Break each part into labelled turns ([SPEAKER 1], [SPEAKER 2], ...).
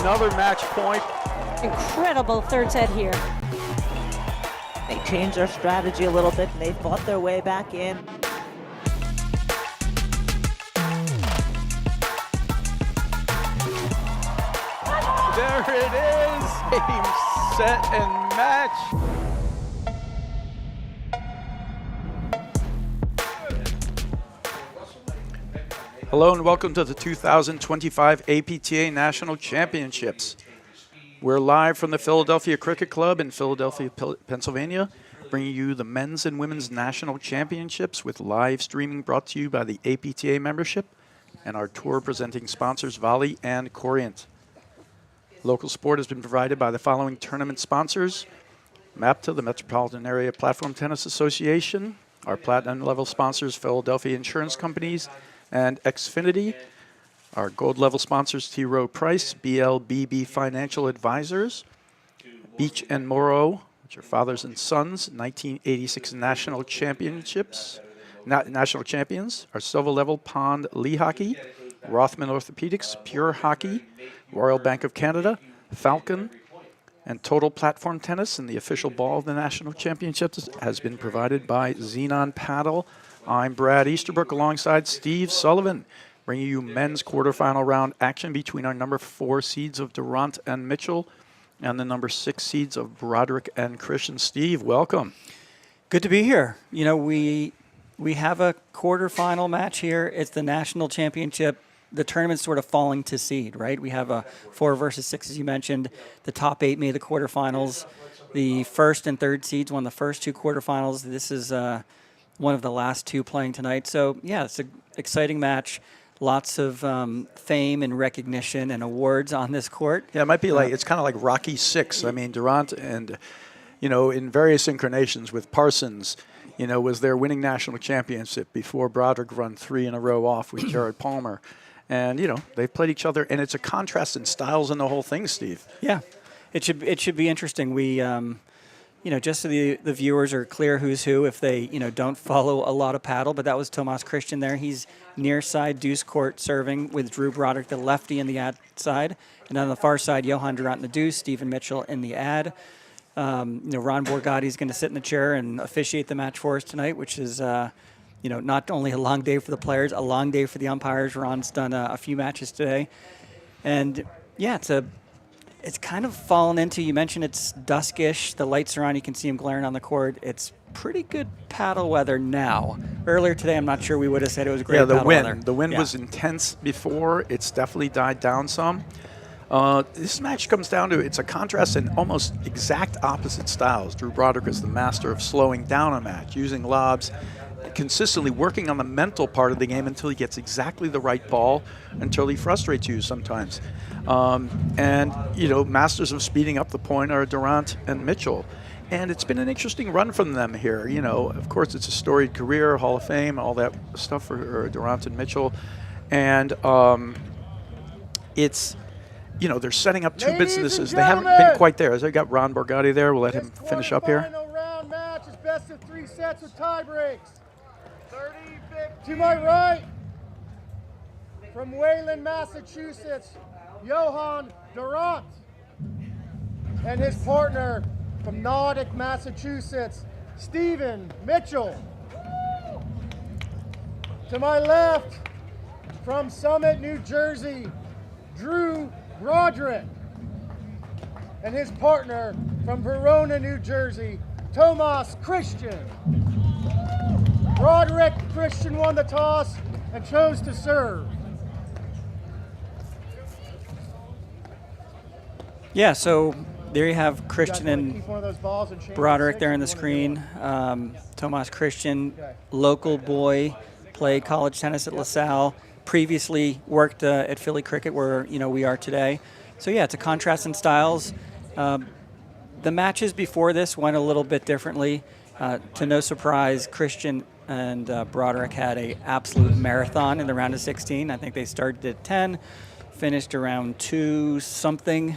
[SPEAKER 1] another match point.
[SPEAKER 2] Incredible third set here.
[SPEAKER 3] They changed their strategy a little bit and they fought their way back in.
[SPEAKER 1] There it is, game, set, and match. Hello and welcome to the 2025 APTA National Championships. We're live from the Philadelphia Cricket Club in Philadelphia, Pennsylvania, bringing you the men's and women's national championships with live streaming brought to you by the APTA membership and our tour presenting sponsors Volley and Corient. Local support has been provided by the following tournament sponsors: MAPTA, the Metropolitan Area Platform Tennis Association, our platinum level sponsors Philadelphia Insurance Companies and Xfinity, our gold level sponsors T. Rowe Price, BLBB Financial Advisors, Beach and Morrow, which are fathers and sons, 1986 national championships, national champions, our silver level Pond Lee Hockey, Rothman Orthopedics, Pure Hockey, Royal Bank of Canada, Falcon, and Total Platform Tennis. And the official ball of the National Championships has been provided by Xenon Paddle. I'm Brad Easterbrook alongside Steve Sullivan, bringing you men's quarterfinal round action between our number 4 seeds of Randt and Mitchell and the number 6 seeds of Broderick and Christian. Steve, welcome.
[SPEAKER 4] Good to be here. You know, we have a quarterfinal match here. It's the national championship. The tournament's sort of falling to seed, right? We have a 4 versus 6, as you mentioned. The top 8 made the quarterfinals. The first and third seeds won the first 2 quarterfinals. This is one of the last 2 playing tonight. So, yeah, it's an exciting match. Lots of fame and recognition and awards on this court.
[SPEAKER 1] Yeah, it might be like, it's kind of like Rocky VI. I mean, Durant and, you know, in various incarnations with Parsons, you know, was their winning national championship before Broderick run 3 in a row off with Jared Palmer. And, you know, they've played each other, and it's a contrast in styles and the whole thing, Steve.
[SPEAKER 4] Yeah, it should be interesting. We, you know, just so the viewers are clear who's who if they, you know, don't follow a lot of paddle, but that was Tomas Christian there. He's near side deuce court serving with Drew Broderick, the lefty, in the ad side. And on the far side, Johan Durant in the deuce, Stephen Mitchell in the ad. You know, Ron Borgatti is going to sit in the chair and officiate the match for us tonight, which is, you know, not only a long day for the players, a long day for the umpires. Ron's done a few matches today. And, yeah, it's kind of fallen into, you mentioned it's duskish. The lights are on. You can see them glaring on the court. It's pretty good paddle weather now. Earlier today, I'm not sure we would have said it was great paddle weather.
[SPEAKER 1] The wind was intense before. It's definitely died down some. This match comes down to, it's a contrast in almost exact opposite styles. Drew Broderick is the master of slowing down a match, using lobs, consistently working on the mental part of the game until he gets exactly the right ball, until he frustrates you sometimes. And, you know, masters of speeding up the point are Durant and Mitchell. And it's been an interesting run from them here. You know, of course, it's a storied career, Hall of Fame, all that stuff for Durant and Mitchell. And it's, you know, they're setting up 2 businesses. They haven't been quite there. As I got Ron Borgatti there, we'll let him finish up here.
[SPEAKER 5] Final round match is best of 3 sets with tie breaks. 30, to my right, from Wayland, Massachusetts, Johan Durant, and his partner from Natick, Massachusetts, Stephen Mitchell. To my left, from Summit, New Jersey, Drew Broderick, and his partner from Verona, New Jersey, Tomas Christian. Broderick Christian won the toss and chose to serve.
[SPEAKER 4] Yeah, so there you have Christian and Broderick there on the screen. Tomas Christian, local boy, played college tennis at LaSalle, previously worked at Philly Cricket where, you know, we are today. So yeah, it's a contrast in styles. The matches before this went a little bit differently. To no surprise, Christian and Broderick had an absolute marathon in the round of 16. I think they started at 10, finished around 2-something.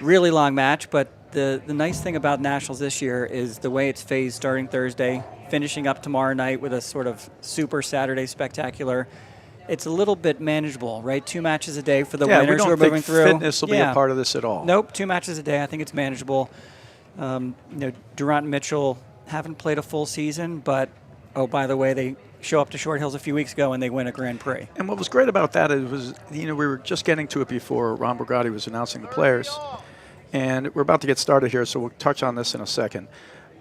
[SPEAKER 4] Really long match, but the nice thing about Nationals this year is the way it's phased starting Thursday, finishing up tomorrow night with a sort of super Saturday spectacular. it's a little bit manageable, right? 2 matches a day for the
[SPEAKER 1] Yeah, we
[SPEAKER 4] winners who are
[SPEAKER 1] don't think
[SPEAKER 4] moving through.
[SPEAKER 1] fitness will be a part of this at all.
[SPEAKER 4] Nope, 2 matches a day. I think it's manageable. Durant and Mitchell haven't played a full season, but, oh, by the way, they show up to Short Hills a few weeks ago and they win a Grand Prix.
[SPEAKER 1] And what was great about that was, we were just getting to it before Ron Broderick was announcing the players. And we're about to get started here, so we'll touch on this in a second.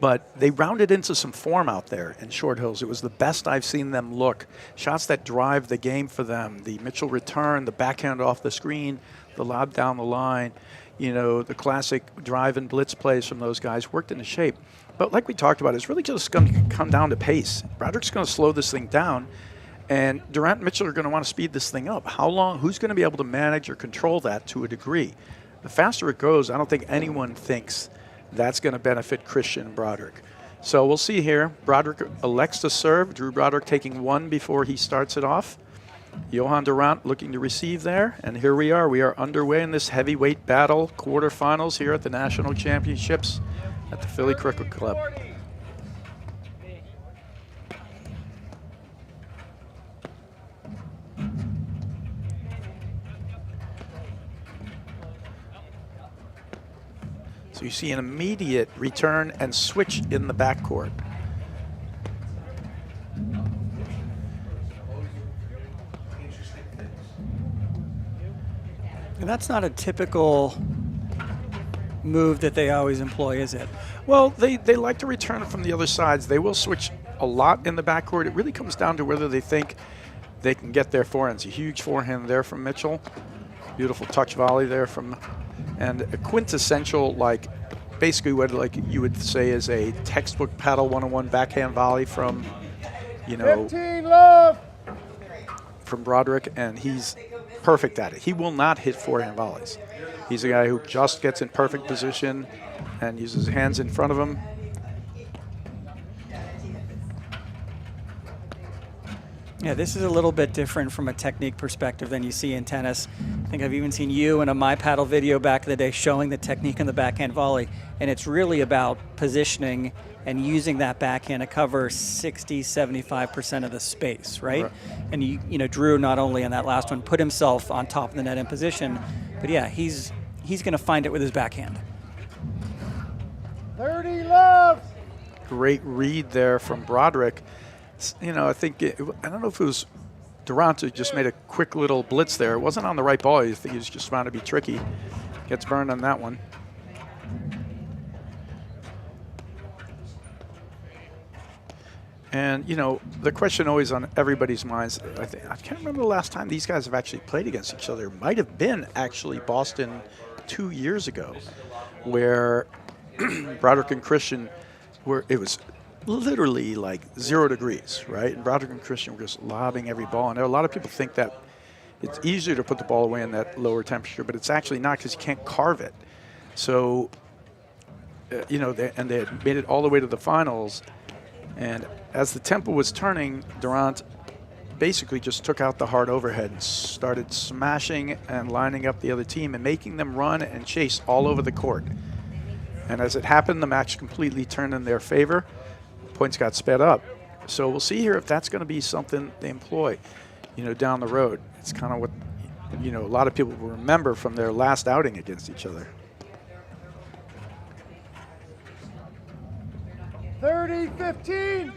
[SPEAKER 1] But they rounded into some form out there in Short Hills. It was the best I've seen them look. Shots that drive the game for them. The Mitchell return, the backhand off the screen, the lob down the line, the classic drive and blitz plays from those guys worked into shape. But like we talked about, it's really just going to come down to pace. Broderick's going to slow this thing down, and Durant and Mitchell are going to want to speed this thing up. How long? Who's going to be able to manage or control that to a degree? The faster it goes, I don't think anyone thinks that's going to benefit Christian Broderick. So we'll see here. Broderick elects to serve. Drew Broderick taking 1 before he starts it off. Johan Durant looking to receive there. And here we are. We are underway in this heavyweight battle, quarterfinals here at the National Championships at the Philly Cricket Club. So you see an immediate return and switch in the backcourt.
[SPEAKER 4] And that's not a typical move that they always employ, is it?
[SPEAKER 1] Well, they like to return it from the other sides. They will switch a lot in the backcourt. It really comes down to whether they think they can get their forehands. A huge forehand there from Mitchell. Beautiful touch volley there from, and a quintessential, basically what you would say is a textbook paddle 101 backhand volley from,
[SPEAKER 5] 15 love.
[SPEAKER 1] from Broderick, and he's perfect at it. He will not hit forehand volleys. He's a guy who just gets in perfect position and uses his hands in front of him.
[SPEAKER 4] Yeah, this is a little bit different from a technique perspective than you see in tennis. I think I've even seen you in a My Paddle video back in the day showing the technique in the backhand volley, and it's really about positioning and using that backhand to cover 60-75% of the space, right? And Drew, not only in that last one, put himself on top of the net in position, but yeah, he's going to find it with his backhand.
[SPEAKER 5] 30 love.
[SPEAKER 1] Great read there from Broderick. I think, I don't know if it was Durant who just made a quick little blitz there. It wasn't on the right ball. I think he was just trying to be tricky. Gets burned on that one. And, the question always on everybody's minds, I can't remember the last time these guys have actually played against each other. It might have been actually Boston 2 years ago, where Broderick and Christian it was literally 0 degrees, right? And Broderick and Christian were just lobbing every ball. And a lot of people think that it's easier to put the ball away in that lower temperature, but it's actually not, because you can't carve it. So, they had made it all the way to the finals. And as the tempo was turning, Durant basically just took out the hard overhead and started smashing and lining up the other team and making them run and chase all over the court. And as it happened, the match completely turned in their favor. Points got sped up. So we'll see here if that's going to be something they employ, down the road. It's kind of what, a lot of people will remember from their last outing against each other.
[SPEAKER 5] 30-15.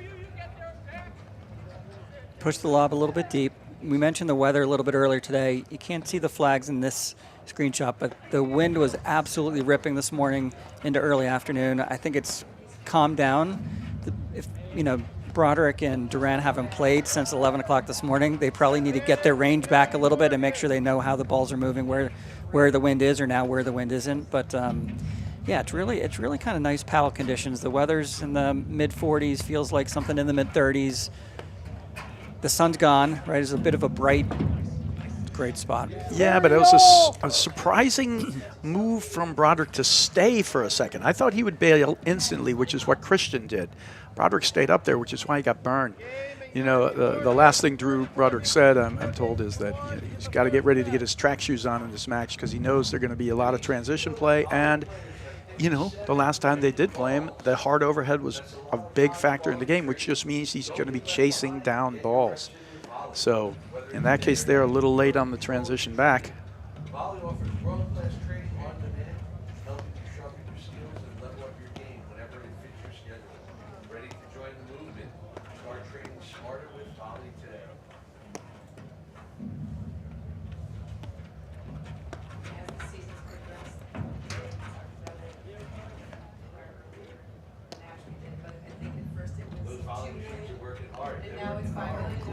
[SPEAKER 4] Push the lob a little bit deep. We mentioned the weather a little bit earlier today. You can't see the flags in this screenshot, but the wind was absolutely ripping this morning into early afternoon. I think it's calmed down. If Broderick and Durant haven't played since 11 o'clock this morning, they probably need to get their range back a little bit and make sure they know how the balls are moving, where the wind is, or now where the wind isn't. But yeah, it's really kind of nice paddle conditions. The weather's in the mid 40s, feels like something in the mid 30s. The sun's gone, right? It's a bit of a great spot.
[SPEAKER 1] Yeah, but it was a surprising move from Broderick to stay for a second. I thought he would bail instantly, which is what Christian did. Broderick stayed up there, which is why he got burned. The last thing Drew Broderick said, I'm told, is that he's got to get ready to get his track shoes on in this match, because he knows they're going to be a lot of transition play. And, the last time they did play him, the hard overhead was a big factor in the game, which just means he's going to be chasing down balls. So in that case, they're a little late on the transition back.
[SPEAKER 6] Volley offers world-class training on demand, helping you sharpen your skills and level up your game whenever it fits your schedule. Ready to join the movement? Start training smarter with Volley today. Those volley machines are working hard.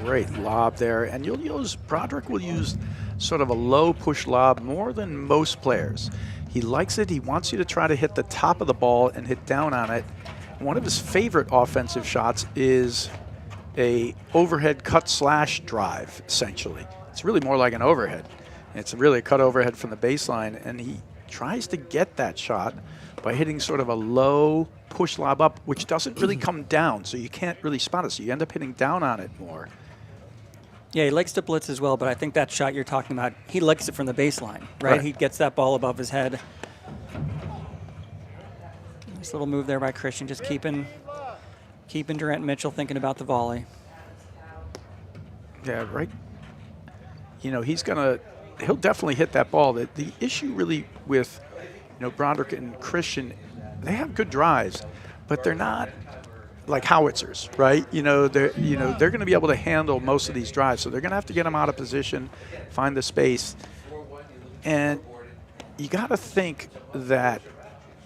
[SPEAKER 1] Great lob there. And Broderick will use sort of a low push lob more than most players. He likes it. He wants you to try to hit the top of the ball and hit down on it. One of his favorite offensive shots is a overhead cut slash drive, essentially. It's really more like an overhead. It's really a cut overhead from the baseline, and he tries to get that shot by hitting sort of a low push lob up, which doesn't really come down, so you can't really spot it. So you end up hitting down on it more.
[SPEAKER 4] Yeah, he likes to blitz as well, but I think that shot you're talking about, he likes it from the baseline, right? He gets that ball above his head. Nice little move there by Christian, just keeping Randt and Mitchell thinking about the volley.
[SPEAKER 1] Yeah, right. You know, he'll definitely hit that ball. The issue really with, Broderick and Christian, they have good drives, but they're not like howitzers, right? They're going to be able to handle most of these drives, so they're going to have to get them out of position, find the space, and you got to think that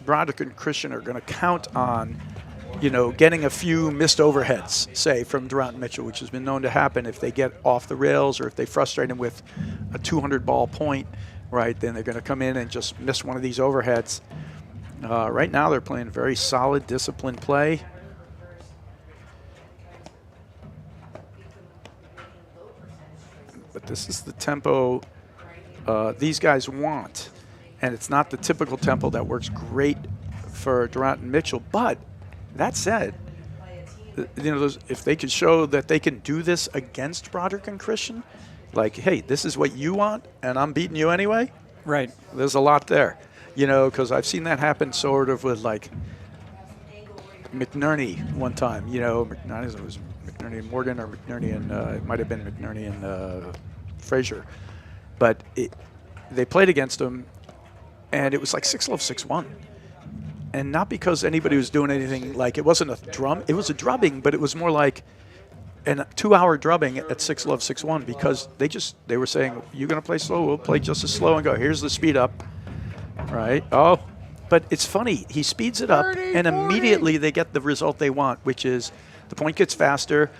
[SPEAKER 1] Broderick and Christian are going to count on, getting a few missed overheads, say, from Randt and Mitchell, which has been known to happen if they get off the rails or if they frustrate him with a 200-ball point, right? Then they're going to come in and just miss one of these overheads. Right now, they're playing very solid, disciplined play. But this is the tempo these guys want, and it's not the typical tempo that works great for Randt and Mitchell. But that said, if they could show that they can do this against Broderick and Christian, like, hey, this is what you want, and I'm beating you anyway.
[SPEAKER 4] Right.
[SPEAKER 1] There's a lot there, because I've seen that happen sort of with like McNerney one time. It was McNerney and Morgan, or McNerney and it might have been McNerney and Frazier, but they played against him, and it was like 6-love, 6-1. And not because anybody was doing anything, like it wasn't a drum, it was a drubbing, but it was more like a 2-hour drubbing at 6-love, 6-1, because they were saying, you're going to play slow, we'll play just as slow and go. Here's the speed up, right? Oh, but it's funny. He speeds it up,
[SPEAKER 5] 30,
[SPEAKER 1] and
[SPEAKER 5] 40.
[SPEAKER 1] immediately they get the result they want, which is the point gets faster.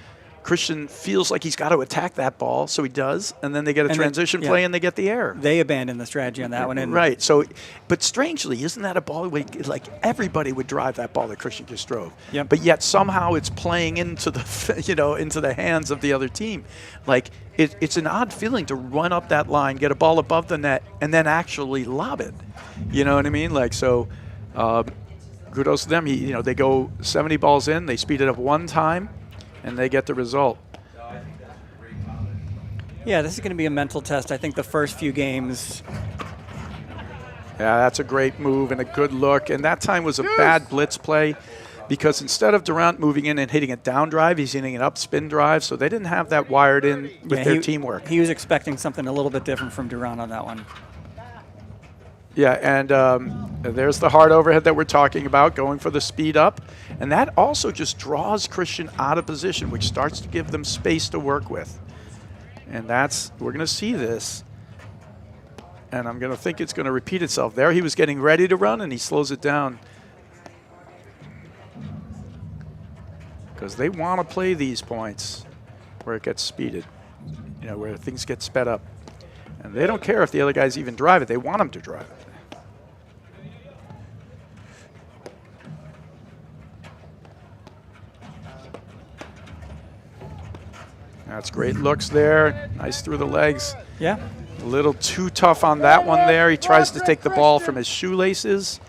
[SPEAKER 1] Christian feels like he's got to attack that ball, so he does, and then they get a transition play and they get the error.
[SPEAKER 4] They abandoned the strategy on that one. And
[SPEAKER 1] right. So, but strangely, isn't that a ball like everybody would drive that ball that Christian just drove?
[SPEAKER 4] Yep.
[SPEAKER 1] But yet somehow it's playing into the into the hands of the other team. Like it's an odd feeling to run up that line, get a ball above the net, and then actually lob it. You know what I mean? Like so. Kudos to them. They go 70 balls in, they speed it up one time, and they get the result.
[SPEAKER 4] Yeah, this is going to be a mental test. I think the first few games.
[SPEAKER 1] Yeah, that's a great move and a good look. And that time was a bad blitz play because instead of Randt moving in and hitting a down drive, he's hitting an up spin drive. So they didn't have that wired in with their teamwork.
[SPEAKER 4] He was expecting something a little bit different from Randt on that one.
[SPEAKER 1] Yeah, and there's the hard overhead that we're talking about, going for the speed up. And that also just draws Christian out of position, which starts to give them space to work with. And we're going to see this. And I'm going to think it's going to repeat itself. There he was getting ready to run, and he slows it down. Because they want to play these points where it gets speeded, where things get sped up. And they don't care if the other guys even drive it. They want them to drive it. That's great looks there. Nice through the legs.
[SPEAKER 4] Yeah.
[SPEAKER 1] A little too tough on that one there. He tries to take the ball from his shoelaces.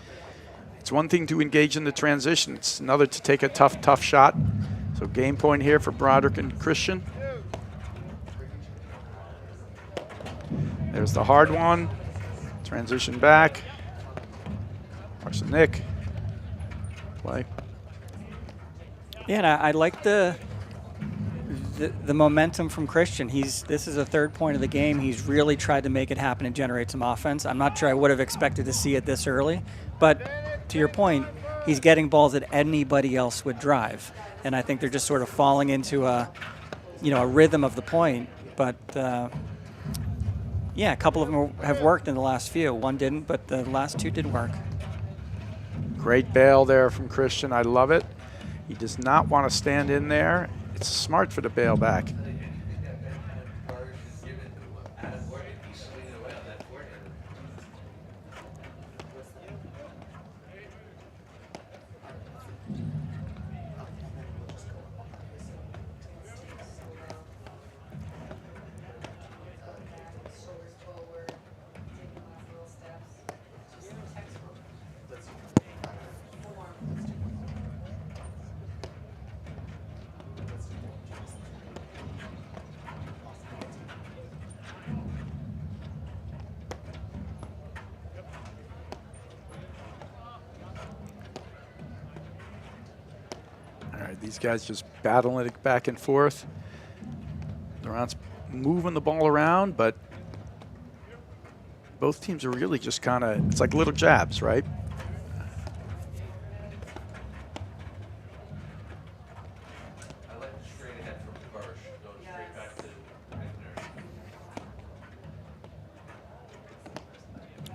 [SPEAKER 1] It's one thing to engage in the transition. It's another to take a tough shot. So game point here for Broderick and Christian. There's the hard one. Transition back. Watch the Nick. Play.
[SPEAKER 4] Yeah, and I like the the momentum from Christian. This is a third point of the game. He's really tried to make it happen and generate some offense. I'm not sure I would have expected to see it this early, but to your point, he's getting balls that anybody else would drive, and I think they're just sort of falling into a rhythm of the point. But yeah, a couple of them have worked in the last few. One didn't, but the last two did work.
[SPEAKER 1] Great bail there from Christian. I love it. He does not want to stand in there. It's smart for the bail back. These guys just battling it back and forth. Durant's moving the ball around, but both teams are really just kind of, it's like little jabs, right?
[SPEAKER 6] I like the straight ahead from Bursch, going straight back to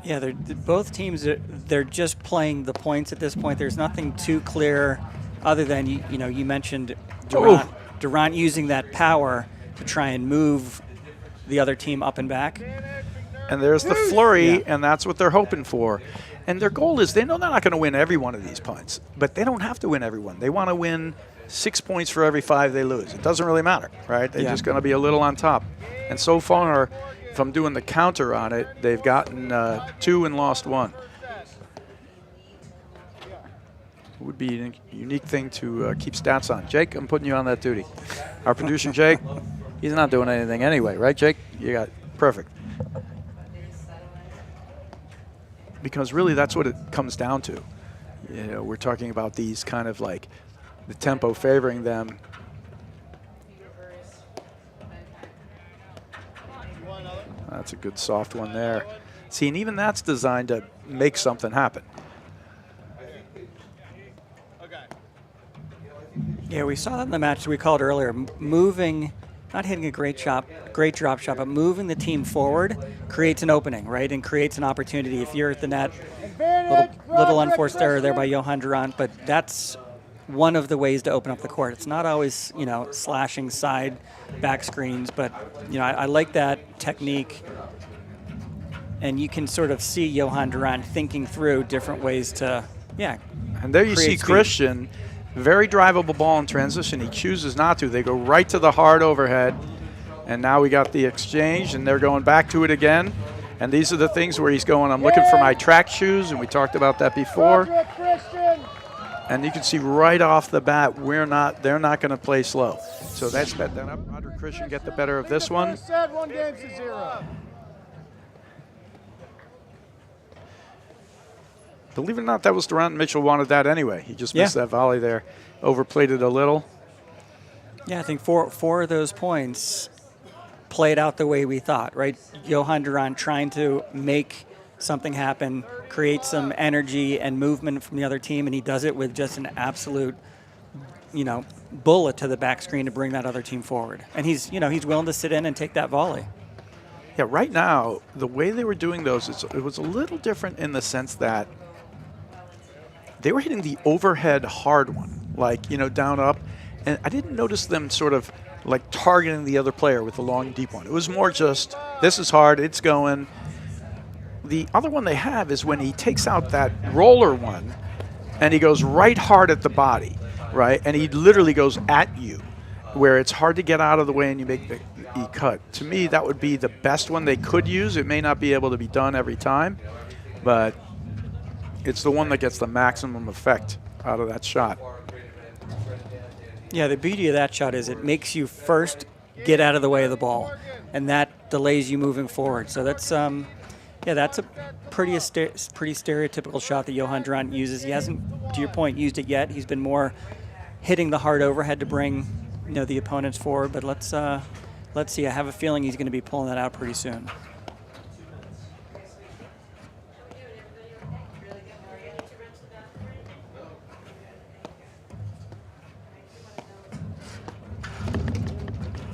[SPEAKER 6] Wagner.
[SPEAKER 4] Yeah, both teams, they're just playing the points at this point. There's nothing too clear other than, you mentioned Durant using that power to try and move the other team up and back.
[SPEAKER 1] And there's the flurry, and that's what they're hoping for. And their goal is, they know they're not going to win every one of these points, but they don't have to win every one. They want to win 6 points for every 5 they lose. It doesn't really matter, right? They're just going to be a little on top. And so far, if I'm doing the counter on it, they've gotten 2 and lost 1. It would be a unique thing to keep stats on. Jake, I'm putting you on that duty. Our producer, Jake, he's not doing anything anyway, right, Jake? You got perfect. Because really that's what it comes down to. We're talking about these kind of like the tempo favoring them. That's a good soft one there. See, and even that's designed to make something happen.
[SPEAKER 4] Yeah, we saw that in the match that we called earlier. Moving, not hitting a great drop shot, but moving the team forward creates an opening, right, and creates an opportunity. If you're at the net, little unforced error there by Johan Durant, but that's one of the ways to open up the court. It's not always, slashing side back screens, but, I like that technique. And you can sort of see Johan Durant thinking through different ways to,
[SPEAKER 1] And there you see
[SPEAKER 4] speed.
[SPEAKER 1] Christian. Very drivable ball in transition. He chooses not to. They go right to the hard overhead. And now we got the exchange, and they're going back to it again. And these are the things where he's going, I'm looking for my track shoes, and we talked about that before. And you can see right off the bat, they're not going to play slow. So that's bet that up. Under Christian get the better of this one.
[SPEAKER 5] One game's to 0.
[SPEAKER 1] Believe it or not, that was Durant. Mitchell wanted that anyway. He just missed that volley there. Overplayed it a little.
[SPEAKER 4] Yeah, I think four of those points played out the way we thought, right? Johan Durant trying to make something happen, create some energy and movement from the other team, and he does it with just an absolute, bullet to the back screen to bring that other team forward. And he's willing to sit in and take that volley.
[SPEAKER 1] Yeah, right now, the way they were doing those, it was a little different in the sense that they were hitting the overhead hard one, like, down up. And I didn't notice them sort of like targeting the other player with the long, deep one. It was more just, this is hard, it's going. The other one they have is when he takes out that roller one and he goes right hard at the body, right? And he literally goes at you, where it's hard to get out of the way and you make the cut. To me, that would be the best one they could use. It may not be able to be done every time, but it's the one that gets the maximum effect out of that shot.
[SPEAKER 4] Yeah, the beauty of that shot is it makes you first get out of the way of the ball, and that delays you moving forward. So that's that's a pretty stereotypical shot that Johan Durant uses. He hasn't, to your point, used it yet. He's been more hitting the hard overhead to bring the opponent's forward, but let's see. I have a feeling he's going to be pulling that out pretty soon.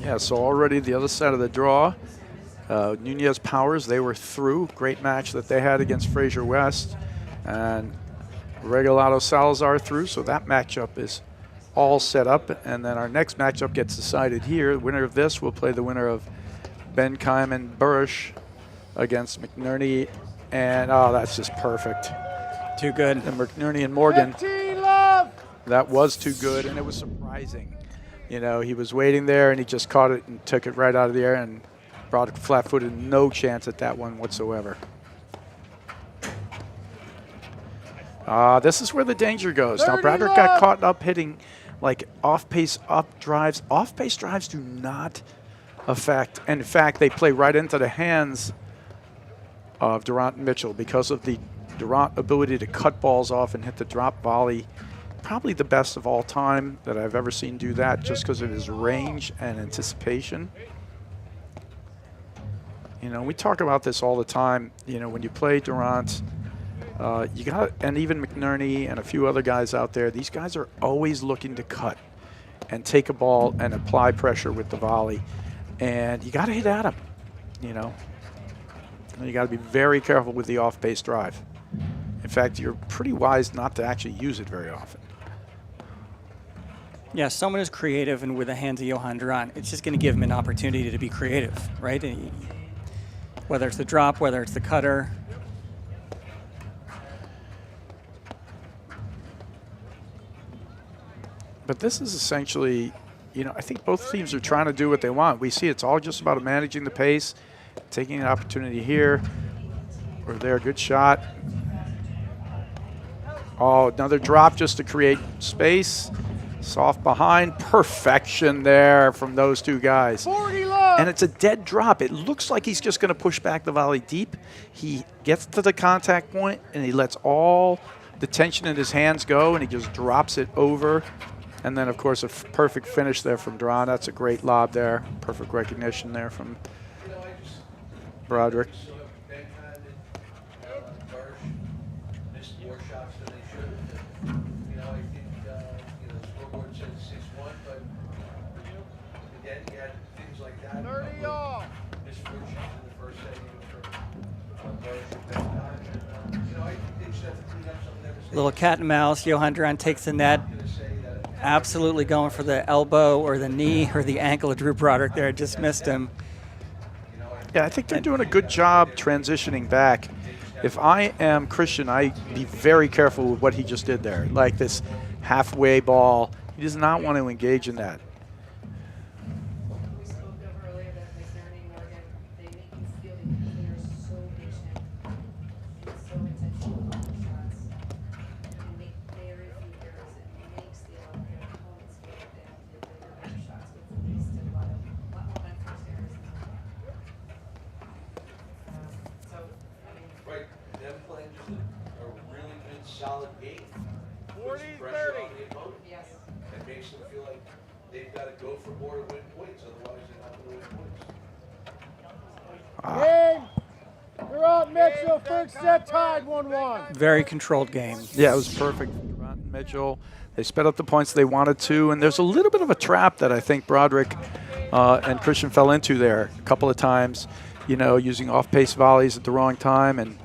[SPEAKER 1] Yeah, so already the other side of the draw, Nunez Powers, they were through. Great match that they had against Fraser West. And Regalado Salazar through, so that matchup is all set up. And then our next matchup gets decided here. The winner of this will play the winner of Ben Keim and Burrish against McNerney. And, oh, that's just perfect.
[SPEAKER 4] Too good.
[SPEAKER 1] And McNerney and Morgan.
[SPEAKER 5] 15 love.
[SPEAKER 1] That was too good, and it was surprising. You know, he was waiting there, and he just caught it and took it right out of the air and brought it flat-footed. No chance at that one whatsoever. This is where the danger goes. Now, Broderick got caught up hitting, like, off-pace up drives. Off-pace drives do not affect. And in fact, they play right into the hands of Randt and Mitchell because of the Randt ability to cut balls off and hit the drop volley. Probably the best of all time that I've ever seen do that, just because of his range and anticipation. You know, we talk about this all the time. You know, when you play Durant, you got, and even McNerney and a few other guys out there, these guys are always looking to cut and take a ball and apply pressure with the volley. And you got to hit at them, you know. And you got to be very careful with the off-base drive. In fact, you're pretty wise not to actually use it very often.
[SPEAKER 4] Yeah, someone who's creative and with the hands of Johan Durant, it's just going to give him an opportunity to be creative, right? Whether it's the drop, whether it's the cutter.
[SPEAKER 1] But this is essentially, you know, I think both teams are trying to do what they want. We see it's all just about managing the pace, taking an opportunity here or there. Good shot. Oh, another drop just to create space. Soft behind. Perfection there from those two guys.
[SPEAKER 5] 40 love.
[SPEAKER 1] And it's a dead drop. It looks like he's just going to push back the volley deep. He gets to the contact point, and he lets all the tension in his hands go, and he just drops it over. And then, of course, a perfect finish there from Durant. That's a great lob there. Perfect recognition there from Broderick.
[SPEAKER 4] Little cat and mouse. Johan Durant takes the net. Absolutely going for the elbow or the knee or the ankle of Drew Broderick there. Just missed him.
[SPEAKER 1] Yeah, I think they're doing a good job transitioning back. If I am Christian, I'd be very careful with what he just did there. Like this halfway ball. He does not want to engage in that.
[SPEAKER 6] Solid game.
[SPEAKER 5] 40,
[SPEAKER 6] Pressure
[SPEAKER 5] 30.
[SPEAKER 6] on the opponent. Yes. It makes them feel like they've got to go for more to win points, otherwise they're not going to win points.
[SPEAKER 5] Game. Durant Mitchell, first set tied 1-1.
[SPEAKER 4] Very controlled game.
[SPEAKER 1] Yeah, it was perfect. Durant and Mitchell, they sped up the points they wanted to, and there's a little bit of a trap that I think Broderick and Christian fell into there a couple of times, you know, using off-pace volleys at the wrong time, and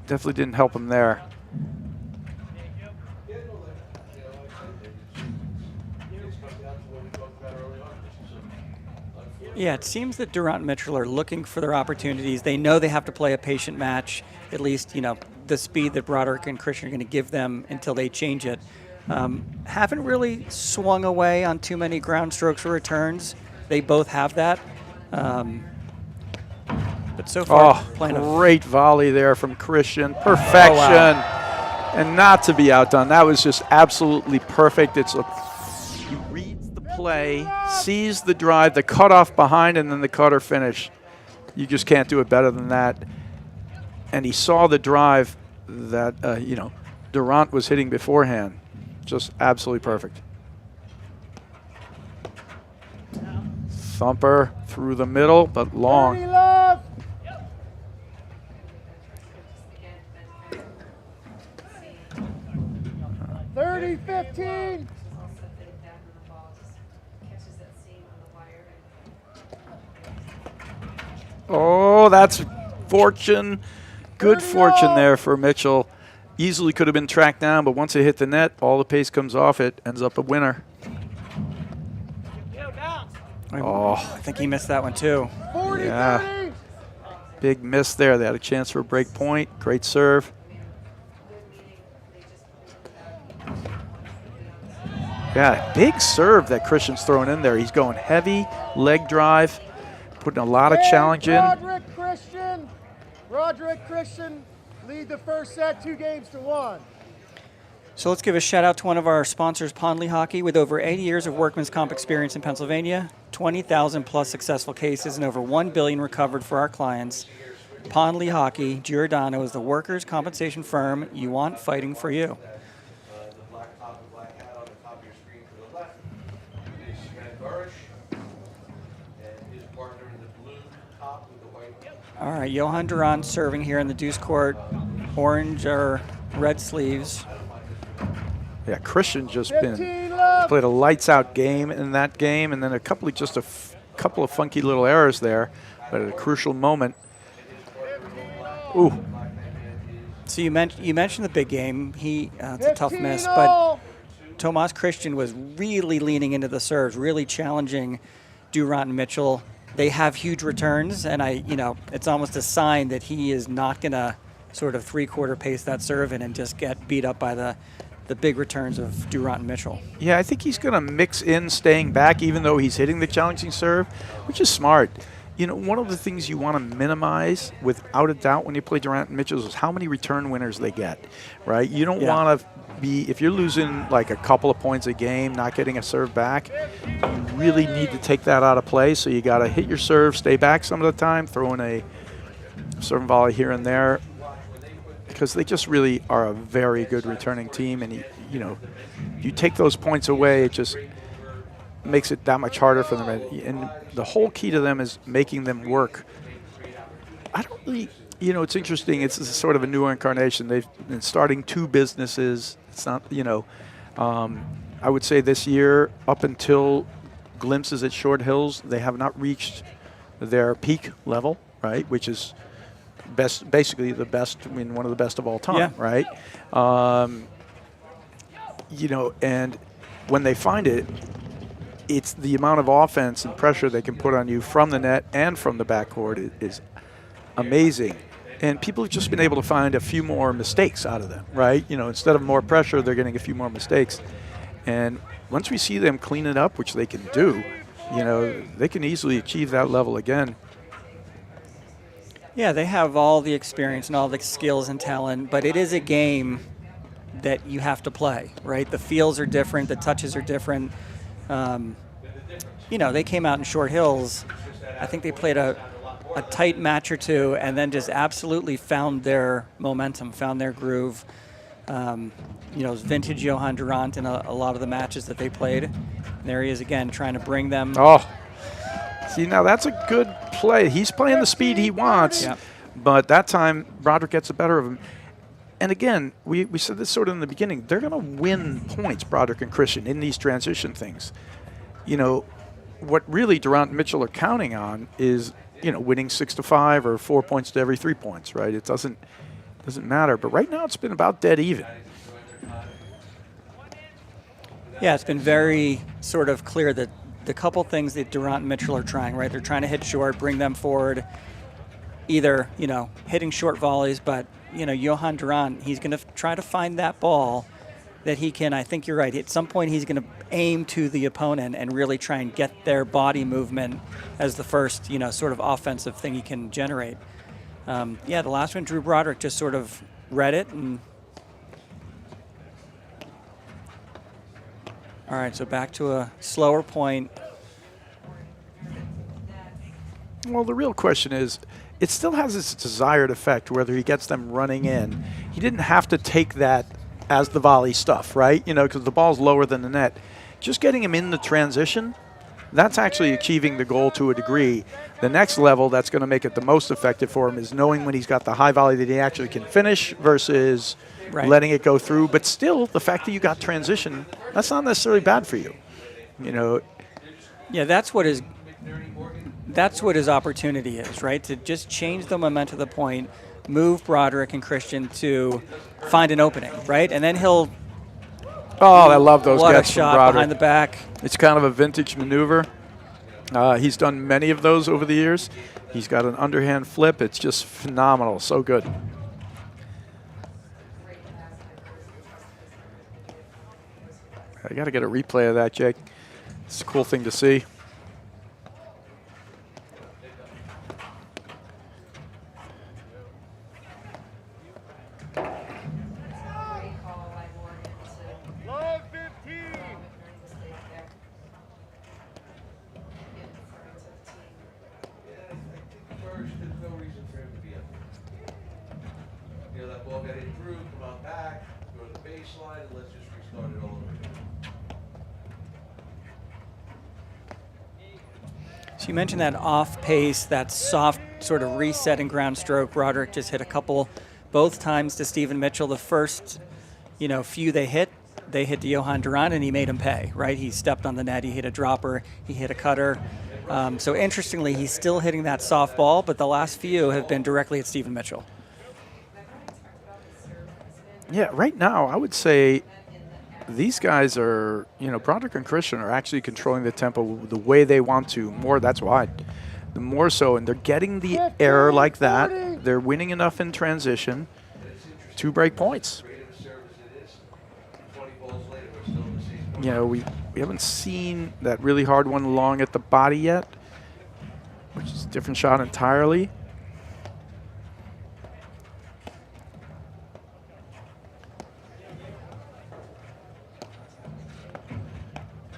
[SPEAKER 1] definitely didn't help him there.
[SPEAKER 4] Yeah, it seems that Durant and Mitchell are looking for their opportunities. They know they have to play a patient match, at least, you know, the speed that Broderick and Christian are going to give them until they change it. Haven't really swung away on too many ground strokes or returns. They both have that. But so far, playing
[SPEAKER 1] great volley there from Christian. Perfection.
[SPEAKER 4] Oh, wow.
[SPEAKER 1] And not to be outdone. That was just absolutely perfect. He reads the play, sees the drive, the cutoff behind, and then the cutter finish. You just can't do it better than that. And he saw the drive that, you know, Durant was hitting beforehand. Just absolutely perfect. Thumper through the middle, but
[SPEAKER 5] 30
[SPEAKER 1] long.
[SPEAKER 5] love. Thirty 15.
[SPEAKER 1] Oh, that's fortune. Good
[SPEAKER 5] 30
[SPEAKER 1] fortune
[SPEAKER 5] all.
[SPEAKER 1] there for Mitchell. Easily could have been tracked down, but once it hit the net, all the pace comes off it, ends up a winner. Oh,
[SPEAKER 4] I think he missed that one too.
[SPEAKER 5] 40
[SPEAKER 1] Yeah.
[SPEAKER 5] 30.
[SPEAKER 1] big miss there. They had a chance for a break point. Great serve. Yeah, big serve that Christian's throwing in there. He's going heavy, leg drive, putting a lot of challenge in.
[SPEAKER 5] Broderick Christian lead the first set 2-1.
[SPEAKER 4] So let's give a shout out to one of our sponsors, Pondley Hockey. With over 80 years of workman's comp experience in Pennsylvania, 20,000 plus successful cases, and over $1 billion recovered for our clients, Pondley Hockey Giordano is the workers' compensation firm you want fighting for you.
[SPEAKER 6] The black top and black hat on the top of your screen to the left is Sven Garish, and his partner in the blue top with the white.
[SPEAKER 4] All right, Johan Durant serving here in the deuce court, orange or red sleeves.
[SPEAKER 1] Yeah, Christian just
[SPEAKER 5] 15
[SPEAKER 1] been
[SPEAKER 5] love.
[SPEAKER 1] played a lights out game in that game, and then a couple of couple of funky little errors there, but at a crucial moment. Ooh,
[SPEAKER 4] So you mentioned the big game. It's a tough miss,
[SPEAKER 5] 15
[SPEAKER 4] but
[SPEAKER 5] all.
[SPEAKER 4] Tomas Christian was really leaning into the serves, really challenging Durant and Mitchell. They have huge returns, and it's almost a sign that he is not going to sort of three-quarter pace that serve in and just get beat up by the big returns of Durant and Mitchell.
[SPEAKER 1] yeah, I think he's going to mix in staying back, even though he's hitting the challenging serve, which is smart. You know, one of the things you want to minimize, without a doubt, when you play Durant and Mitchell is how many return winners they get, right? You don't want to be, if you're losing like a couple of points a game, not getting a serve back, you really need to take that out of play. So you got to hit your serve, stay back some of the time, throw in a serve and volley here and there, because they just really are a very good returning team. And, you take those points away, it just makes it that much harder for them. And the whole key to them is making them work. I don't really, it's interesting. It's sort of a new incarnation. They've been starting two businesses. It's not, I would say this year, up until glimpses at Short Hills, they have not reached their peak level, right? Which is basically the best, one of the best of all time, right? And when they find it, it's the amount of offense and pressure they can put on you from the net and from the backcourt is amazing. And people have just been able to find a few more mistakes out of them, right? Instead of more pressure, they're getting a few more mistakes. And once we see them clean it up, which they can do, they can easily achieve that level again.
[SPEAKER 4] Yeah, they have all the experience and all the skills and talent, but it is a game that you have to play, right? The feels are different, the touches are different. They came out in Short Hills. I think they played a tight match or two and then just absolutely found their momentum, found their groove. It was vintage Johan Durant in a lot of the matches that they played. And there he is again, trying to bring them.
[SPEAKER 1] Oh, see, now that's a good play. He's playing the speed he wants, but that time Broderick gets the better of him. And again, we said this sort of in the beginning, they're going to win points, Broderick and Christian, in these transition things. What really Durant and Mitchell are counting on is, winning 6-5 or 4 points to every 3 points, right? It doesn't matter. But right now it's been about dead even.
[SPEAKER 4] Yeah, it's been very sort of clear that the couple things that Durant and Mitchell are trying, right? They're trying to hit short, bring them forward, either, hitting short volleys, but, Johan Durant, he's going to try to find that ball that he can, I think you're right, at some point he's going to aim to the opponent and really try and get their body movement as the first, sort of offensive thing he can generate. The last one, Drew Broderick just sort of read it. And all right, so back to a slower point.
[SPEAKER 1] Well, the real question is, it still has its desired effect, whether he gets them running in. He didn't have to take that as the volley stuff, right? Because the ball's lower than the net. Just getting him in the transition that's actually achieving the goal to a degree. The next level that's going to make it the most effective for him is knowing when he's got the high volley that he actually can finish versus letting it go through. But still, the fact that you got transition, that's not necessarily bad for you. You know.
[SPEAKER 4] Yeah, that's what his opportunity is, right? To just change the momentum of the point, move Broderick and Christian to find an opening, right? And then he'll.
[SPEAKER 1] Oh, I love those
[SPEAKER 4] What a
[SPEAKER 1] gets from
[SPEAKER 4] shot
[SPEAKER 1] Broderick.
[SPEAKER 4] behind the back.
[SPEAKER 1] It's kind of a vintage maneuver. He's done many of those over the years. He's got an underhand flip. It's just phenomenal. So good. I got to get a replay of that, Jake. It's a cool thing to see.
[SPEAKER 5] Love 15.
[SPEAKER 6] First, there's no reason for him to be up there. You know, that ball got hit through, come on back, go to the baseline, and let's just restart it all over again.
[SPEAKER 4] So you mentioned that off pace, that soft sort of reset and ground stroke. Broderick just hit a couple, both times to Stephen Mitchell. The first, few they hit to Johan Durant, and he made him pay, right? He stepped on the net, he hit a dropper, he hit a cutter. So interestingly, he's still hitting that soft ball, but the last few have been directly at Stephen Mitchell.
[SPEAKER 1] Yeah, right now, I would say these guys are, Broderick and Christian are actually controlling the tempo the way they want to. More, that's why. The more so, and they're getting the error like that. They're winning enough in transition to break points. We haven't seen that really hard one long at the body yet, which is a different shot entirely.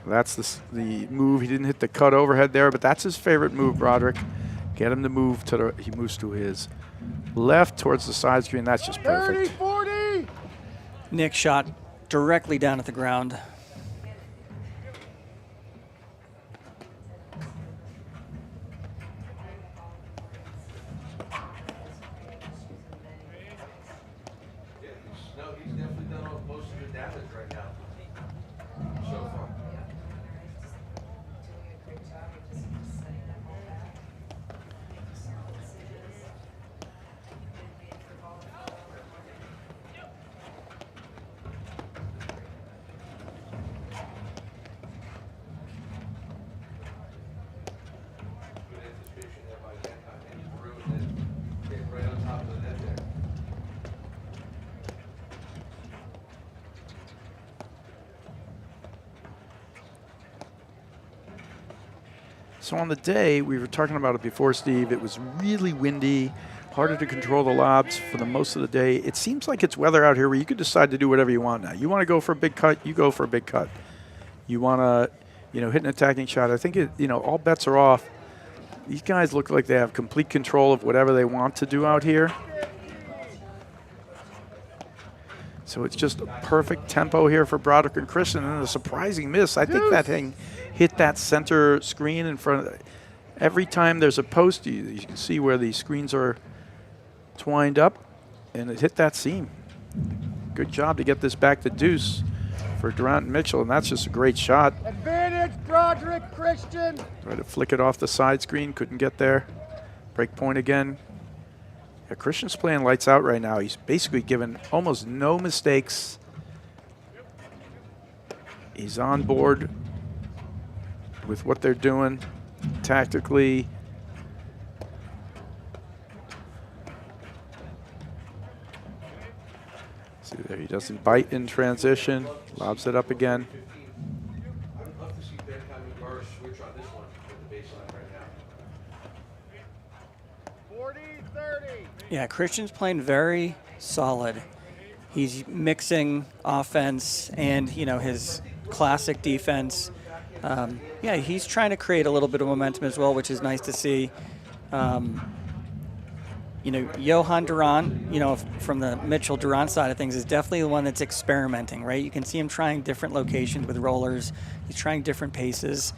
[SPEAKER 1] That's the move. He didn't hit the cut overhead there, but that's his favorite move, Broderick. Get him to move he moves to his left towards the side screen. That's just perfect.
[SPEAKER 5] 30-40.
[SPEAKER 4] Nick shot directly down at the ground.
[SPEAKER 6] He's definitely done most of the damage right now so far. Good anticipation there by Hancock, and he's through and then getting right on top of the net there.
[SPEAKER 1] So on the day, we were talking about it before, Steve, it was really windy, harder to control the lobs for the most of the day. It seems like it's weather out here where you could decide to do whatever you want now. You want to go for a big cut, you go for a big cut. You want to, hit an attacking shot. I think, all bets are off. These guys look like they have complete control of whatever they want to do out here. So it's just a perfect tempo here for Broderick and Christian, and a surprising miss. I think that thing hit that center screen in front of every time there's a post, you can see where the screens are twined up, and it hit that seam. Good job to get this back to deuce for Durant and Mitchell, and that's just a great shot.
[SPEAKER 5] Advantage, Broderick, Christian.
[SPEAKER 1] Tried to flick it off the side screen, couldn't get there. Break point again. Yeah, Christian's playing lights out right now. He's basically given almost no mistakes. He's on board with what they're doing tactically. See there, he doesn't bite in transition, lobs it up again.
[SPEAKER 6] I'd love to see Ben kind of reverse switch on this one with the baseline right now.
[SPEAKER 5] 40-30.
[SPEAKER 4] Yeah, Christian's playing very solid. He's mixing offense and, his classic defense. Yeah, he's trying to create a little bit of momentum as well, which is nice to see. Johan Durant, from the Mitchell Durant side of things, is definitely the one that's experimenting, right? You can see him trying different locations with rollers. He's trying different paces.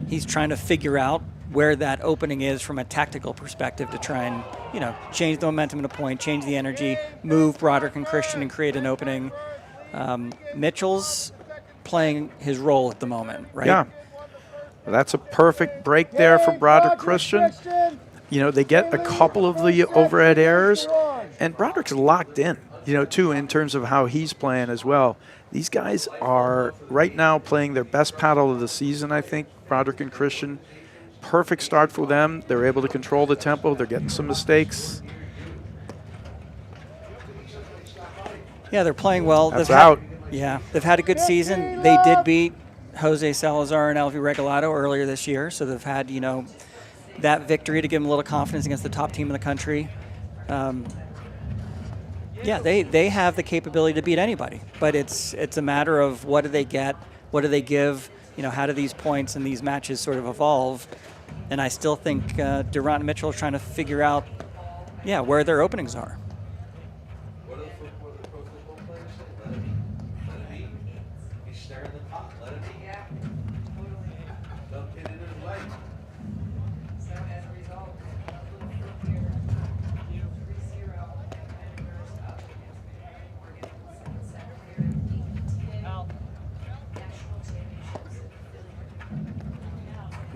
[SPEAKER 4] he's trying to figure out where that opening is from a tactical perspective to try and, change the momentum in a point, change the energy, move Broderick and Christian and create an opening. Mitchell's playing his role at the moment, right?
[SPEAKER 1] Yeah. That's a perfect break there for Broderick Christian. They get a couple of the overhead errors, and Broderick's locked in, too, in terms of how he's playing as well. These guys are right now playing their best paddle of the season, I think, Broderick and Christian. Perfect start for them. They're able to control the tempo. They're getting some mistakes.
[SPEAKER 4] Yeah, they're playing well.
[SPEAKER 1] That's out.
[SPEAKER 4] They've had a good season. They did beat Jose Salazar and Elvi Regalado earlier this year, so they've had, that victory to give them a little confidence against the top team in the country. They have the capability to beat anybody, but it's a matter of what do they get, what do they give, how do these points and these matches sort of evolve. And I still think Randt and Mitchell are trying to figure out, where their openings are.
[SPEAKER 6] What do the pro football players say? Let it be. Let it be. He's staring the pot. Let it be. Yeah, totally. Don't get in his way.
[SPEAKER 7] So as a result, here, 3-0, and there's up against Morgan. So we're national championships.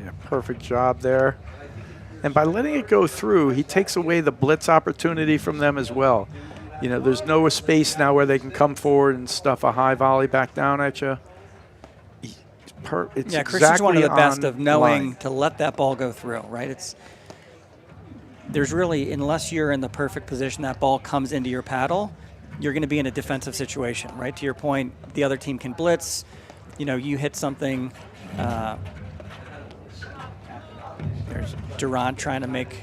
[SPEAKER 1] Yeah, perfect job there. And by letting it go through, he takes away the blitz opportunity from them as well. There's no space now where they can come forward and stuff a high volley back down at you. It's
[SPEAKER 4] Christian's one of the best of knowing
[SPEAKER 1] line.
[SPEAKER 4] to let that ball go through, right? There's really, unless you're in the perfect position, that ball comes into your paddle, you're going to be in a defensive situation, right? To your point, the other team can blitz. You hit something. There's Randt trying to make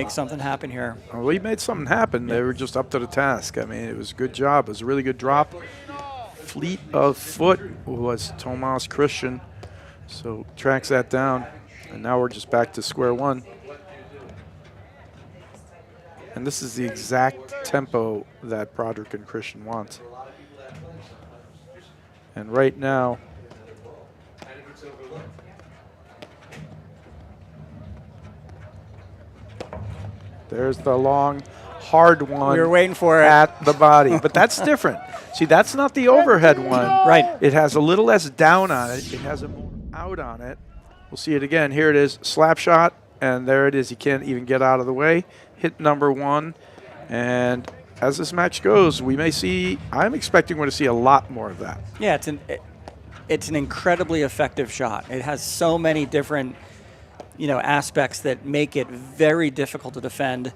[SPEAKER 4] something happen here.
[SPEAKER 1] Well, he made something happen. They were just up to the task. I mean, it was a good job. It was a really good drop. Fleet of foot was Tomas Christian. So tracks that down. And now we're just back to square one. And this is the exact tempo that Broderick and Christian want. And right now, there's the long, hard one.
[SPEAKER 4] We were waiting for it.
[SPEAKER 1] At the body. But that's different. See, that's not the overhead one.
[SPEAKER 4] Right.
[SPEAKER 1] It has a little less down on it. It has a more out on it. We'll see it again. Here it is, slap shot, and there it is. He can't even get out of the way. Hit number one. And as this match goes, we may see, I'm expecting we're to see a lot more of that.
[SPEAKER 4] Yeah, it's an incredibly effective shot. It has so many different aspects that make it very difficult to defend.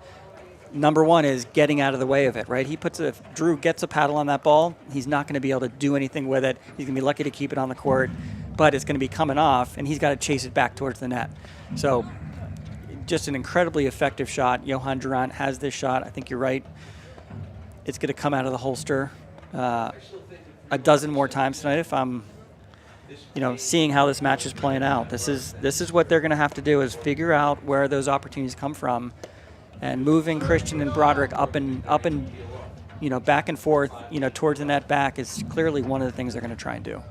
[SPEAKER 4] Number one is getting out of the way of it, right? If Drew gets a paddle on that ball, he's not going to be able to do anything with it. He's going to be lucky to keep it on the court, but it's going to be coming off, and he's got to chase it back towards the net. So just an incredibly effective shot. Johan Durant has this shot. I think you're right. It's going to come out of the holster a dozen more times tonight if I'm seeing how this match is playing out. This is what they're going to have to do, is figure out where those opportunities come from, and moving Christian and Broderick up and back and forth, towards the net back is clearly one of the things they're going to try and do.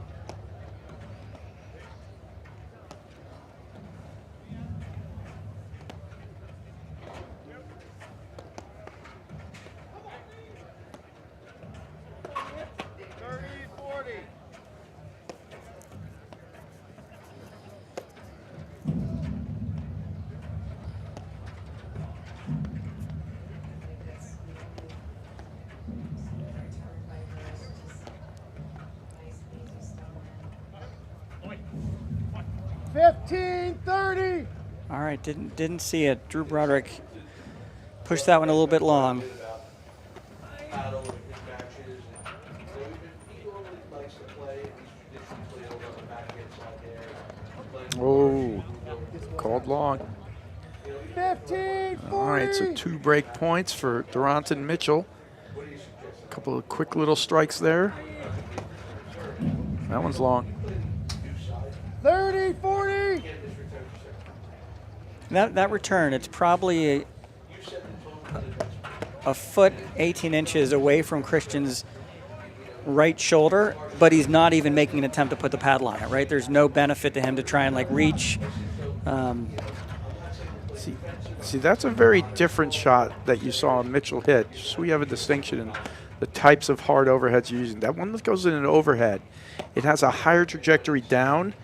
[SPEAKER 4] All right, didn't see it. Drew Broderick pushed that one a little bit long.
[SPEAKER 1] Oh, called long.
[SPEAKER 5] 15, 40.
[SPEAKER 1] All right, so 2 break points for Randt and Mitchell. A couple of quick little strikes there. That one's long.
[SPEAKER 5] 30, 40.
[SPEAKER 4] That return, it's probably a foot 18 inches away from Christian's right shoulder, but he's not even making an attempt to put the paddle on it, right? There's no benefit to him to try and like reach.
[SPEAKER 1] See, that's a very different shot that you saw Mitchell hit. So we have a distinction in the types of hard overheads you're using. That one that goes in an overhead, it has a higher trajectory down,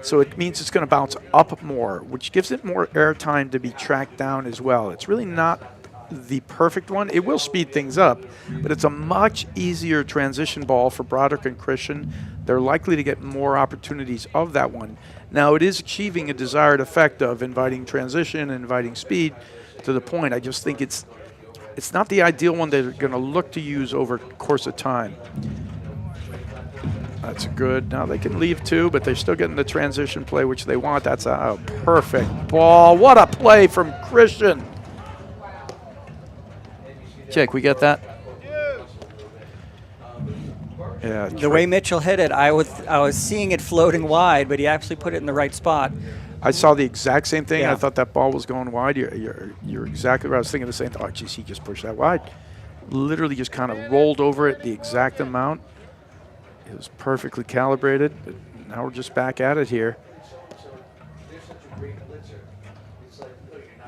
[SPEAKER 1] so it means it's going to bounce up more, which gives it more air time to be tracked down as well. It's really not the perfect one. It will speed things up, but it's a much easier transition ball for Broderick and Christian. They're likely to get more opportunities of that one. Now, it is achieving a desired effect of inviting transition and inviting speed to the point. I just think it's not the ideal one they're going to look to use over the course of time. That's good. Now they can leave too, but they're still getting the transition play, which they want. That's a perfect ball. What a play from Christian. Jake, we get that? Yeah.
[SPEAKER 4] The way Mitchell hit it, I was seeing it floating wide, but he actually put it in the right spot.
[SPEAKER 1] I saw the exact same thing.
[SPEAKER 4] Yeah.
[SPEAKER 1] I thought that ball was going wide. You're exactly right. I was thinking the same thing. Oh, geez, he just pushed that wide. Literally just kind of rolled over it the exact amount. It was perfectly calibrated. But now we're just back at it here.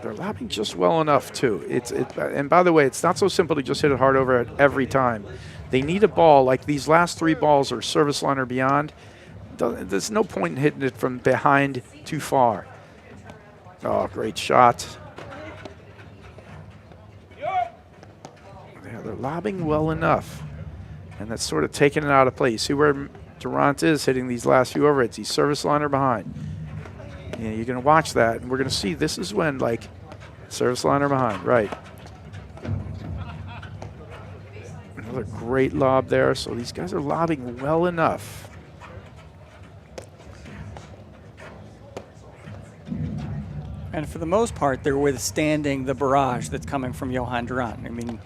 [SPEAKER 1] They're lobbing just well enough, too. And by the way, it's not so simple to just hit it hard over it every time. They need a ball like these last three balls are service line or beyond. There's no point in hitting it from behind too far. Oh, great shot. Yeah, they're lobbing well enough. And that's sort of taking it out of play. You see where Randt is hitting these last few overheads. He's service line or behind. Yeah, you're going to watch that, and we're going to see this is when, like, service line or behind, right. Another great lob there. So these guys are lobbing well enough.
[SPEAKER 4] And for the most part, they're withstanding the barrage that's coming from Johan Durant. I mean,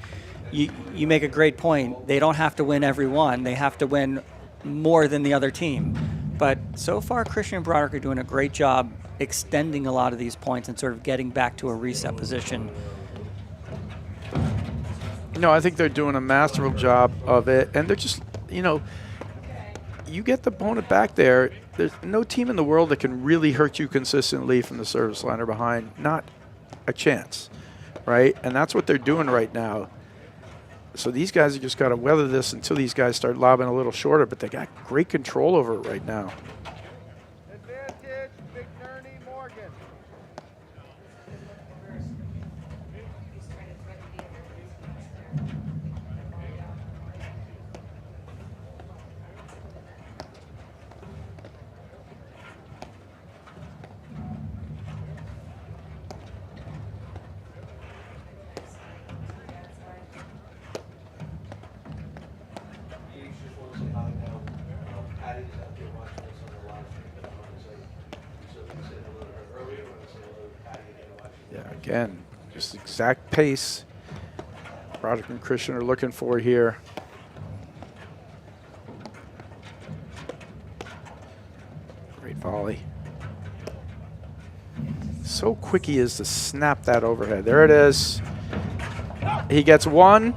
[SPEAKER 4] you make a great point. They don't have to win every one. They have to win more than the other team. But so far, Christian and Broderick are doing a great job extending a lot of these points and sort of getting back to a reset position.
[SPEAKER 1] No, I think they're doing a masterful job of it. And they're just, you get the opponent back there. There's no team in the world that can really hurt you consistently from the service line or behind. Not a chance, right? And that's what they're doing right now. So these guys have just got to weather this until these guys start lobbing a little shorter, but they got great control over it right now.
[SPEAKER 5] Advantage, McNerney, Morgan.
[SPEAKER 1] Yeah, again, just exact pace Broderick and Christian are looking for here. Great volley. So quick he is to snap that overhead. There it is. He gets one,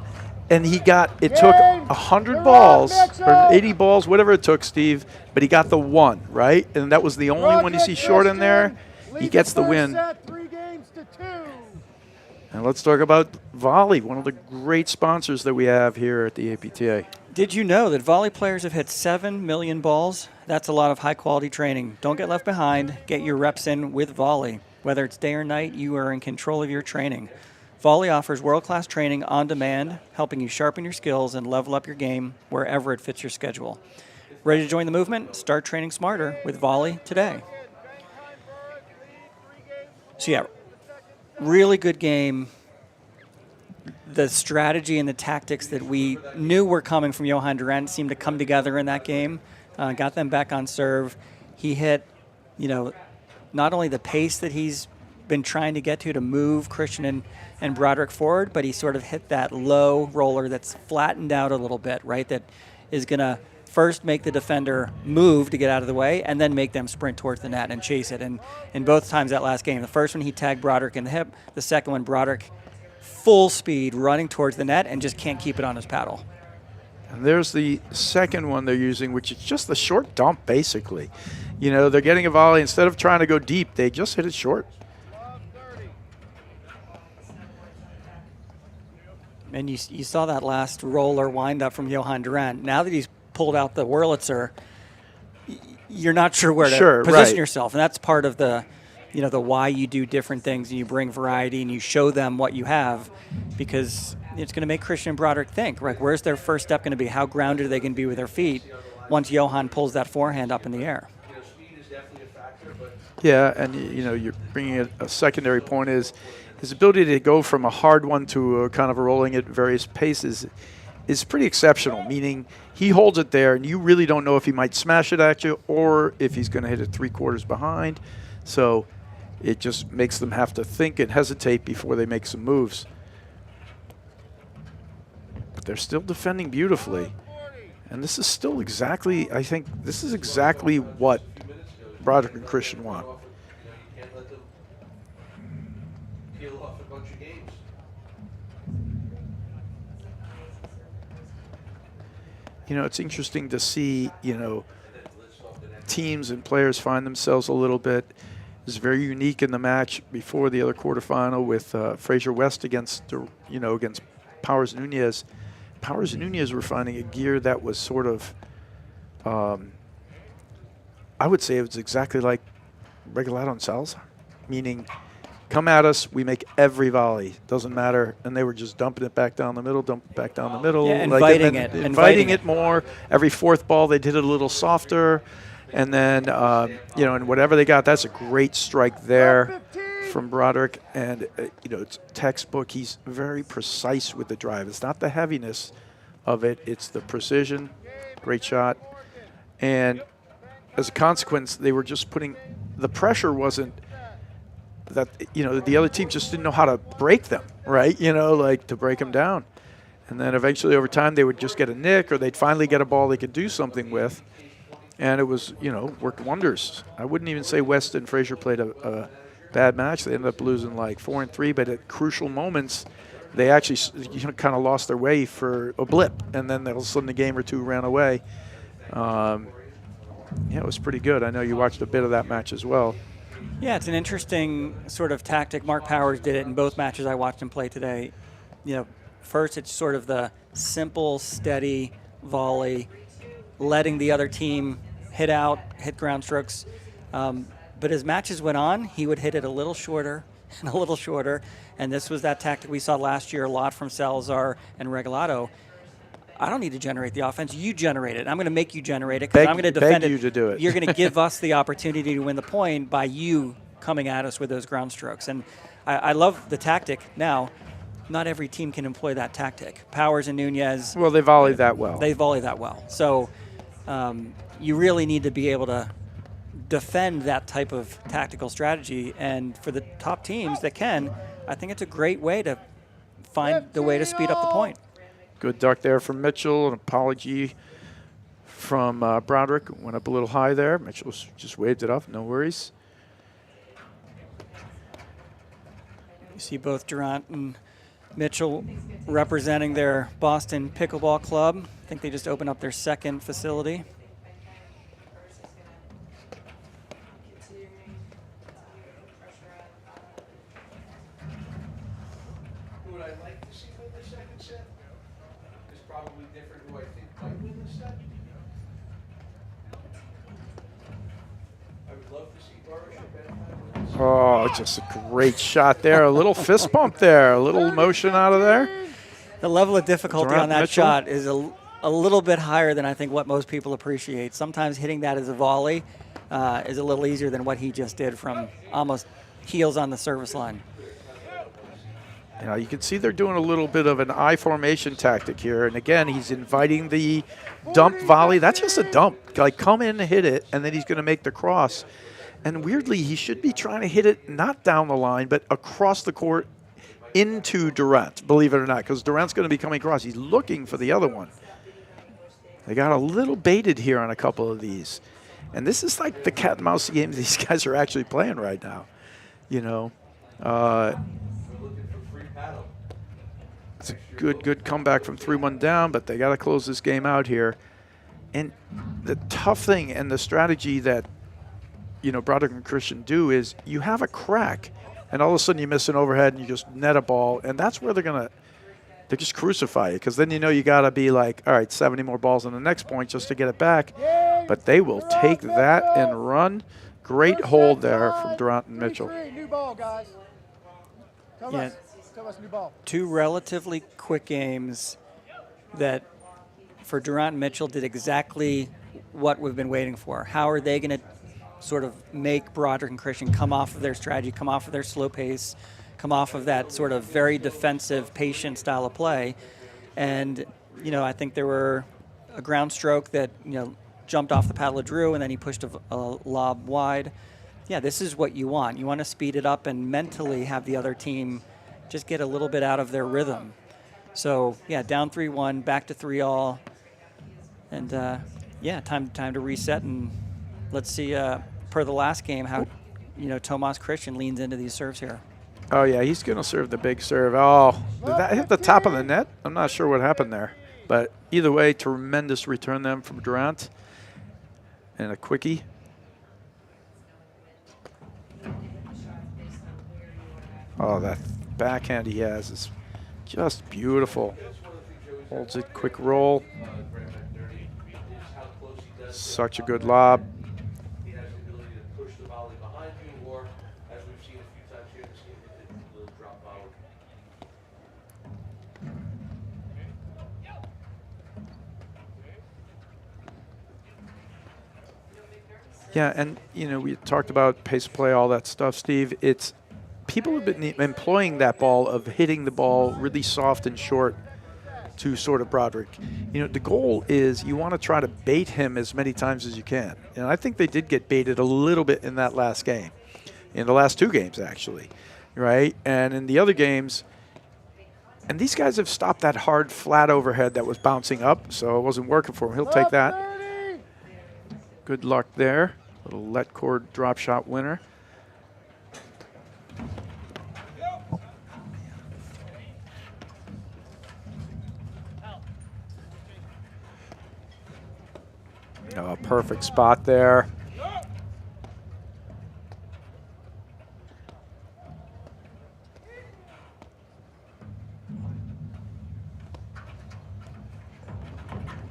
[SPEAKER 1] and it took 100 balls, or 80 balls, whatever it took, Steve, but he got the one, right? And that was the only one you see short in there. He gets the win. And let's talk about volley, one of the great sponsors that we have here at the APTA.
[SPEAKER 4] Did you know that volley players have hit 7 million balls? That's a lot of high-quality training. Don't get left behind. Get your reps in with volley. Whether it's day or night, you are in control of your training. Volley offers world-class training on demand, helping you sharpen your skills and level up your game wherever it fits your schedule. Ready to join the movement? Start training smarter with volley today. So yeah, really good game. The strategy and the tactics that we knew were coming from Johan Durant seemed to come together in that game. Got them back on serve. He hit, not only the pace that he's been trying to get to move Christian and Broderick forward, but he sort of hit that low roller that's flattened out a little bit, right? That is going to first make the defender move to get out of the way and then make them sprint towards the net and chase it. And in both times that last game, the first one he tagged Broderick in the hip, the second one Broderick full speed running towards the net and just can't keep it on his paddle.
[SPEAKER 1] And there's the second one they're using, which is just the short dump, basically. You know, they're getting a volley. Instead of trying to go deep, they just hit it short.
[SPEAKER 4] And you saw that last roller windup from Johan Randt. Now that he's pulled out the Wurlitzer, you're not sure where to position yourself. And that's part of the, you know, the why you do different things and you bring variety and you show them what you have, because it's going to make Christian and Broderick think, right? Where's their first step going to be? How grounded are they going to be with their feet once Johan pulls that forehand up in the air?
[SPEAKER 1] Yeah, and you know, you're bringing a secondary point is his ability to go from a hard one to a kind of a rolling at various paces is pretty exceptional, meaning he holds it there and you really don't know if he might smash it at you or if he's going to hit it 3/4 behind. So it just makes them have to think and hesitate before they make some moves. But they're still defending beautifully. And this is still exactly, I think, this is exactly what Broderick and Christian want.
[SPEAKER 6] You can't let them peel off a bunch of games.
[SPEAKER 1] You know, it's interesting to see, you know, teams and players find themselves a little bit. It was very unique in the match before the other quarterfinal with Fraser West against, you know, against Powers Nunez. Powers and Nunez were finding a gear that was sort of, I would say it was exactly like Regalado and Salazar, meaning come at us, we make every volley, doesn't matter. And they were just dumping it back down the middle, dumping it back down the middle.
[SPEAKER 4] Yeah, inviting
[SPEAKER 1] it more. Every fourth ball they did it a little softer. And then, you know, and whatever they got, that's a great strike there from Broderick. And, you know, it's textbook. He's very precise with the drive. It's not the heaviness of it. It's the precision. Great shot. And as a consequence, they were just putting – the pressure wasn't that, you know, the other team just didn't know how to break them, right? You know, like to break them down. And then eventually over time they would just get a nick or they'd finally get a ball they could do something with. And it was, you know, worked wonders. I wouldn't even say West and Fraser played a bad match. They ended up losing like 4-3, but at crucial moments, they actually, you know, kind of lost their way for a blip, and then all of a sudden a game or two ran away. Yeah, it was pretty good. I know you watched a bit of that match as well.
[SPEAKER 4] Yeah, it's an interesting sort of tactic. Mark Powers did it in both matches I watched him play today. You know, first it's sort of the simple, steady volley, letting the other team hit out, hit ground strokes. But as matches went on, he would hit it a little shorter and a little shorter. And this was that tactic we saw last year a lot from Salazar and Regalado. I don't need to generate the offense. You generate it. I'm going to make you generate it because I'm going to defend it.
[SPEAKER 1] Beg you to do it.
[SPEAKER 4] You're going to give us the opportunity to win the point by you coming at us with those ground strokes. And I love the tactic. Now, not every team can employ that tactic. Powers and Nunez.
[SPEAKER 1] Well, they volley that well.
[SPEAKER 4] They volley that well. So you really need to be able to defend that type of tactical strategy. And for the top teams that can, I think it's a great way to find the way to speed up the point.
[SPEAKER 1] Good duck there from Mitchell. An apology from Broderick. Went up a little high there. Mitchell just waved it off. No worries.
[SPEAKER 4] You see both Durant and Mitchell representing their Boston Pickleball Club. I think they just opened up their second facility.
[SPEAKER 6] Who would I like to see win the second set? Is probably different who I think might win the set. I would love to see Broderick win the set.
[SPEAKER 1] Oh, just a great shot there. A little fist bump there. A little motion out of there.
[SPEAKER 4] The level of difficulty
[SPEAKER 1] Durant
[SPEAKER 4] on that
[SPEAKER 1] Mitchell.
[SPEAKER 4] shot is a little bit higher than I think what most people appreciate. Sometimes hitting that as a volley is a little easier than what he just did from almost heels on the service line.
[SPEAKER 1] You know, you can see they're doing a little bit of an I formation tactic here. And again, he's inviting the dump volley. That's just a dump. Like, come in and hit it, and then he's going to make the cross. And weirdly, he should be trying to hit it not down the line, but across the court into Durant, believe it or not, because Durant's going to be coming across. He's looking for the other one. They got a little baited here on a couple of these. And this is like the cat and mouse game these guys are actually playing right now. You know, It's a good comeback from 3-1 down, but they got to close this game out here. And the tough thing and the strategy that, Broderick and Christian do is you have a crack, and all of a sudden you miss an overhead and you just net a ball, and that's where they just crucify you, because then you got to be like, all right, 70 more balls on the next point just to get it back. But they will take that and run. Great hold there from Randt and Mitchell.
[SPEAKER 5] New ball, guys. Tell us new ball.
[SPEAKER 4] 2 relatively quick games that for Randt and Mitchell did exactly what we've been waiting for. How are they going to sort of make Broderick and Christian come off of their strategy, come off of their slow pace, come off of that sort of very defensive, patient style of play? And, I think there were a ground stroke that, jumped off the paddle of Drew, and then he pushed a lob wide. Yeah, this is what you want. You want to speed it up and mentally have the other team just get a little bit out of their rhythm. So, yeah, down 3-1, back to 3-all. And, time to reset, and let's see, per the last game, how, Tomas Christian leans into these serves here.
[SPEAKER 1] Oh, yeah, he's going to serve the big serve. Oh, did that hit the top of the net? I'm not sure what happened there. But either way, tremendous return them from Randt. And a quickie. Oh, that backhand he has is just beautiful. Holds it, quick roll. Such a good lob.
[SPEAKER 6] He has the ability to push the volley behind you, or as we've seen a few times here in this game, hit the little drop volley.
[SPEAKER 1] Yeah, and we talked about pace of play, all that stuff, Steve. It's people have been employing that ball of hitting the ball really soft and short to sort of Broderick. The goal is you want to try to bait him as many times as you can. And I think they did get baited a little bit in that last game, in the last 2 games actually, right? And in the other games, and these guys have stopped that hard flat overhead that was bouncing up, so it wasn't working for him. He'll take that. Good luck there. Little let cord drop shot winner. Oh, perfect spot there.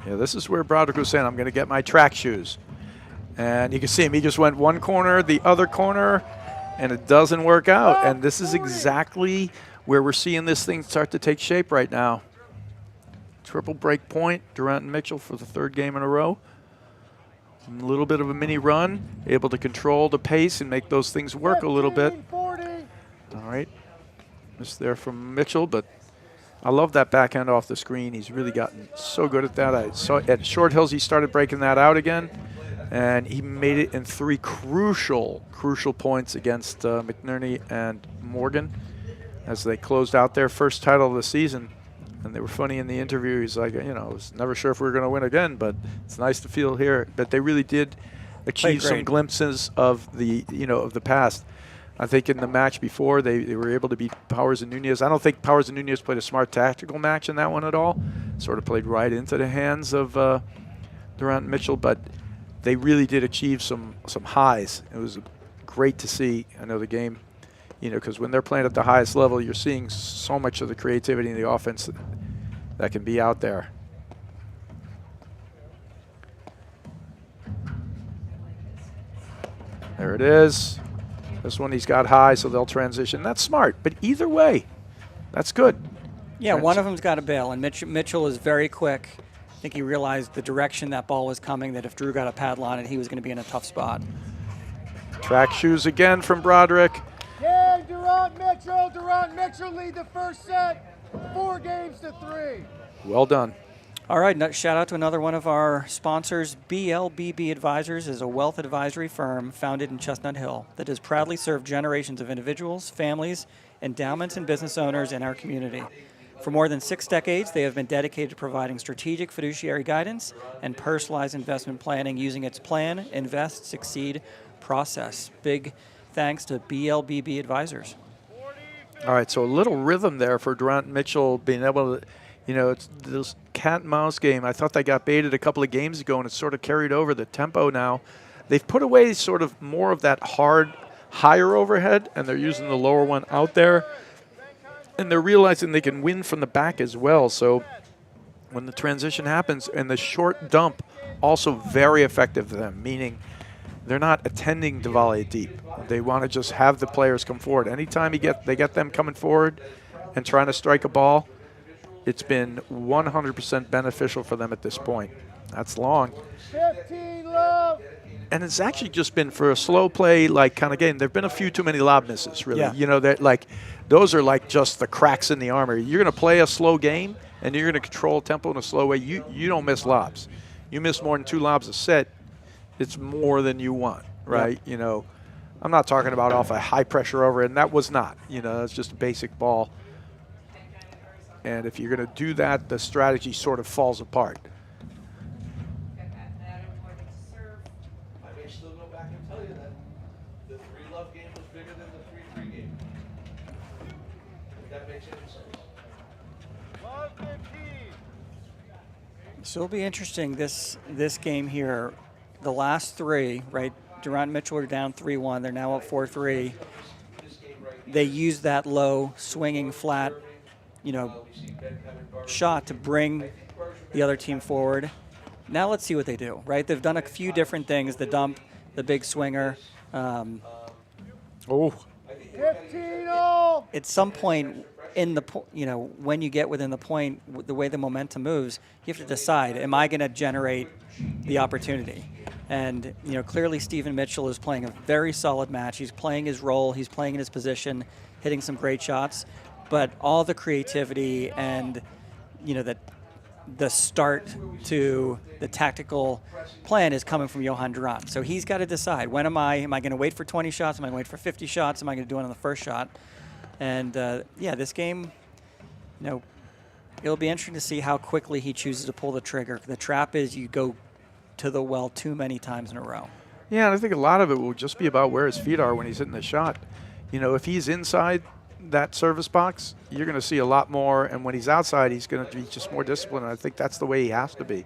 [SPEAKER 1] Yeah, this is where Broderick was saying, I'm going to get my track shoes. And you can see him, he just went one corner, the other corner, and it doesn't work out. And this is exactly where we're seeing this thing start to take shape right now. Triple break point, Randt and Mitchell for the 3rd game in a row. A little bit of a mini run, able to control the pace and make those things work a little bit. All right, missed there from Mitchell, but I love that backhand off the screen. He's really gotten so good at that. I saw at Short Hills he started breaking that out again, and he made it in 3 crucial points against McNerney and Morgan as they closed out their first title of the season. And they were funny in the interview. He's like, I was never sure if we were going to win again, but it's nice to feel here. But they really did achieve some glimpses of the, of the past. I think in the match before, they were able to beat Powers and Nunez. I don't think Powers and Nunez played a smart tactical match in that one at all. Sort of played right into the hands of Randt and Mitchell, but they really did achieve some highs. It was great to see. I know the game, because when they're playing at the highest level, you're seeing so much of the creativity in the offense that can be out there. There it is. This one he's got high, so they'll transition. That's smart, but either way, that's good.
[SPEAKER 4] Yeah, one of them's got to bail, and Mitchell is very quick. I think he realized the direction that ball was coming, that if Drew got a paddle on it, he was going to be in a tough spot.
[SPEAKER 1] Track shoes again from Broderick.
[SPEAKER 5] Yeah, Randt Mitchell lead the first set, 4 games to 3.
[SPEAKER 1] Well done.
[SPEAKER 4] All right, shout out to another one of our sponsors. BLBB Advisors is a wealth advisory firm founded in Chestnut Hill that has proudly served generations of individuals, families, endowments, and business owners in our community. For more than 6 decades, they have been dedicated to providing strategic fiduciary guidance and personalized investment planning using its Plan, Invest, Succeed process. Big thanks to BLBB Advisors.
[SPEAKER 1] All right, so a little rhythm there for Randt Mitchell being able to, it's this cat and mouse game. I thought they got baited a couple of games ago, and it's sort of carried over the tempo now. They've put away sort of more of that hard, higher overhead, and they're using the lower one out there. And they're realizing they can win from the back as well. So when the transition happens, and the short dump also very effective to them, meaning they're not attending to volley it deep. They want to just have the players come forward. Anytime they get them coming forward and trying to strike a ball, it's been 100% beneficial for them at this point. That's long.
[SPEAKER 5] 15 love.
[SPEAKER 1] And it's actually just been for a slow play, like kind of game. There've been a few too many lob misses, really.
[SPEAKER 4] Yeah.
[SPEAKER 1] That like those are like just the cracks in the armor. You're going to play a slow game, and you're going to control tempo in a slow way. You don't miss lobs. You miss more than 2 lobs a set, it's more than you want, right?
[SPEAKER 4] Yep.
[SPEAKER 1] I'm not talking about off a high pressure over, and that was not. It's just a basic ball. And if you're going to do that, the strategy sort of falls apart.
[SPEAKER 6] I may still go back and tell you that the 3-love game was bigger than the 3-3 game. If that makes any sense.
[SPEAKER 5] Love 15.
[SPEAKER 4] So it'll be interesting this game here. The last 3, right? Randt Mitchell are down 3-1. They're now up 4-3. They use that low, swinging, flat, shot to bring the other team forward. Now let's see what they do, right? They've done a few different things, the dump, the big swinger.
[SPEAKER 1] Oh.
[SPEAKER 5] 15 all.
[SPEAKER 4] At some point in the when you get within the point, the way the momentum moves, you have to decide, am I going to generate the opportunity? And clearly Stephen Mitchell is playing a very solid match. He's playing his role, he's playing in his position, hitting some great shots, but all the creativity and the start to the tactical plan is coming from Johan Durant. So he's got to decide, when am I going to wait for 20 shots? Am I going to wait for 50 shots? Am I going to do it on the first shot? And this game, it'll be interesting to see how quickly he chooses to pull the trigger. The trap is you go to the well too many times in a row.
[SPEAKER 1] Yeah, and I think a lot of it will just be about where his feet are when he's hitting the shot. If he's inside that service box, you're going to see a lot more, and when he's outside, he's going to be just more disciplined. And I think that's the way he has to be.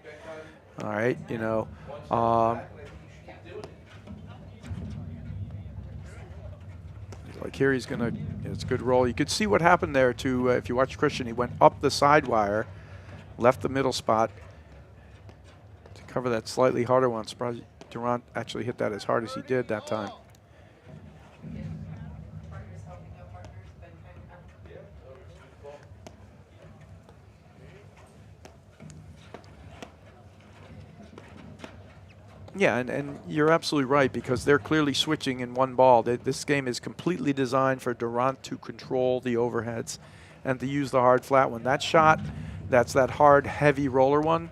[SPEAKER 1] All right, like here he's going to, it's a good roll. You could see what happened there to, if you watch Christian, he went up the side wire, left the middle spot to cover that slightly harder one. Surprised Durant actually hit that as hard as he did that time. Yeah, and you're absolutely right, because they're clearly switching in one ball. This game is completely designed for Durant to control the overheads and to use the hard flat one. That shot, that's that hard, heavy roller one,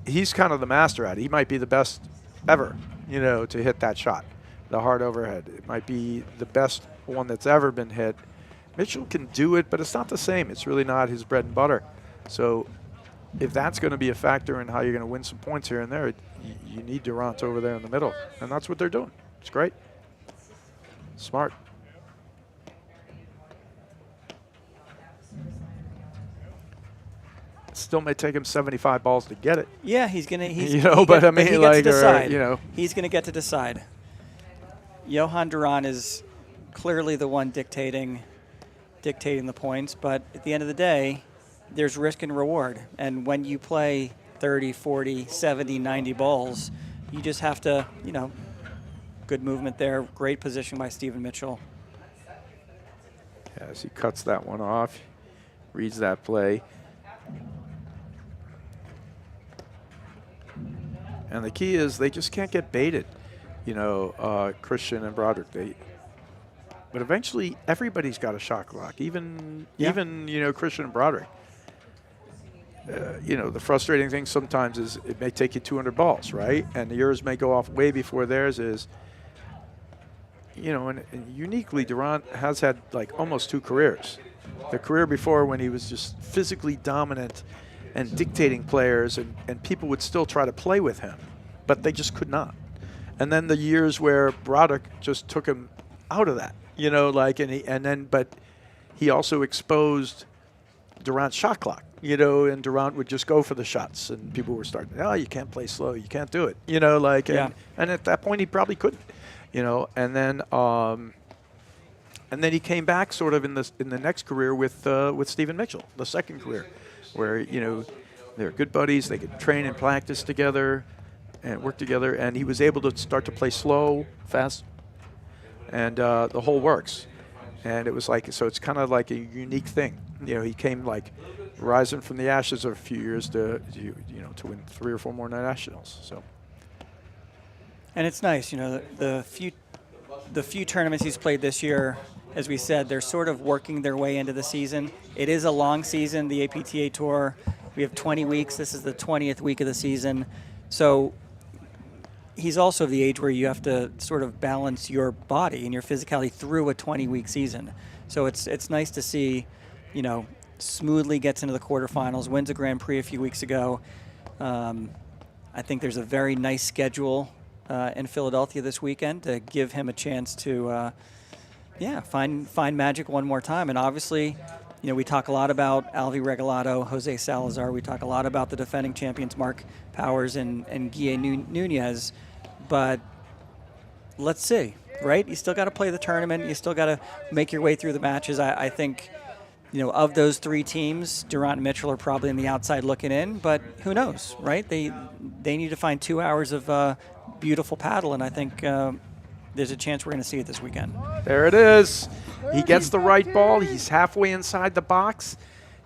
[SPEAKER 1] he's kind of the master at it. He might be the best ever, to hit that shot, the hard overhead. It might be the best one that's ever been hit. Mitchell can do it, but it's not the same. It's really not his bread and butter. So if that's going to be a factor in how you're going to win some points here and there, you need Durant over there in the middle. And that's what they're doing. It's great. Smart. It still may take him 75 balls to get it.
[SPEAKER 4] Yeah, he's going to.
[SPEAKER 1] But I mean, like,
[SPEAKER 4] he's going to get to decide. Johan Durant is clearly the one dictating the points, but at the end of the day, there's risk and reward. And when you play 30, 40, 70, 90 balls, you just have to, good movement there. Great position by Stephen Mitchell.
[SPEAKER 1] As he cuts that one off, reads that play. And the key is they just can't get baited, Christian and Broderick. But eventually everybody's got a shot clock, even Christian and Broderick. The frustrating thing sometimes is it may take you 200 balls, right? And yours may go off way before theirs is. And uniquely, Durant has had like almost 2 careers. The career before, when he was just physically dominant and dictating players, and people would still try to play with him, but they just could not. And then the years where Broderick just took him out of that, you know, like, but he also exposed Durant's shot clock, you know, and Durant would just go for the shots, and people were starting, oh, you can't play slow, you can't do it, you know, like,
[SPEAKER 4] Yeah.
[SPEAKER 1] and at that point he probably couldn't, you know, and then he came back sort of in the next career with Stephen Mitchell, the second career, where, you know, they're good buddies, they could train and practice together and work together, and he was able to start to play slow, fast, and the whole works. And it was like, so it's kind of like a unique thing. You know, he came like rising from the ashes of a few years to win 3 or 4 more nationals. So,
[SPEAKER 4] And it's nice, you know, the few tournaments he's played this year, as we said, they're sort of working their way into the season. It is a long season, the APTA Tour. We have 20 weeks. This is the 20th week of the season. So he's also of the age where you have to sort of balance your body and your physicality through a 20-week season. So it's nice to see, you know, smoothly gets into the quarterfinals, wins a Grand Prix a few weeks ago. I think there's a very nice schedule in Philadelphia this weekend to give him a chance to, find magic one more time. And obviously, you know, we talk a lot about Alvi Regalado, Jose Salazar. We talk a lot about the defending champions, Mark Powers and Guille Nunez. But let's see, right? You still got to play the tournament. You still got to make your way through the matches. I think, you know, of those 3 teams, Durant and Mitchell are probably on the outside looking in. But who knows, right? They need to find 2 hours of beautiful paddle, and I think there's a chance we're going to see it this weekend.
[SPEAKER 1] there it is. He gets the right ball. He's halfway inside the box.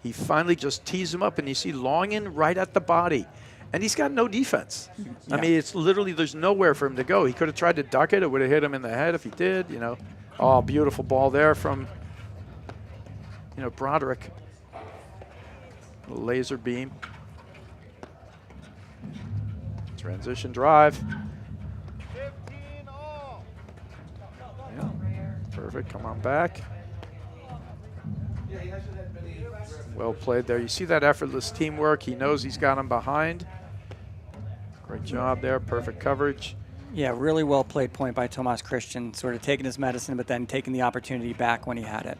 [SPEAKER 1] He finally just tees him up, and you see Longin right at the body. And he's got no defense.
[SPEAKER 4] Yeah.
[SPEAKER 1] I mean, it's literally, there's nowhere for him to go. He could have tried to duck it. It would have hit him in the head if he did, you know. Oh, beautiful ball there from, you know, Broderick. Laser beam. Transition drive.
[SPEAKER 5] 15 all.
[SPEAKER 1] Yeah, perfect. Come on back. Well played there. You see that effortless teamwork. He knows he's got him behind. Great job there. Perfect coverage.
[SPEAKER 4] Yeah, really well played point by Tomas Christian, sort of taking his medicine, but then taking the opportunity back when he had it.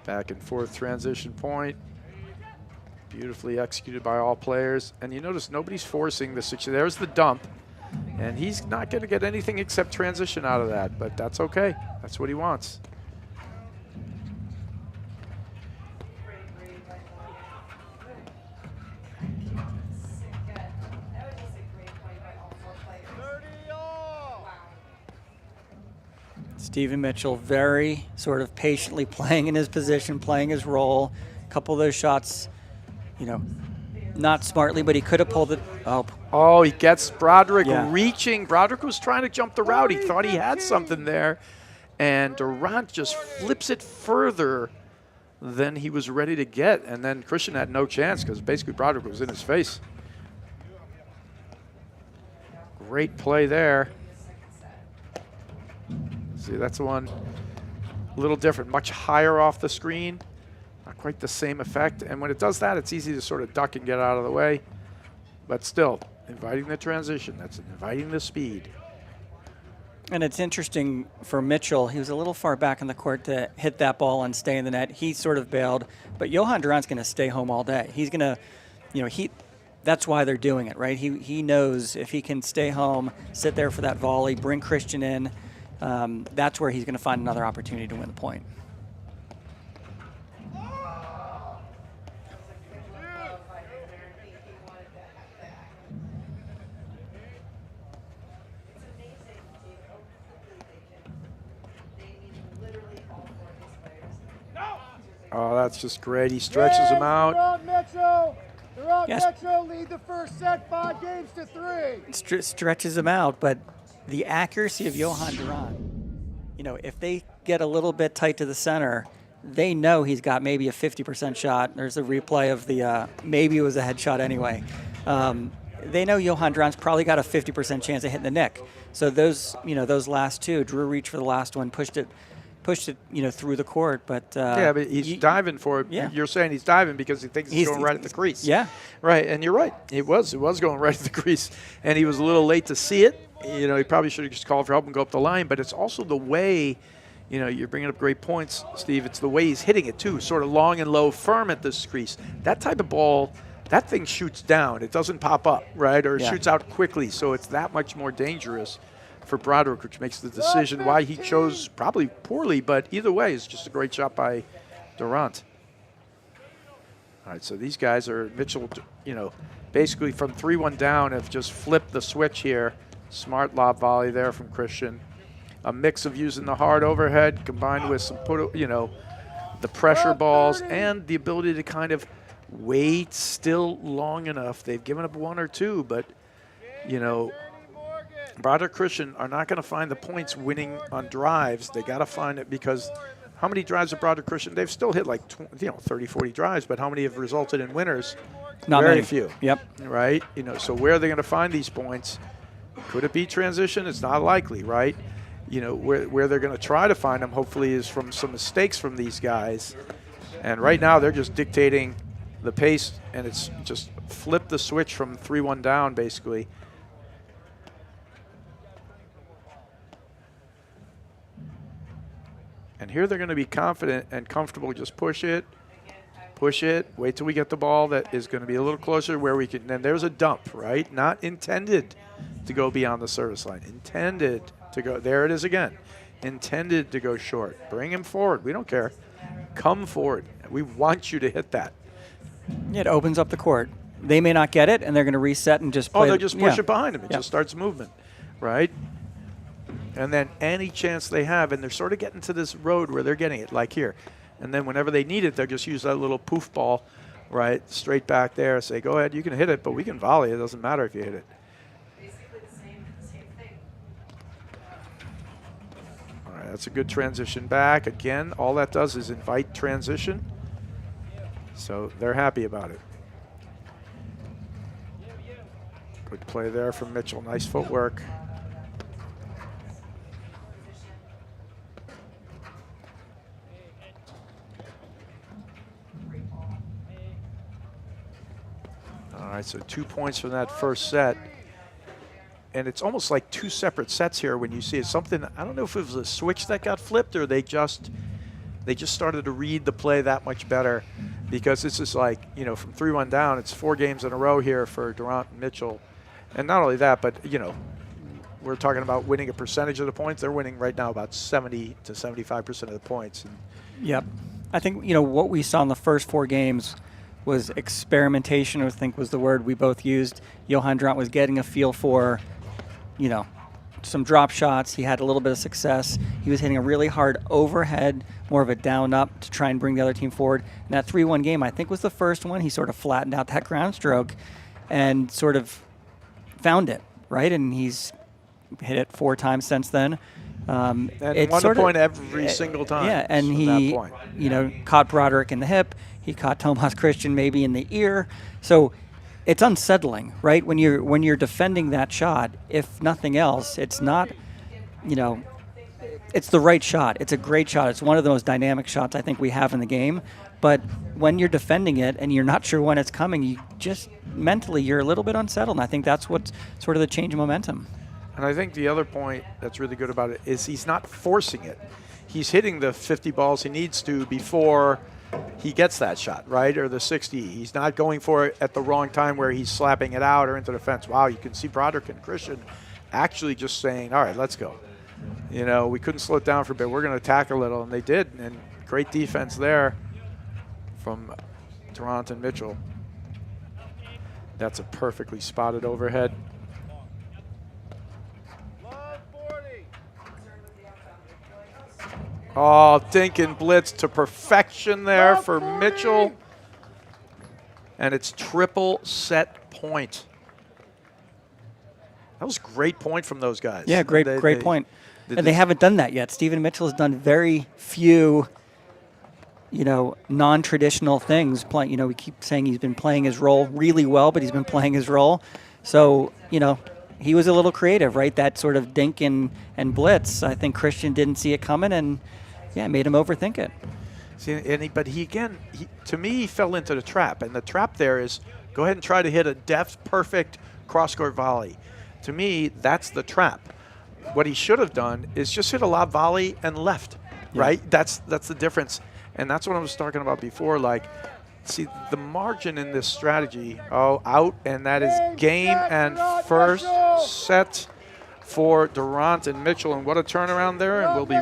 [SPEAKER 1] Back and forth transition point. Beautifully executed by all players. And you notice nobody's forcing the situation. There's the dump. And he's not going to get anything except transition out of that, but that's okay. That's what he wants.
[SPEAKER 7] That was just a great point by all 4 players.
[SPEAKER 5] 30 all.
[SPEAKER 4] Stephen Mitchell very sort of patiently playing in his position, playing his role. A couple of those shots, you know, not smartly, but he could have pulled it up.
[SPEAKER 1] Oh, he gets Broderick
[SPEAKER 4] Yeah.
[SPEAKER 1] reaching. Broderick was trying to jump the route. He thought he had something there. And Durant just flips it further than he was ready to get. And then Christian had no chance because basically Broderick was in his face. Great play there. See, that's one a little different, much higher off the screen. Not quite the same effect. And when it does that, it's easy to sort of duck and get out of the way. But still, inviting the transition. That's inviting the speed.
[SPEAKER 4] And it's interesting for Mitchell. He was a little far back in the court to hit that ball and stay in the net. He sort of bailed. But Johan Durant's going to stay home all day. He's going to, you know, that's why they're doing it, right? He knows if he can stay home, sit there for that volley, bring Christian in, that's where he's going to find another opportunity to win the point.
[SPEAKER 1] Oh, that's just great. He stretches him out.
[SPEAKER 5] Durant Mitchell. Durant
[SPEAKER 4] Yes.
[SPEAKER 5] Mitchell lead the first set 5 games to 3.
[SPEAKER 4] Stretches him out, but the accuracy of Johan Durant, you know, if they get a little bit tight to the center, they know he's got maybe a 50% shot. There's a replay of the maybe it was a headshot anyway. They know Johan Durant's probably got a 50% chance of hitting the nick. So those last two, Drew reached for the last one, pushed it pushed it, through the court. But
[SPEAKER 1] yeah, but he's diving for it.
[SPEAKER 4] Yeah.
[SPEAKER 1] You're saying he's diving because he thinks he's going right at the crease.
[SPEAKER 4] Yeah.
[SPEAKER 1] Right, and you're right. It was going right at the crease, and he was a little late to see it. He probably should have just called for help and go up the line, but it's also the way, you're bringing up great points, Steve. It's the way he's hitting it, too, sort of long and low, firm at this crease. That type of ball, that thing shoots down. It doesn't pop up, right, or it shoots out quickly, so it's that much more dangerous for Broderick, which makes the decision why he chose probably poorly, but either way, it's just a great shot by Randt. All right, so these guys are, Mitchell, basically from 3-1 down have just flipped the switch here. Smart lob volley there from Christian. A mix of using the hard overhead combined with some, the pressure balls and the ability to kind of wait still long enough. They've given up one or two, but, Broderick Christian are not going to find the points winning on drives. They got to find it because how many drives have Broderick Christian? They've still hit like 30, 40 drives, but how many have resulted in winners?
[SPEAKER 4] Not
[SPEAKER 1] Very
[SPEAKER 4] many.
[SPEAKER 1] few.
[SPEAKER 4] Yep.
[SPEAKER 1] Right? So where are they going to find these points? Could it be transition? It's not likely, right? Where they're going to try to find them, hopefully, is from some mistakes from these guys. And right now, they're just dictating the pace, and it's just flip the switch from 3-1 down, basically. And here they're going to be confident and comfortable. Just push it, wait till we get the ball that is going to be a little closer where we can. And there's a dump, right? Not intended to go beyond the service line. Intended to go. There it is again. Intended to go short. Bring him forward. We don't care. Come forward. We want you to hit that.
[SPEAKER 4] It opens up the court. They may not get it, and they're going to reset and just play.
[SPEAKER 1] They'll just push it behind him. It just starts movement, right? And then any chance they have, and they're sort of getting to this road where they're getting it, like here. And then whenever they need it, they'll just use that little poof ball, right, straight back there. Say, go ahead, you can hit it, but we can volley. It doesn't matter if you hit it.
[SPEAKER 7] Basically the same thing.
[SPEAKER 1] All right, that's a good transition back. Again, all that does is invite transition. So they're happy about it. Good play there from Mitchell. Nice footwork. All right, so 2 points from that first set. And it's almost like two separate sets here when you see it. Something, I don't know if it was a switch that got flipped or they just started to read the play that much better, because this is like, from 3-1 down, it's 4 games in a row here for Randt and Mitchell. And not only that, but, we're talking about winning a percentage of the points. They're winning right now about 70 to 75% of the points.
[SPEAKER 4] Yep. I think, what we saw in the first 4 games was experimentation, I think was the word we both used. Johan Randt was getting a feel for, some drop shots. He had a little bit of success. He was hitting a really hard overhead, more of a down-up to try and bring the other team forward. And that 3-1 game, I think, was the first one. He sort of flattened out that ground stroke and sort of found it, right? And he's hit it 4 times since then.
[SPEAKER 1] And won a point every single time.
[SPEAKER 4] Yeah, and he, caught Broderick in the hip. He caught Tomas Christian maybe in the ear. So it's unsettling, right? When you're defending that shot, if nothing else, it's not, it's the right shot. It's a great shot. It's one of the most dynamic shots I think we have in the game. But when you're defending it and you're not sure when it's coming, you just mentally you're a little bit unsettled. And I think that's what's sort of the change in momentum.
[SPEAKER 1] And I think the other point that's really good about it is he's not forcing it. He's hitting the 50 balls he needs to before he gets that shot, right, or the 60. He's not going for it at the wrong time where he's slapping it out or into the fence. Wow, you can see Broderick and Christian actually just saying, all right, let's go. We couldn't slow it down for a bit. We're going to attack a little, and they did. And great defense there from Randt and Mitchell. That's a perfectly spotted overhead. Oh, dink and blitz to perfection there for Mitchell. And it's triple set point. That was a great point from those guys.
[SPEAKER 4] Yeah, great point. And they haven't done that yet. Stephen Mitchell has done very few, non-traditional things. We keep saying he's been playing his role really well, but he's been playing his role. So, he was a little creative, right? That sort of dink and blitz. I think Christian didn't see it coming, and yeah, it made him overthink it.
[SPEAKER 1] See, but to me, he fell into the trap. And the trap there is go ahead and try to hit a deft, perfect cross-court volley. To me, that's the trap. What he should have done is just hit a lob volley and left, right? That's the difference. And that's what I was talking about before. Like, see, the margin in this strategy, out, and that is game and first set for Randt and Mitchell. And what a turnaround there. And we'll be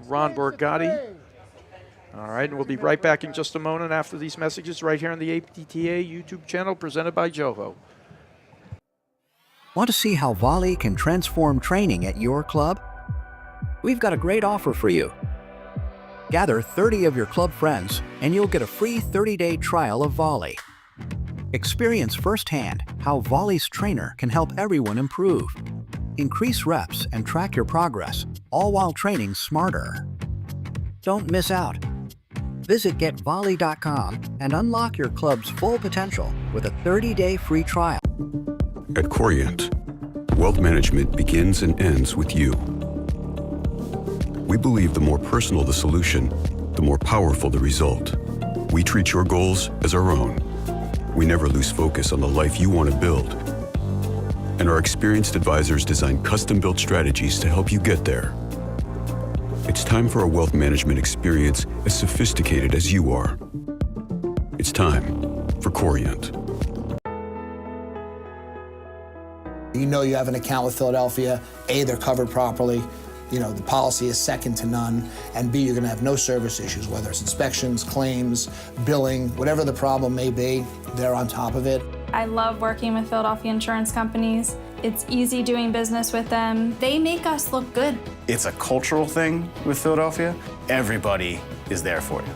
[SPEAKER 1] Ron Borgatti. All right, and we'll be right back in just a moment after these messages right here on the APTA YouTube channel presented by Jovo.
[SPEAKER 8] Want to see how Volley can transform training at your club? We've got a great offer for you. Gather 30 of your club friends and you'll get a free 30-day trial of Volley. Experience firsthand how Volley's trainer can help everyone improve. Increase reps and track your progress, all while training smarter. Don't miss out. Visit getvolley.com and unlock your club's full potential with a 30-day free trial.
[SPEAKER 9] At Corient, wealth management begins and ends with you. We believe the more personal the solution, the more powerful the result. We treat your goals as our own. We never lose focus on the life you want to build. And our experienced advisors design custom-built strategies to help you get there. It's time for a wealth management experience as sophisticated as you are. It's time for Corient.
[SPEAKER 10] You know you have an account with Philadelphia. A, they're covered properly. You know, the policy is second to none. And B, you're going to have no service issues, whether it's inspections, claims, billing, whatever the problem may be, they're on top of it.
[SPEAKER 11] I love working with Philadelphia insurance companies. It's easy doing business with them. They make us look good.
[SPEAKER 12] It's a cultural thing with Philadelphia. Everybody is there for you.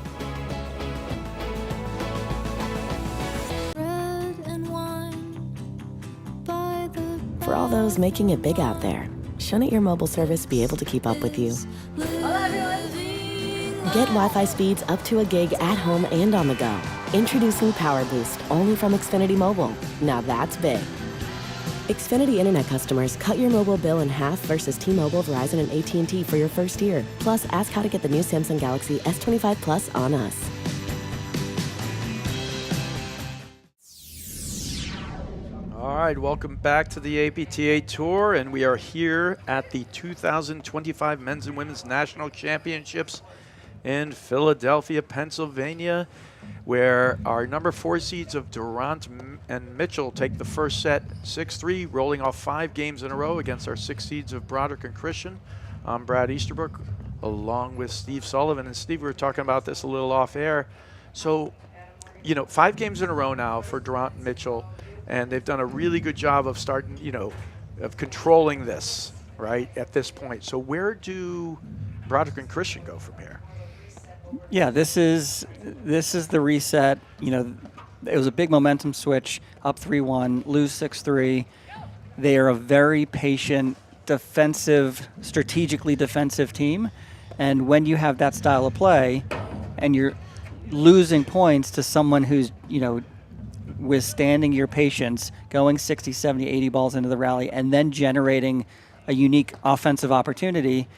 [SPEAKER 13] For all those making it big out there, shouldn't your mobile service be able to keep up with you? Get Wi-Fi speeds up to a gig at home and on the go. Introducing Power Boost, only from Xfinity Mobile. Now that's big. Xfinity Internet customers, cut your mobile bill in half versus T-Mobile, Verizon, and AT&T for your first year. Plus, ask how to get the new Samsung Galaxy S25 Plus on us.
[SPEAKER 1] All right, welcome back to the APTA Tour, and we are here at the 2025 Men's and Women's National Championships in Philadelphia, Pennsylvania, where our number 4 seeds of Randt and Mitchell take the first set 6-3, rolling off 5 games in a row against our 6 seeds of Broderick and Christian. I'm Brad Easterbrook, along with Steve Sullivan. And Steve, we were talking about this a little off air. So, 5 games in a row now for Randt and Mitchell, and they've done a really good job of starting, of controlling this, right, at this point. So where do Broderick and Christian go from here?
[SPEAKER 4] Yeah, this is the reset. It was a big momentum switch, up 3-1, lose 6-3. They are a very patient, strategically defensive team. And when you have that style of play and you're losing points to someone who's, withstanding your patience, going 60, 70, 80 balls into the rally, and then generating a unique offensive opportunity,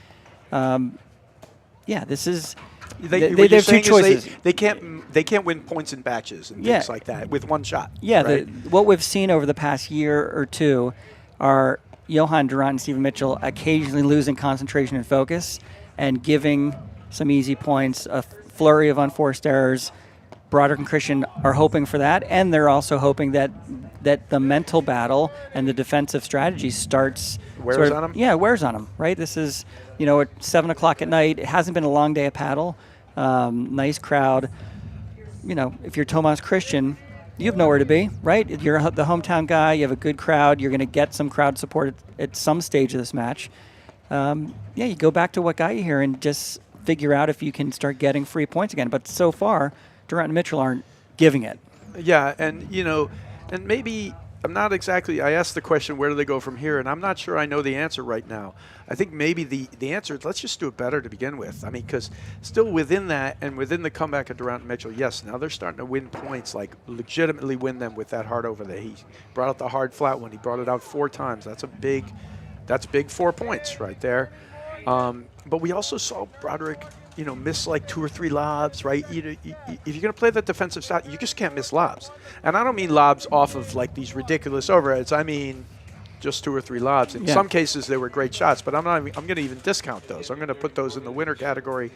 [SPEAKER 4] this is... They have 2 choices.
[SPEAKER 1] They can't win points in batches and things like that with one shot.
[SPEAKER 4] Yeah,
[SPEAKER 1] right?
[SPEAKER 4] What we've seen over the past year or two are Johan Durant and Steven Mitchell occasionally losing concentration and focus and giving some easy points, a flurry of unforced errors. Broderick and Christian are hoping for that, and they're also hoping that the mental battle and the defensive strategy starts...
[SPEAKER 1] Wears on them?
[SPEAKER 4] Yeah, wears on them, right? This is, at 7 o'clock at night. It hasn't been a long day of paddle. Nice crowd. If you're Tomas Christian, you have nowhere to be, right? You're the hometown guy. You have a good crowd. You're going to get some crowd support at some stage of this match. You go back to what got you here and just figure out if you can start getting free points again. But so far, Durant and Mitchell aren't giving it.
[SPEAKER 1] Yeah, and and maybe I'm not exactly. I asked the question, where do they go from here? And I'm not sure I know the answer right now. I think maybe the answer is let's just do it better to begin with. I mean, because still within that and within the comeback of Durant and Mitchell, yes, now they're starting to win points, like legitimately win them with that hard over there. He brought out the hard flat one. He brought it out 4 times. That's big 4 points right there. But we also saw Broderick, miss like 2 or 3 lobs, right? If you're going to play that defensive style, you just can't miss lobs. And I don't mean lobs off of like these ridiculous overheads. I mean just 2 or 3 lobs. In some cases, they were great shots, but I'm going to even discount those. I'm going to put those in the winner category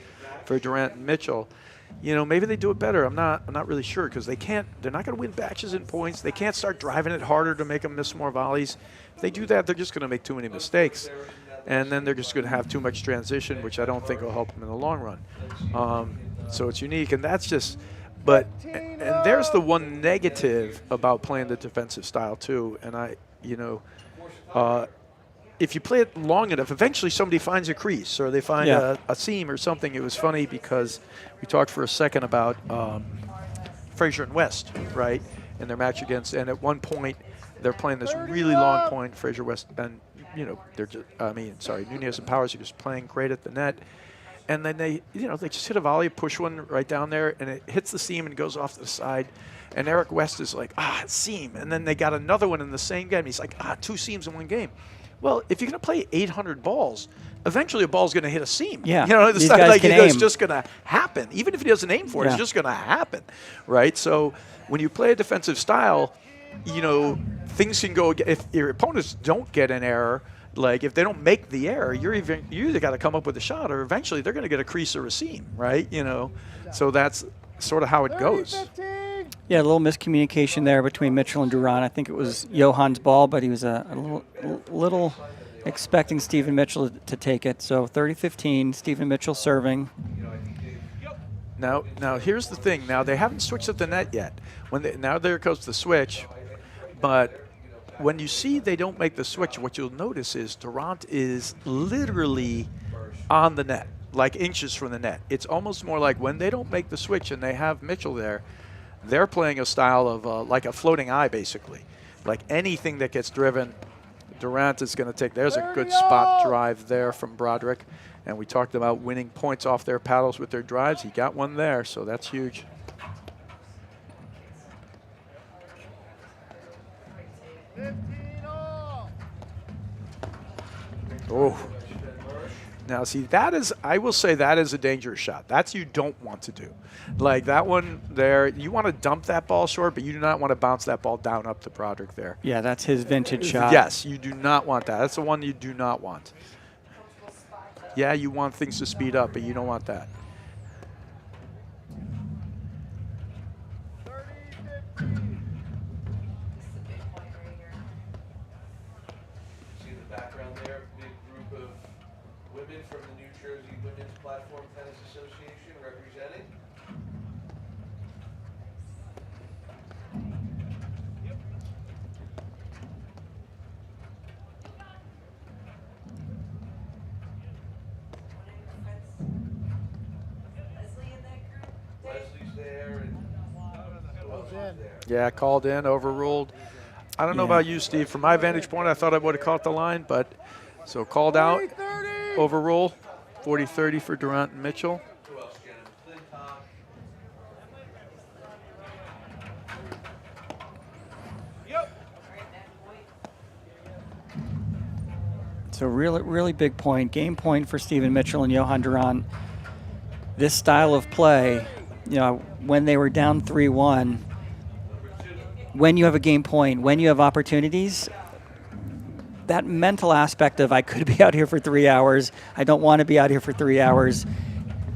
[SPEAKER 1] for Randt and Mitchell. Maybe they do it better. I'm not really sure because they're not going to win batches in points. They can't start driving it harder to make them miss more volleys. If they do that, they're just going to make too many mistakes. And then they're just going to have too much transition, which I don't think will help them in the long run. So it's unique, and that's just – and there's the one negative about playing the defensive style too. And if you play it long enough, eventually somebody finds a crease or they find a seam or something. It was funny because we talked for a second about Frazier and West, right, in their match against – and at one point they're playing this really long point, Frazier, West, and – Nunez and Powers are just playing great at the net. And then they just hit a volley, push one right down there, and it hits the seam and goes off to the side. And Eric West is like, seam. And then they got another one in the same game. He's like, 2 seams in one game. Well, if you're going to play 800 balls, eventually a ball's going to hit a seam.
[SPEAKER 4] Yeah,
[SPEAKER 1] it's not like it's just going to happen. Even if he doesn't aim for it, it's just going to happen, right? So when you play a defensive style, things can go. If your opponents don't get an error, like if they don't make the error, you either got to come up with a shot, or eventually they're going to get a crease or a seam, right? So that's sort of how it goes.
[SPEAKER 4] Yeah, a little miscommunication there between Mitchell and Durant. I think it was Johan's ball, but he was a little expecting Stephen Mitchell to take it. So 30-15, Stephen Mitchell serving.
[SPEAKER 1] Now here's the thing. Now they haven't switched at the net yet. Now there goes the switch. But when you see they don't make the switch, what you'll notice is Durant is literally on the net, like inches from the net. It's almost more like when they don't make the switch and they have Mitchell there, they're playing a style of like a floating eye, basically. Like anything that gets driven, Durant is going to take. There's a good spot drive there from Broderick. And we talked about winning points off their paddles with their drives. He got one there, so that's huge. Oh. Now, see, I will say that is a dangerous shot. That's you don't want to do. Like that one there, you want to dump that ball short, but you do not want to bounce that ball down up to Broderick there.
[SPEAKER 4] Yeah, that's his vintage shot.
[SPEAKER 1] Yes, you do not want that. That's the one you do not want. Yeah, you want things to speed up, but you don't want that.
[SPEAKER 6] See in the background there, big group of women from the New Jersey Women's Platform Tennis Association representing. Leslie's there and
[SPEAKER 1] Yeah, called in, overruled. I don't know about you, Steve. From my vantage point, I thought I would have caught the line, but so called out, overrule, 40-30 for Durant and Mitchell.
[SPEAKER 4] So really big point, game point for Stephen Mitchell and Johan Durant. This style of play, when they were down 3-1, when you have a game point, when you have opportunities, that mental aspect of I could be out here for 3 hours, I don't want to be out here for 3 hours.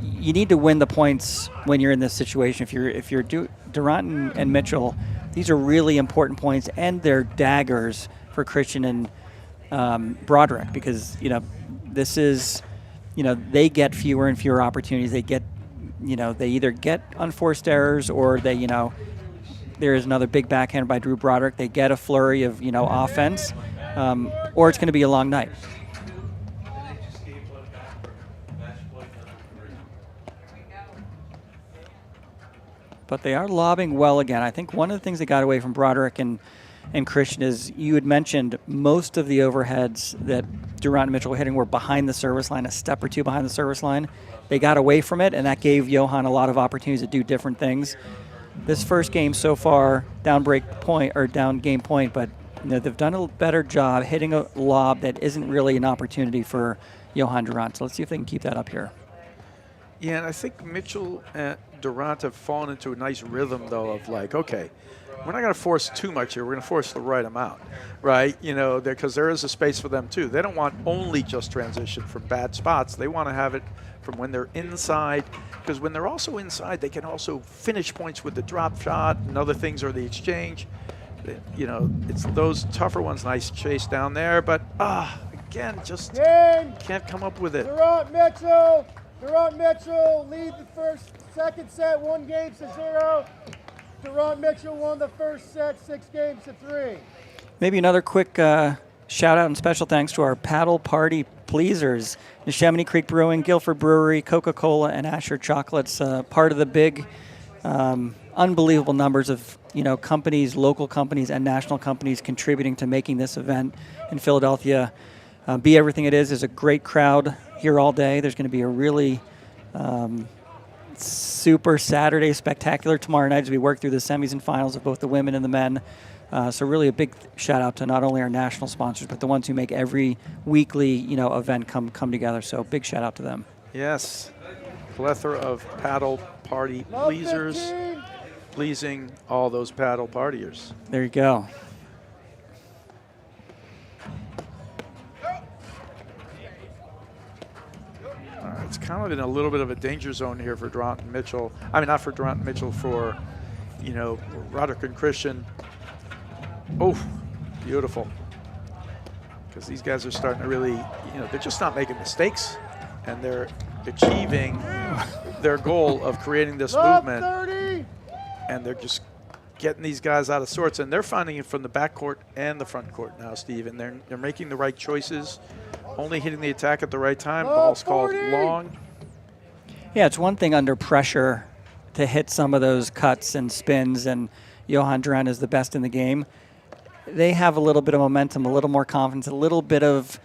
[SPEAKER 4] You need to win the points when you're in this situation. If you're Durant and Mitchell, these are really important points, and they're daggers for Christian and Broderick, because this is they get fewer and fewer opportunities. They get they either get unforced errors, or they there is another big backhand by Drew Broderick. They get a flurry of offense, or it's going to be a long night. But they are lobbing well again. I think one of the things that got away from Broderick and Christian is, you had mentioned most of the overheads that Durant and Mitchell were hitting were behind the service line, a step or two behind the service line. They got away from it, and that gave Johan a lot of opportunities to do different things. This first game so far, down game point, but they've done a better job hitting a lob that isn't really an opportunity for Johan Durant. So let's see if they can keep that up here.
[SPEAKER 1] Yeah, and I think Mitchell and Durant have fallen into a nice rhythm, though, of like, okay, we're not going to force too much here. We're going to force the right amount, right? You know, because there is a space for them, too. They don't want only just transition from bad spots. They want to have it from when they're inside, because when they're also inside, they can also finish points with the drop shot and other things, or the exchange. You know, it's those tougher ones. Nice chase down there, but, again, just can't come up with it.
[SPEAKER 5] Durant Mitchell lead the second set, 1-0. Durant Mitchell won the first set, 6-3.
[SPEAKER 4] Maybe another quick shout out and special thanks to our paddle party pleasers: Neshaminy Creek Brewing, Guilford Brewery, Coca-Cola, and Asher Chocolates. Part of the big, unbelievable numbers of companies, local companies, and national companies contributing to making this event in Philadelphia be everything it is. There's a great crowd here all day. There's going to be a really super Saturday spectacular tomorrow night as we work through the semis and finals of both the women and the men. So really a big shout out to not only our national sponsors, but the ones who make every weekly event come together. So big shout out to them.
[SPEAKER 1] Yes, plethora of paddle party pleasers, pleasing all those paddle partiers.
[SPEAKER 4] There you go.
[SPEAKER 1] It's kind of in a little bit of a danger zone here for Durant and Mitchell. I mean, not for Durant and Mitchell, for, Broderick and Christian. Oh, beautiful. Because these guys are starting to really, they're just not making mistakes. And they're achieving their goal of creating this movement.
[SPEAKER 5] 30.
[SPEAKER 1] And they're just getting these guys out of sorts. And they're finding it from the back court and the front court now, Steve. And they're making the right choices. Only hitting the attack at the right time. Ball's called long.
[SPEAKER 4] Yeah, it's one thing under pressure to hit some of those cuts and spins, and Johan Durant is the best in the game. They have a little bit of momentum, a little more confidence, a little bit of,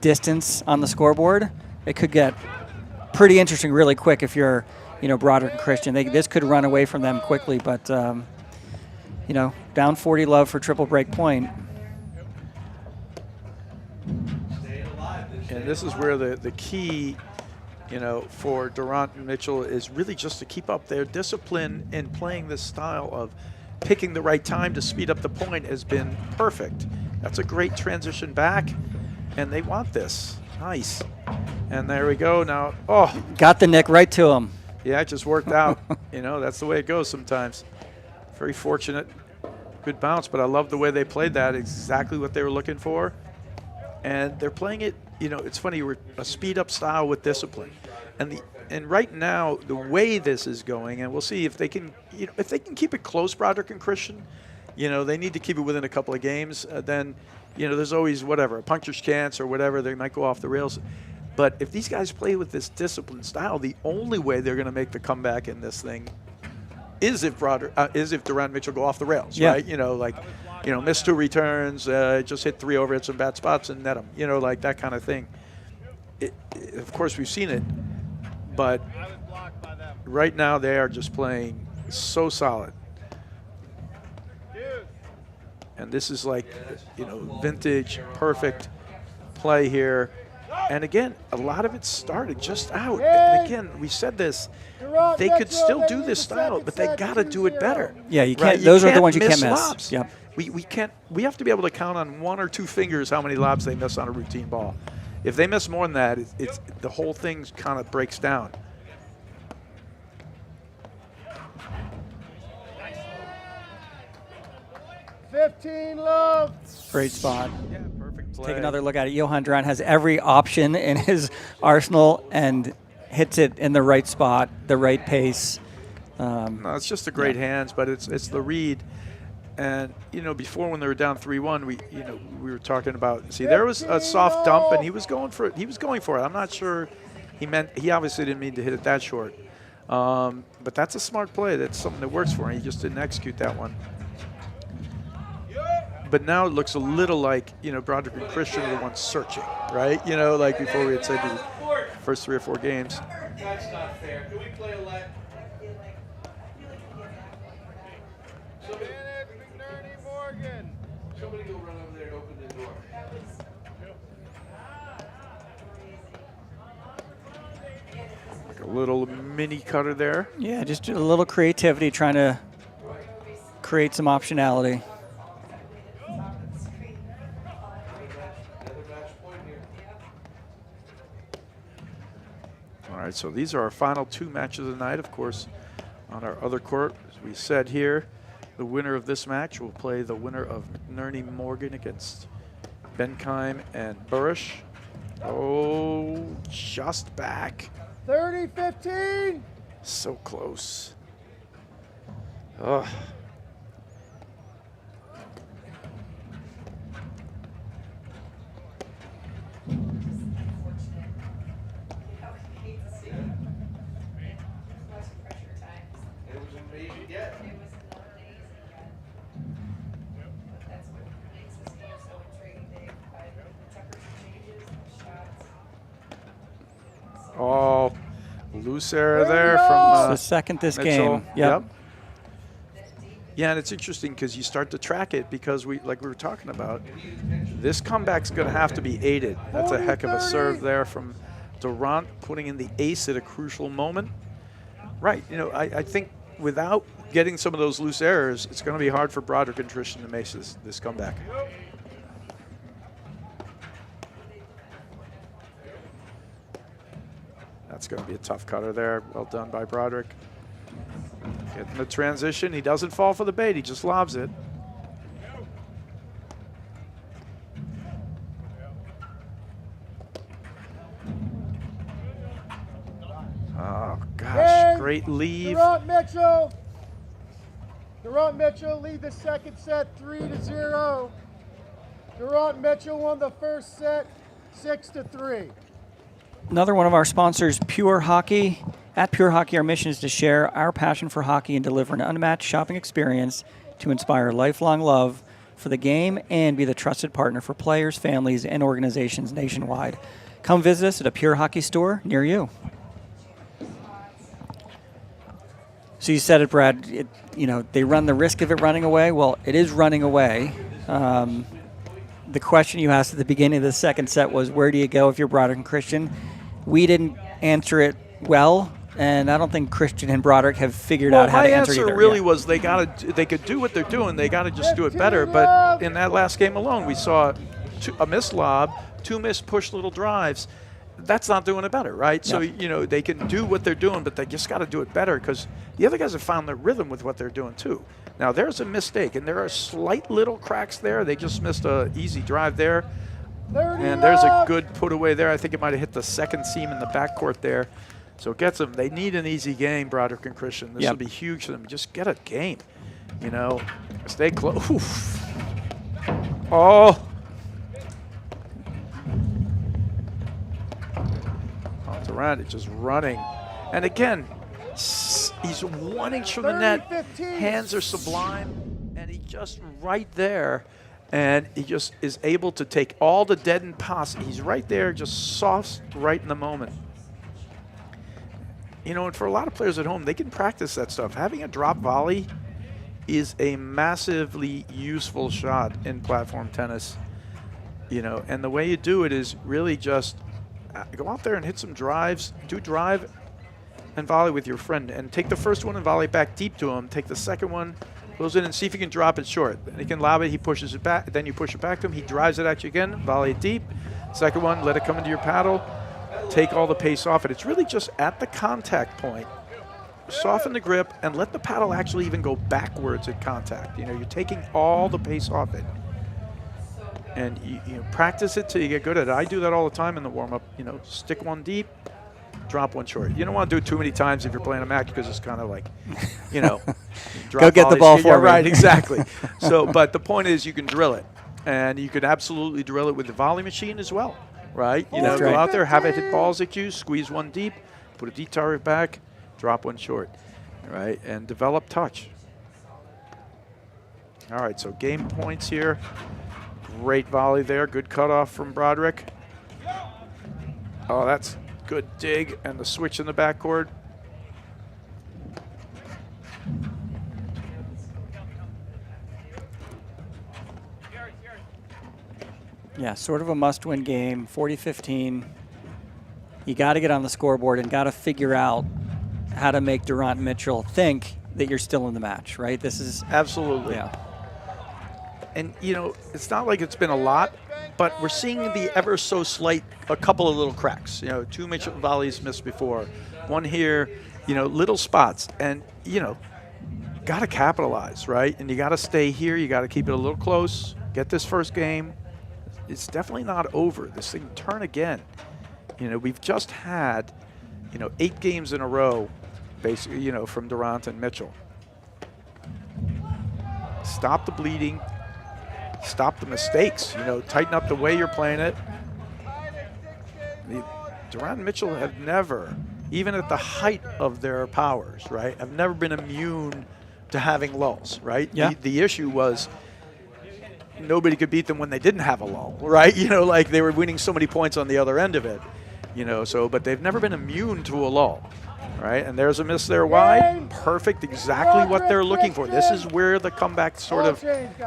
[SPEAKER 4] distance on the scoreboard. It could get pretty interesting really quick if you're, Broderick and Christian. This could run away from them quickly, but, down 40 love for triple break point.
[SPEAKER 1] And this is where the key, for Durant and Mitchell is really just to keep up their discipline in playing this style of picking the right time to speed up the point has been perfect. That's a great transition back, and they want this. Nice. And there we go now. Oh.
[SPEAKER 4] Got the nick right to him.
[SPEAKER 1] Yeah, it just worked out. That's the way it goes sometimes. Very fortunate. Good bounce, but I love the way they played that. Exactly what they were looking for. And they're playing it, it's funny, we're a speed-up style with discipline. And right now, the way this is going, and we'll see if they can, if they can keep it close, Broderick and Christian, they need to keep it within a couple of games. Then, there's always a puncture's chance or whatever. They might go off the rails. But if these guys play with this disciplined style, the only way they're going to make the comeback in this thing is if Durant and Mitchell go off the rails, right? Miss 2 returns, just hit 3 over, hit some bad spots and net them, like that kind of thing. Of course, we've seen it, but right now they are just playing so solid. And this is like, vintage, perfect play here. And again, a lot of it started just out. And again, we said this, they could still do this style, but they got to do it better.
[SPEAKER 4] Yeah, you can't.
[SPEAKER 1] Right?
[SPEAKER 4] Those are the ones you can't miss.
[SPEAKER 1] Lobs.
[SPEAKER 4] Yep.
[SPEAKER 1] We can't. We have to be able to count on 1 or 2 fingers how many lobs they miss on a routine ball. If they miss more than that, it's the whole thing kind of breaks down.
[SPEAKER 5] Love.
[SPEAKER 4] Great spot.
[SPEAKER 1] Yeah, perfect play.
[SPEAKER 4] Take another look at it. Johan Durant has every option in his arsenal and hits it in the right spot, the right pace.
[SPEAKER 1] No, it's just the great hands, but it's the read. And before when they were down 3-1, we were talking about. See, there was a soft dump, and he was going for it. I'm not sure he obviously didn't mean to hit it that short. But that's a smart play. That's something that works for him. He just didn't execute that one. But now it looks a little like, Broderick and Christian are the ones searching, right? Like before we had said the first 3 or 4 games.
[SPEAKER 6] That's not fair. Can we play a let? Somebody go run over there and open the door.
[SPEAKER 1] little mini cutter there.
[SPEAKER 4] Yeah, just a little creativity, trying to create some optionality.
[SPEAKER 1] All right, so these are our final 2 matches of the night. Of course, on our other court, as we said here, the winner of this match will play the winner of McNerney Morgan against Bentheim and Burish. Oh, just back.
[SPEAKER 5] 30-15.
[SPEAKER 1] So close. Ugh. Oh, loose error there from
[SPEAKER 4] the second this
[SPEAKER 1] Mitchell.
[SPEAKER 4] game. Yep.
[SPEAKER 1] Yeah, and it's interesting because you start to track it because like we were talking about, this comeback's going to have to be aided. That's a heck of a serve there from Randt, putting in the ace at a crucial moment. Right. You know, I think without getting some of those loose errors, it's going to be hard for Broderick and Tristan to make this comeback. That's going to be a tough cutter there. Well done by Broderick. Getting the transition. He doesn't fall for the bait. He just lobs it. Oh, gosh. Great leave.
[SPEAKER 5] Randt Mitchell lead the second set 3-0. Randt Mitchell won the first set 6-3.
[SPEAKER 4] Another one of our sponsors, Pure Hockey. At Pure Hockey, our mission is to share our passion for hockey and deliver an unmatched shopping experience to inspire lifelong love for the game and be the trusted partner for players, families, and organizations nationwide. Come visit us at a Pure Hockey store near you. So you said it, Brad. They run the risk of it running away. Well, it is running away. The question you asked at the beginning of the second set was, where do you go if you're Broderick and Christian? We didn't answer it well, and I don't think Christian and Broderick have figured out how to answer it either.
[SPEAKER 1] My answer really was they could do what they're doing. They got to just do it better. But in that last game alone, we saw a missed lob, 2 missed push little drives. That's not doing it better, right? So, they can do what they're doing, but they just got to do it better because the other guys have found their rhythm with what they're doing too. Now, there's a mistake, and there are slight little cracks there. They just missed an easy drive there. And there's a good put away there. I think it might have hit the second seam in the backcourt there. So it gets them. They need an easy game, Broderick and Christian. This will be huge for them. Just get a game. Stay close. Oof. Oh. Around it, just running. And again, he's 1 inch from the net. Hands are sublime. And he just right there. And he just is able to take all the deadened pass. He's right there, just soft right in the moment. And for a lot of players at home, they can practice that stuff. Having a drop volley is a massively useful shot in platform tennis. And the way you do it is really just go out there and hit some drives. Do drive and volley with your friend. And take the first one and volley back deep to him. Take the second one, goes in and see if you can drop it short. Then he can lob it, he pushes it back, then you push it back to him, he drives it at you again, volley it deep. Second one, let it come into your paddle, take all the pace off it. It's really just at the contact point, soften the grip, and let the paddle actually even go backwards at contact. You're taking all the pace off it. And you practice it till you get good at it. I do that all the time in the warm-up. Stick one deep, drop one short. You don't want to do it too many times if you're playing a match because it's kind of like,
[SPEAKER 4] go get the ball for me.
[SPEAKER 1] Right, exactly. But the point is you can drill it. And you can absolutely drill it with the volley machine as well, right? Go out there, have it hit balls at you, squeeze one deep, put a deep target back, drop one short, right? And develop touch. All right, so game points here. Great volley there. Good cutoff from Broderick. Oh, that's good dig. And the switch in the backcourt.
[SPEAKER 4] Yeah, sort of a must-win game, 40-15. you got to get on the scoreboard and got to figure out how to make Randt Mitchell think that you're still in the match, right? This is
[SPEAKER 1] absolutely.
[SPEAKER 4] Yeah.
[SPEAKER 1] And, you know, it's not like it's been a lot, but we're seeing the ever so slight, a couple of little cracks. You know, 2 Mitchell volleys missed before, 1 here, you know, little spots. And, you know, got to capitalize, right? And you got to stay here. You got to keep it a little close, get this first game. It's definitely not over. This thing turn again. You know, we've just had, you know, 8 games in a row, basically, you know, from Randt and Mitchell. Stop the bleeding. Stop the mistakes, you know, tighten up the way you're playing it. Randt and Mitchell have never, even at the height of their powers, right, have never been immune to having lulls, right?
[SPEAKER 4] Yeah.
[SPEAKER 1] The issue was nobody could beat them when they didn't have a lull, right? You know, like they were winning so many points on the other end of it, you know, so, but they've never been immune to a lull, right? And there's a miss there wide, perfect, exactly what they're looking for. This is where the comeback sort of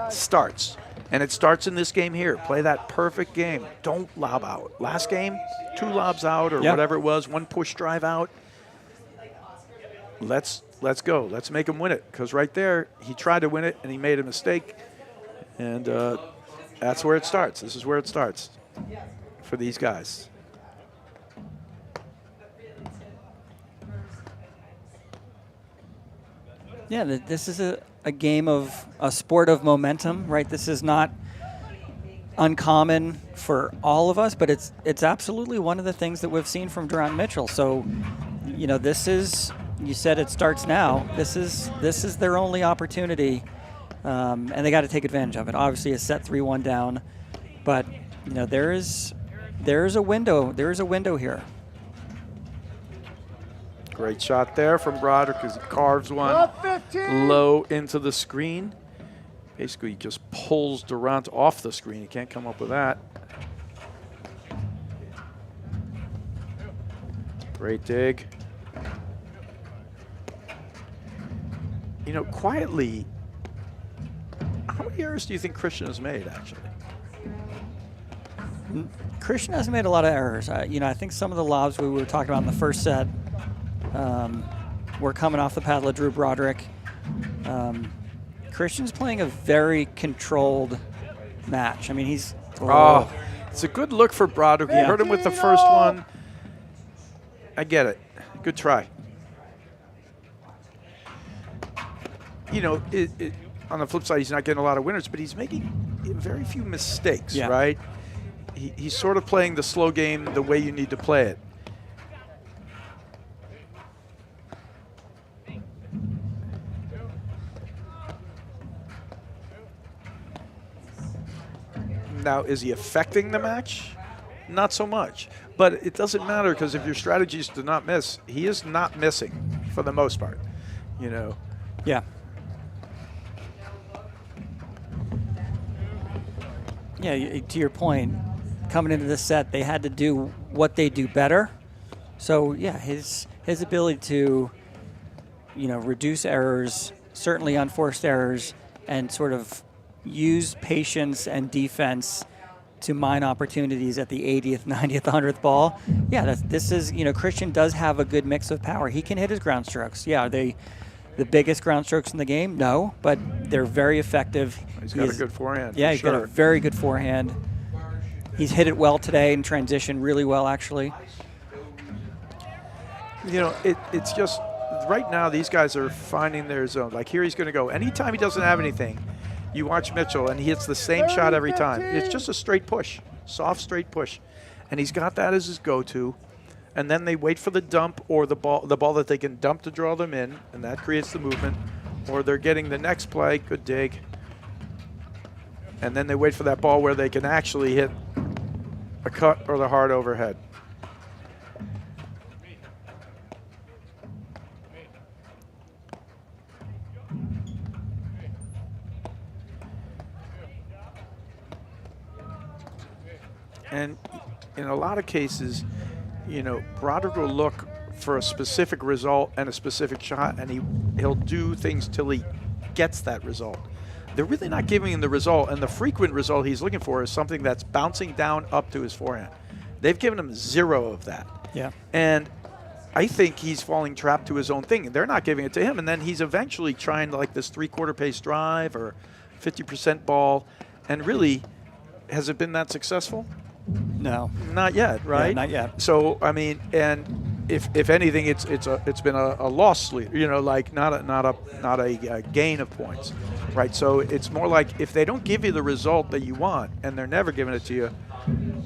[SPEAKER 1] starts. And it starts in this game here. Play that perfect game. Don't lob out. Last game, 2 lobs out or whatever it was, 1 push drive out. Let's go. Let's make him win it. Because right there, he tried to win it and he made a mistake. And that's where it starts. This is where it starts for these guys.
[SPEAKER 4] Yeah, this is a game of a sport of momentum, right? This is not uncommon for all of us, but it's absolutely one of the things that we've seen from Randt Mitchell. So, you know, this is, you said it starts now. This is their only opportunity, and they got to take advantage of it. Obviously, a set 3-1 down, but you know there's a window. There is a window here.
[SPEAKER 1] Great shot there from Broderick as he carves one low into the screen. Basically just pulls Randt off the screen. He can't come up with that. Great dig. You know, quietly, how many errors do you think Christian has made, actually?
[SPEAKER 4] Christian hasn't made a lot of errors. You know, I think some of the lobs we were talking about in the first set were coming off the paddle of Drew Broderick. Christian's playing a very controlled match. I mean, he's...
[SPEAKER 1] Oh, it's a good look for Broderick. You heard him with the first one. I get it. Good try. You know, on the flip side, he's not getting a lot of winners, but he's making very few mistakes, right? He's sort of playing the slow game the way you need to play it. Now, is he affecting the match? Not so much. But it doesn't matter because if your strategy is to not miss, he is not missing for the most part, you know.
[SPEAKER 4] Yeah. Yeah, to your point, coming into this set, they had to do what they do better. So, yeah, his ability to, you know, reduce errors, certainly unforced errors, and sort of use patience and defense to mine opportunities at the 80th, 90th, 100th ball. Yeah, this is, you know, Christian does have a good mix of power. He can hit his ground strokes. Yeah, are they the biggest ground strokes in the game? No, but they're very effective.
[SPEAKER 1] He's got a good forehand.
[SPEAKER 4] Yeah, he's got a very good forehand. He's hit it well today in transition, really well, actually.
[SPEAKER 1] You know, it's just, right now these guys are finding their zone. Like here he's going to go. Anytime he doesn't have anything, you watch Mitchell, and he hits the same shot every time. It's just a straight push, soft, straight push. And he's got that as his go-to. And then they wait for the dump or the ball that they can dump to draw them in, and that creates the movement. Or they're getting the next play, good dig. And then they wait for that ball where they can actually hit a cut or the hard overhead. And in a lot of cases, you know, Broderick will look for a specific result and a specific shot, and he'll do things till he gets that result. They're really not giving him the result, and the frequent result he's looking for is something that's bouncing down up to his forehand. They've given him 0 of that.
[SPEAKER 4] Yeah.
[SPEAKER 1] And I think he's falling trapped to his own thing. They're not giving it to him, and then he's eventually trying like this 3/4 pace drive or 50% ball, and really, has it been that successful?
[SPEAKER 4] No.
[SPEAKER 1] Not yet, right?
[SPEAKER 4] Yeah, not yet.
[SPEAKER 1] So I mean, and if anything, it's been a loss lead, you know, like not a gain of points, right? So it's more like if they don't give you the result that you want, and they're never giving it to you,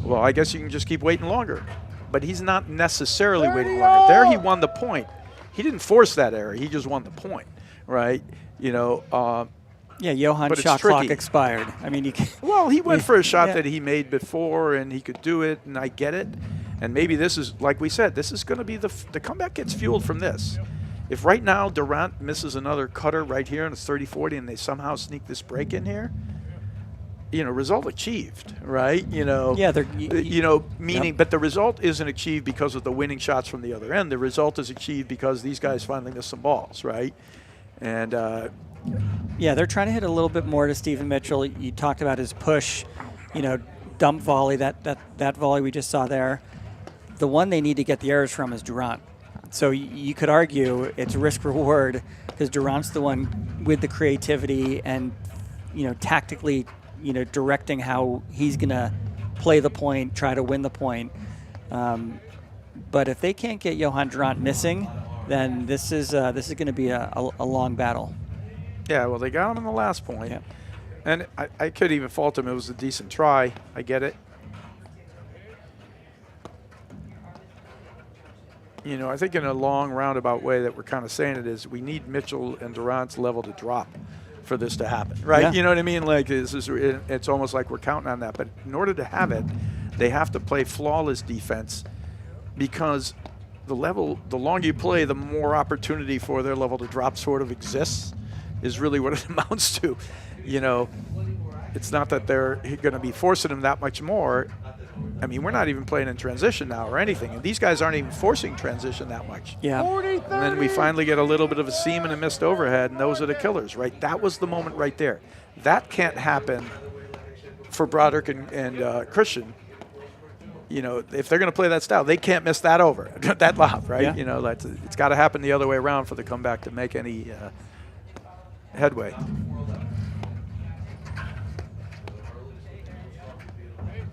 [SPEAKER 1] well, I guess you can just keep waiting longer. But he's not necessarily waiting longer. There he won the point. He didn't force that error. He just won the point, right? You know.
[SPEAKER 4] Yeah, Johan's shot clock expired. I mean, you can.
[SPEAKER 1] Well, he went for a shot that he made before, and he could do it, and I get it. And maybe this is, like we said, this is going to be the comeback gets fueled from this. If right now Randt misses another cutter right here and it's 30-40, and they somehow sneak this break in here, you know, result achieved, right? You know,
[SPEAKER 4] yeah,
[SPEAKER 1] you know, meaning, but the result isn't achieved because of the winning shots from the other end. The result is achieved because these guys finally missed some balls, right? And
[SPEAKER 4] yeah, they're trying to hit a little bit more to Stephen Mitchell. You talked about his push, you know, dump volley, that volley we just saw there. The one they need to get the errors from is Randt. So you could argue it's risk reward because Durant's the one with the creativity and, you know, tactically, you know, directing how he's going to play the point, try to win the point. But if they can't get Johan Randt missing, then this is going to be a long battle.
[SPEAKER 1] Yeah, well, they got him in the last point. Yeah. And I could even fault him. It was a decent try. I get it. You know, I think in a long roundabout way that we're kind of saying it is we need Mitchell and Durant's level to drop for this to happen, right?
[SPEAKER 4] Yeah.
[SPEAKER 1] You know what I mean? Like it's almost like we're counting on that. But in order to have it, they have to play flawless defense because the longer you play, the more opportunity for their level to drop sort of exists is really what it amounts to. You know, it's not that they're going to be forcing them that much more. I mean, we're not even playing in transition now or anything, and these guys aren't even forcing transition that much.
[SPEAKER 4] Yeah.
[SPEAKER 5] 40,
[SPEAKER 1] and then we finally get a little bit of a seam and a missed overhead, and those are the killers, right? That was the moment right there. That can't happen for Broderick and Christian. You know, if they're going to play that style, they can't miss that over, that lob, right?
[SPEAKER 4] Yeah.
[SPEAKER 1] You know, it's got to happen the other way around for the comeback to make any headway.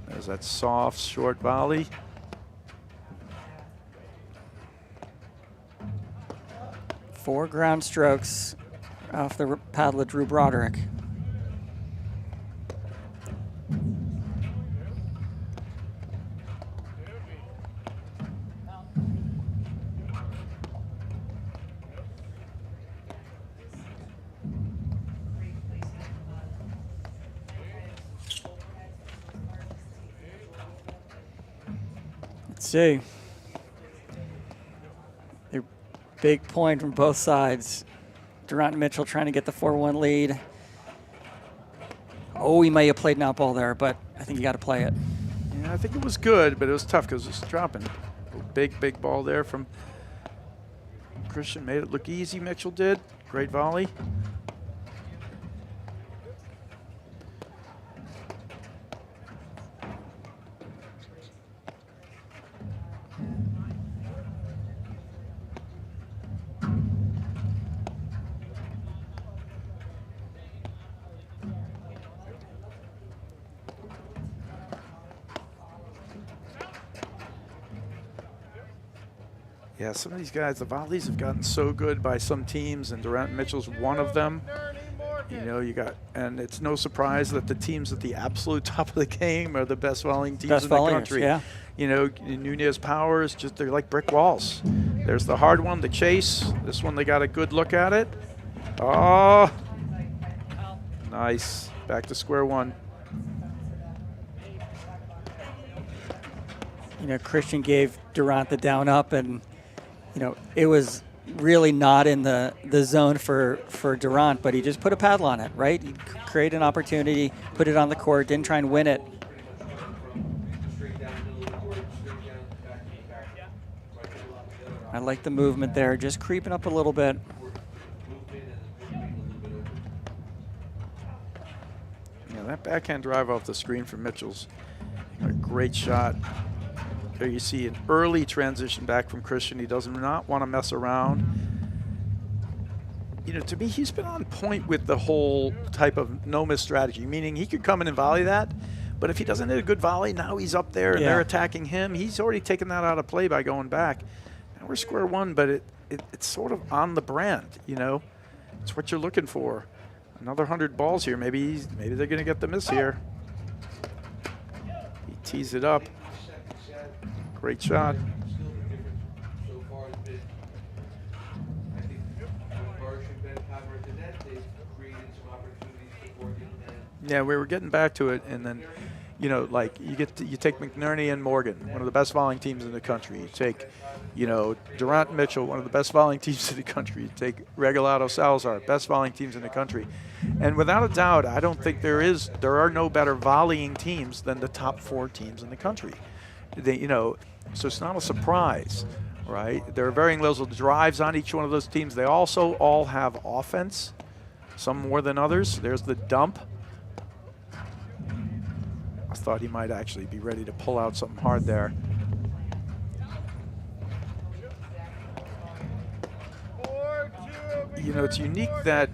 [SPEAKER 1] There's that soft, short volley.
[SPEAKER 4] Four ground strokes off the paddle of Drew Broderick. Let's see. They're big point from both sides. Durant and Mitchell trying to get the 4-1 lead. Oh, he may have played an out ball there, but I think you got to play it.
[SPEAKER 1] Yeah, I think it was good, but it was tough because it was dropping. Big ball there from Christian. Made it look easy, Mitchell did. Great volley. Yeah, some of these guys, the volleys have gotten so good by some teams, and Durant and Mitchell's one of them. You know, and it's no surprise that the teams at the absolute top of the game are the best volleying teams in the country.
[SPEAKER 4] Yeah.
[SPEAKER 1] You know, Nunez Powers, they're like brick walls. There's the hard one, the chase. This one, they got a good look at it. Oh, nice. Back to square one.
[SPEAKER 4] You know, Christian gave Durant the down up, and you know, it was really not in the zone for Durant, but he just put a paddle on it, right? He created an opportunity, put it on the court, didn't try and win it. I like the movement there, just creeping up a little bit.
[SPEAKER 1] Yeah, that backhand drive off the screen from Mitchell's a great shot. There you see an early transition back from Christian. He does not want to mess around. You know, to me, he's been on point with the whole type of no-miss strategy, meaning he could come in and volley that, but if he doesn't hit a good volley, now he's up there and they're attacking him. He's already taken that out of play by going back. Now we're square one, but it's sort of on the brand, you know. It's what you're looking for. Another 100 balls here. Maybe they're going to get the miss here. He tees it up. Great shot. Yeah, we were getting back to it, and then, you know, like you take McNerney and Morgan, one of the best volleying teams in the country. You take, you know, Randt and Mitchell, one of the best volleying teams in the country. You take Regalado, Salazar, best volleying teams in the country. And without a doubt, I don't think there are no better volleying teams than the top 4 teams in the country. They, you know, so it's not a surprise, right? There are varying levels of drives on each one of those teams. They also all have offense, some more than others. There's the dump. I thought he might actually be ready to pull out something hard there. You know, it's unique that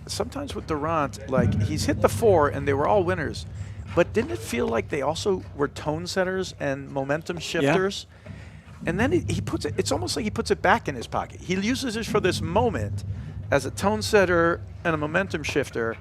[SPEAKER 1] sometimes with Randt, like he's hit the 4 and they were all winners, but didn't it feel like they also were tone setters and momentum shifters? Yeah. And then he puts it, it's almost like he puts it back in his pocket. He uses it for this moment as a tone setter and a momentum shifter.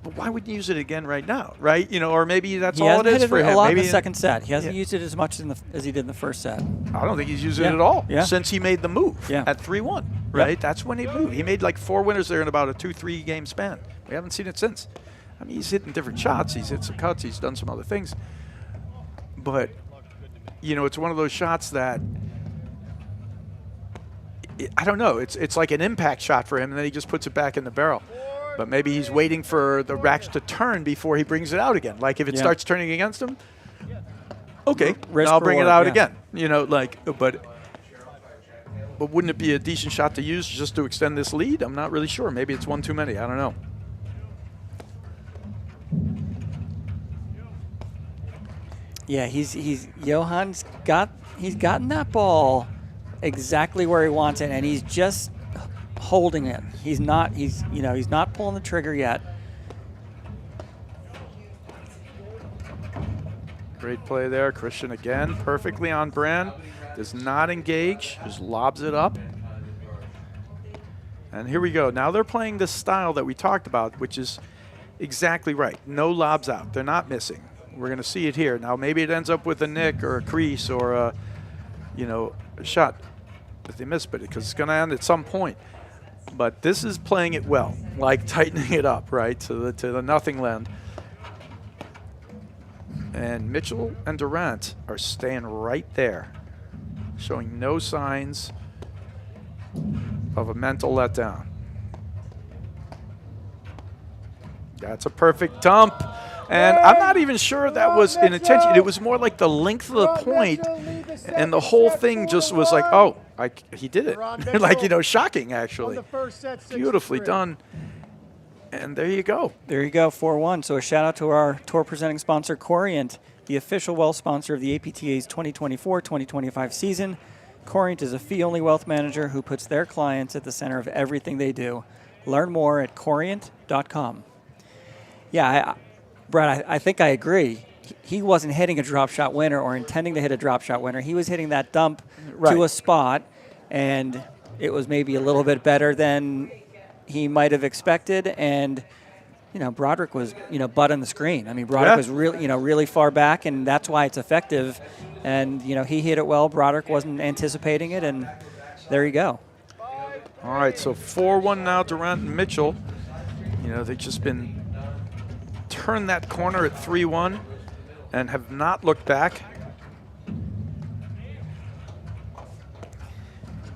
[SPEAKER 1] But why wouldn't you use it again right now, right? You know, or maybe that's all it is for him.
[SPEAKER 4] A lot
[SPEAKER 1] maybe
[SPEAKER 4] in the second set. He hasn't used it as much as he did in the first set.
[SPEAKER 1] I don't think he's used it at all since he made the move at 3-1, right?
[SPEAKER 4] Yep.
[SPEAKER 1] That's when he moved. He made like 4 winners there in about a 2-3 game span. We haven't seen it since. I mean, he's hitting different shots. He's hit some cuts. He's done some other things. But, you know, it's one of those shots that, I don't know. It's like an impact shot for him, and then he just puts it back in the barrel. But maybe he's waiting for the racks to turn before he brings it out again. Like if it starts turning against him, okay, I'll bring it out again. You know, like, but wouldn't it be a decent shot to use just to extend this lead? I'm not really sure. Maybe it's one too many. I don't know.
[SPEAKER 4] Yeah, Johan's gotten that ball exactly where he wants it, and he's just holding it. He's not pulling the trigger yet.
[SPEAKER 1] Great play there. Christian again, perfectly on brand. Does not engage, just lobs it up. And here we go. Now they're playing the style that we talked about, which is exactly right. No lobs out. They're not missing. We're going to see it here. Now maybe it ends up with a nick or a crease or a, a shot that they miss, but because it's going to end at some point. But this is playing it well, like tightening it up, right, to the nothing land. And Mitchell and Randt are staying right there, showing no signs of a mental letdown. That's a perfect dump. And I'm not even sure that was an intention. It was more like the length of the point, and the whole thing just was like, oh, he did it. Like, shocking, actually. Beautifully done. And there you go.
[SPEAKER 4] There you go, 4-1. So a shout-out to our tour presenting sponsor, Corient, the official wealth sponsor of the APTA's 2024-2025 season. Corient is a fee-only wealth manager who puts their clients at the center of everything they do. Learn more at corient.com. Yeah, Brad, I think I agree. He wasn't hitting a drop shot winner or intending to hit a drop shot winner. He was hitting that dump to a spot, and it was maybe a little bit better than he might have expected. And, Broderick was, butt on the screen. I mean, Broderick was really, really far back, and that's why it's effective. And, he hit it well. Broderick wasn't anticipating it, and there you go.
[SPEAKER 1] All right, so 4-1 now to Randt and Mitchell. They've just been turned that corner at 3-1 and have not looked back.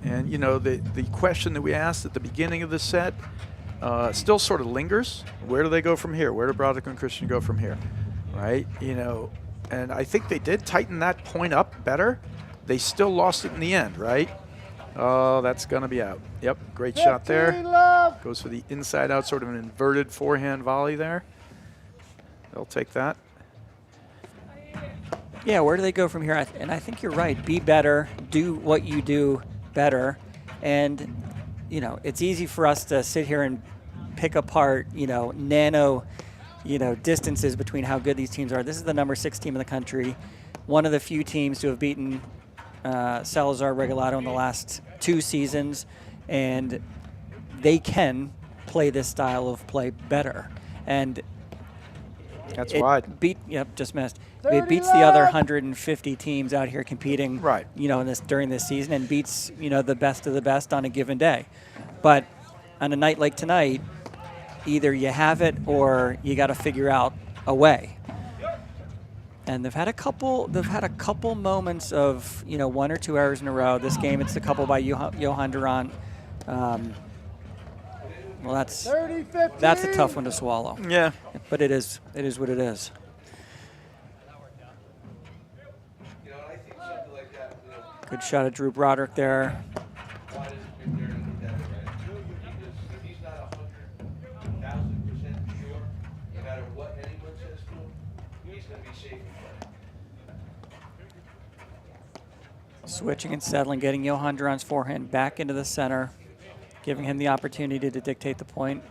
[SPEAKER 1] And, the question that we asked at the beginning of the set still sort of lingers. Where do they go from here? Where do Broderick and Christian go from here? Right? And I think they did tighten that point up better. They still lost it in the end, right? Oh, that's going to be out. Yep, great shot there. Goes for the inside out, sort of an inverted forehand volley there. They'll take that.
[SPEAKER 4] Yeah, where do they go from here? And I think you're right. Be better. Do what you do better. And, you know, it's easy for us to sit here and pick apart, you know, nano, you know, distances between how good these teams are. This is the number 6 team in the country. One of the few teams to have beaten Salazar Regalado in the last 2 seasons. And they can play this style of play better. And
[SPEAKER 1] that's wide.
[SPEAKER 4] Just missed. It beats the other 150 teams out here competing,
[SPEAKER 1] right?
[SPEAKER 4] You know, during this season, and beats, you know, the best of the best on a given day. But on a night like tonight, either you have it or you got to figure out a way. And they've had a couple moments of, you know, 1 or 2 errors in a row. This game, it's a couple by Johan Durant. Well, that's a tough one to swallow.
[SPEAKER 1] Yeah,
[SPEAKER 4] but it is what it is. Good shot at Drew Broderick there. Switching and settling, getting Johan Durant's forehand back into the center, giving him the opportunity to dictate the point.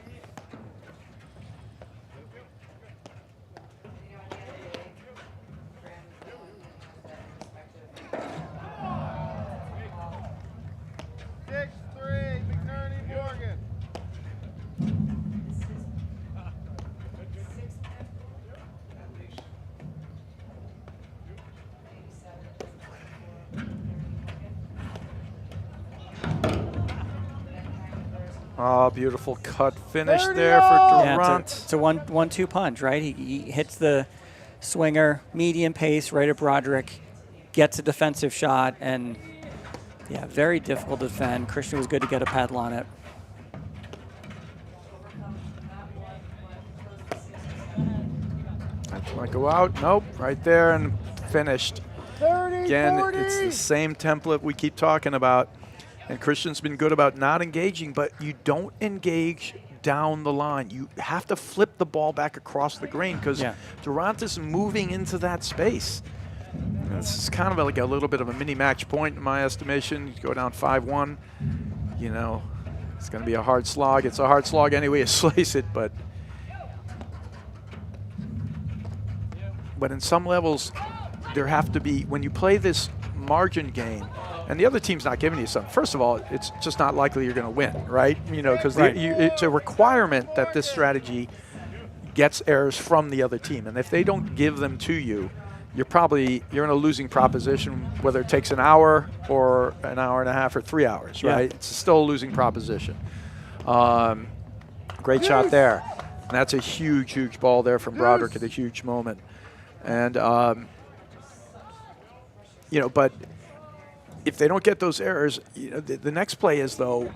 [SPEAKER 1] Oh, beautiful cut finish there for Durant.
[SPEAKER 4] Yeah, it's a 1-2 punch, right? He hits the swinger, medium pace, right at Broderick, gets a defensive shot, and yeah, very difficult to defend. Christian was good to get a paddle on it.
[SPEAKER 1] Might go out. Nope, right there and finished.
[SPEAKER 5] 30,
[SPEAKER 1] Again,
[SPEAKER 5] 40.
[SPEAKER 1] it's the same template we keep talking about. And Christian's been good about not engaging, but you don't engage down the line. You have to flip the ball back across the green because Durant is moving into that space. This is kind of like a little bit of a mini match point in my estimation. You go down 5-1, you know, it's going to be a hard slog. It's a hard slog anyway you slice it, but in some levels, there have to be, when you play this margin game, and the other team's not giving you something. First of all, it's just not likely you're going to win, right? You know, because it's a requirement that this strategy gets errors from the other team. And if they don't give them to you, you're in a losing proposition, whether it takes an hour or an hour and a half or 3 hours, right? It's still a losing proposition. Great shot there. And that's a huge, huge ball there from Broderick at a huge moment. And, you know, but if they don't get those errors, you know, the next play is, though,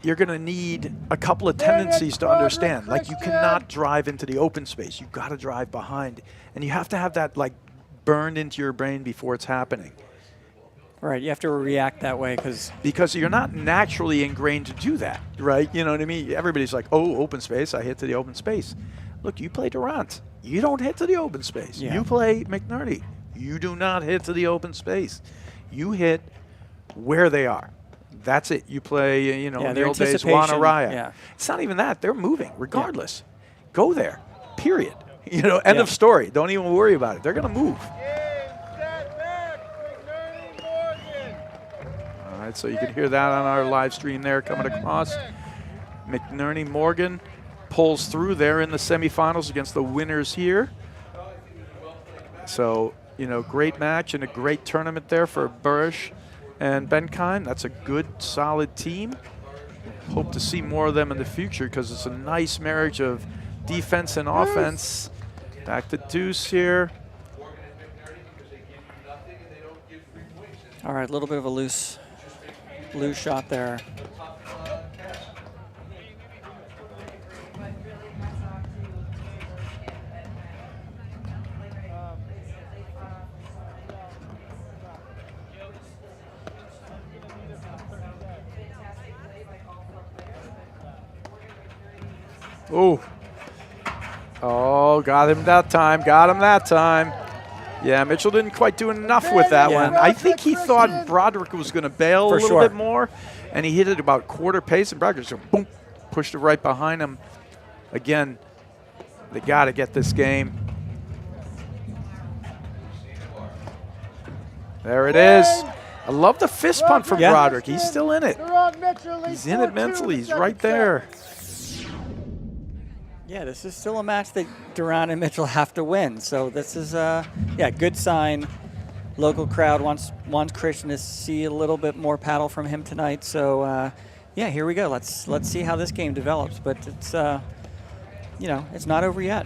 [SPEAKER 1] you're going to need a couple of tendencies to understand. Like, you cannot drive into the open space. You've got to drive behind. And you have to have that, like, burned into your brain before it's happening.
[SPEAKER 4] Right, you have to react that way
[SPEAKER 1] because you're not naturally ingrained to do that, right? You know what I mean? Everybody's like, oh, open space, I hit to the open space. Look, you play Durant. You don't hit to the open space.
[SPEAKER 4] Yeah.
[SPEAKER 1] You play McNerney. You do not hit to the open space. You hit where they are. That's it. You play, you know, in the old days, Juan Araya.
[SPEAKER 4] Yeah.
[SPEAKER 1] It's not even that. They're moving regardless. Go there, period. You know, end of story. Don't even worry about it. They're going to move. All right, so you can hear that on our live stream there coming across. McNerney Morgan pulls through there in the semifinals against the winners here. So, you know, great match and a great tournament there for Burish and Bentheim. That's a good, solid team. Hope to see more of them in the future because it's a nice marriage of defense and offense. Back to Deuce here.
[SPEAKER 4] All right, a little bit of a loose shot there.
[SPEAKER 1] Oh, got him that time. Got him that time. Yeah, Mitchell didn't quite do enough with that one. I think he thought Broderick was going to bail a little bit more, and he hit it about quarter pace, and Broderick just boom, pushed it right behind him. Again, they got to get this game. There it is. I love the fist punt from Broderick. He's still in it. He's in it mentally. He's right there.
[SPEAKER 4] Yeah, this is still a match that Durant and Mitchell have to win. So this is, yeah, good sign. Local crowd wants Christian to see a little bit more paddle from him tonight. So, yeah, here we go. Let's see how this game develops. But it's, you know, it's not over yet.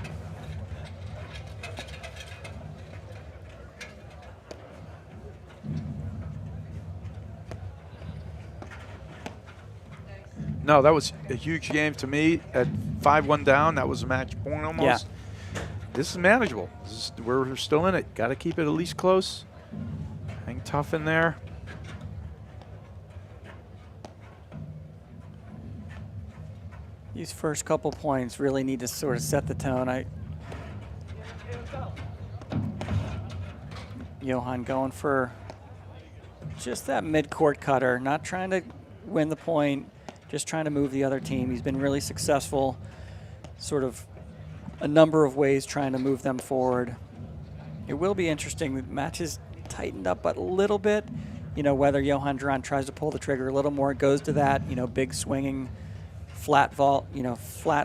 [SPEAKER 1] No, that was a huge game to me. At 5-1 down, that was a match point almost. Yeah. This is manageable. We're still in it. Got to keep it at least close. Hang tough in there.
[SPEAKER 4] These first couple points really need to sort of set the tone. Johan going for just that mid-court cutter, not trying to win the point, just trying to move the other team. He's been really successful, sort of a number of ways trying to move them forward. It will be interesting. The match is tightened up a little bit. You know, whether Johan Durant tries to pull the trigger a little more, it goes to that, you know, big swinging, flat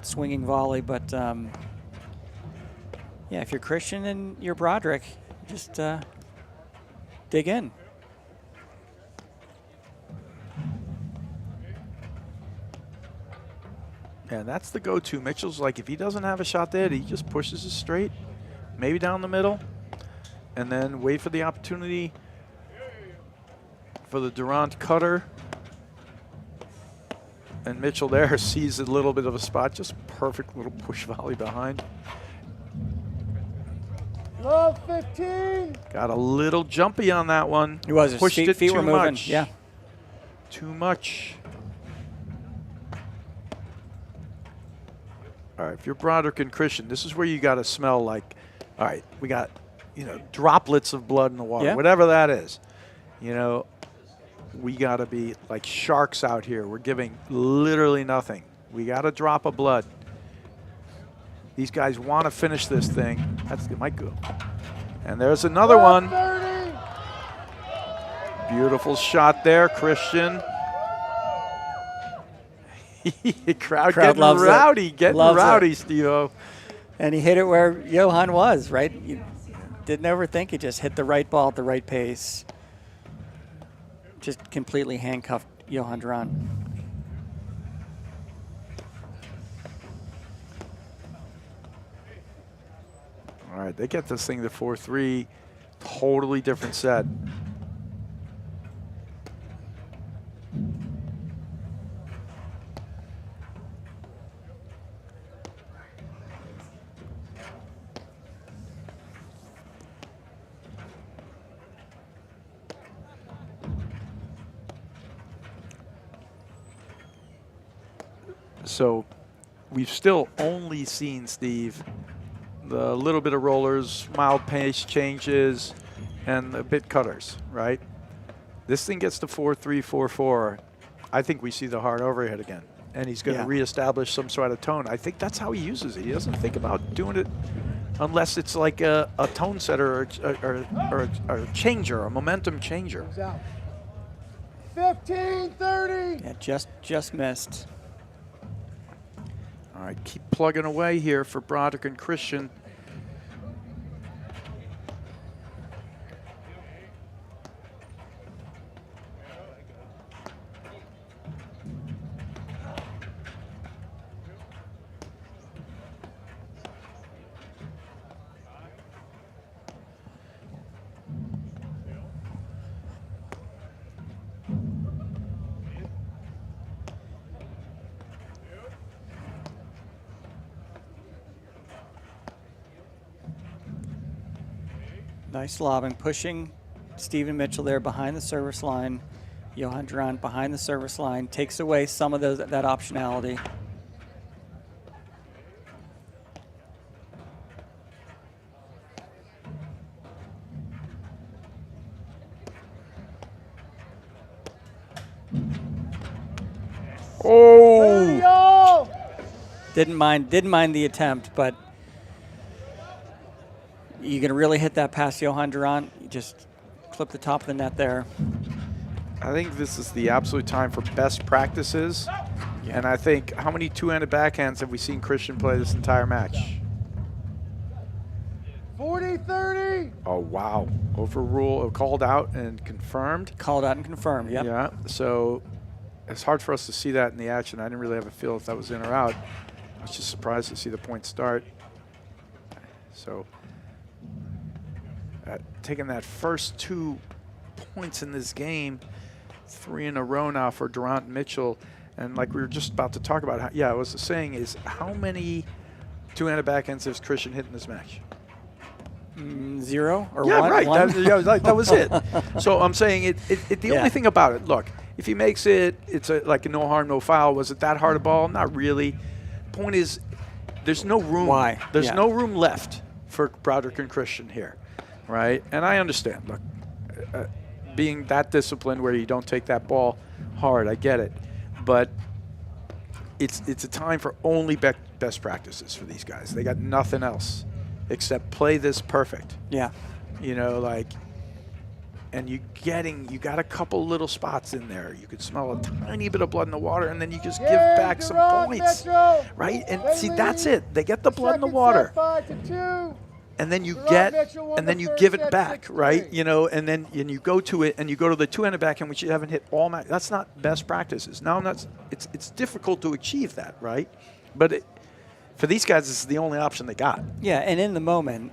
[SPEAKER 4] swinging volley. But yeah, if you're Christian and you're Broderick, just dig in.
[SPEAKER 1] And that's the go-to. Mitchell's like, if he doesn't have a shot there, he just pushes it straight, maybe down the middle, and then wait for the opportunity for the Durant cutter. And Mitchell there sees a little bit of a spot, just perfect little push volley behind.
[SPEAKER 5] Love 15.
[SPEAKER 1] Got a little jumpy on that one.
[SPEAKER 4] He was.
[SPEAKER 1] Pushed
[SPEAKER 4] His
[SPEAKER 1] it
[SPEAKER 4] feet
[SPEAKER 1] too
[SPEAKER 4] were moving.
[SPEAKER 1] much.
[SPEAKER 4] Yeah.
[SPEAKER 1] Too much. All right, if you're Broderick and Christian, this is where you got to smell like, all right, we got, you know, droplets of blood in the water, whatever that is. You know, we got to be like sharks out here. We're giving literally nothing. We got a drop of blood. These guys want to finish this thing. That's it might go. And there's another one.
[SPEAKER 5] 30.
[SPEAKER 1] Beautiful shot there, Christian. Crowd getting rowdy, Steve-O.
[SPEAKER 4] And he hit it where Johan was, right? You didn't overthink it, just hit the right ball at the right pace. Just completely handcuffed Johan Durant.
[SPEAKER 1] All right, they get this thing to 4-3. Totally different set. So we've still only seen, Steve, the little bit of rollers, mild pace changes, and the bit cutters, right? This thing gets to 4-3, 4-4. I think we see the hard overhead again, and he's going to reestablish some sort of tone. I think that's how he uses it. He doesn't think about doing it unless it's like a tone setter or a changer, a momentum changer.
[SPEAKER 5] 15-30.
[SPEAKER 4] Yeah, just missed.
[SPEAKER 1] All right, keep plugging away here for Broderick and Christian.
[SPEAKER 4] Nice lobbing, pushing Stephen Mitchell there behind the service line. Johan Durant behind the service line takes away some of that optionality. Didn't mind the attempt, but you can really hit that past Johan Durant. You just clip the top of the net there.
[SPEAKER 1] I think this is the absolute time for best practices. And I think, how many two-handed backhands have we seen Christian play this entire match?
[SPEAKER 5] 40-30.
[SPEAKER 1] Oh, wow. Called out and confirmed.
[SPEAKER 4] Called out and confirmed, yep.
[SPEAKER 1] Yeah, so it's hard for us to see that in the action. I didn't really have a feel if that was in or out. I was just surprised to see the point start. So taking that first 2 points in this game, 3 in a row now for Durant and Mitchell. And like we were just about to talk about, I was saying is how many two-handed backhands has Christian hit in this match?
[SPEAKER 4] 0 or
[SPEAKER 1] yeah,
[SPEAKER 4] 1?
[SPEAKER 1] Right.
[SPEAKER 4] One?
[SPEAKER 1] That was it. So I'm saying the only thing about it, look, if he makes it, it's like a no harm, no foul. Was it that hard a ball? Not really. Point is, there's no room.
[SPEAKER 4] Why?
[SPEAKER 1] There's no room left for Broderick and Christian here, right? And I understand. Look, being that disciplined where you don't take that ball hard, I get it. But it's a time for only best practices for these guys. They got nothing else except play this perfect.
[SPEAKER 4] Yeah.
[SPEAKER 1] You know, like, and you got a couple little spots in there. You could smell a tiny bit of blood in the water, and then you just give back some points, right? And see, that's it. They get the blood in the water, and then you give it back, right? You know, and then you go to it, and you go to the two-handed backhand, which you haven't hit all match. That's not best practices. Now, it's difficult to achieve that, right? But for these guys, this is the only option they got.
[SPEAKER 4] Yeah, and in the moment,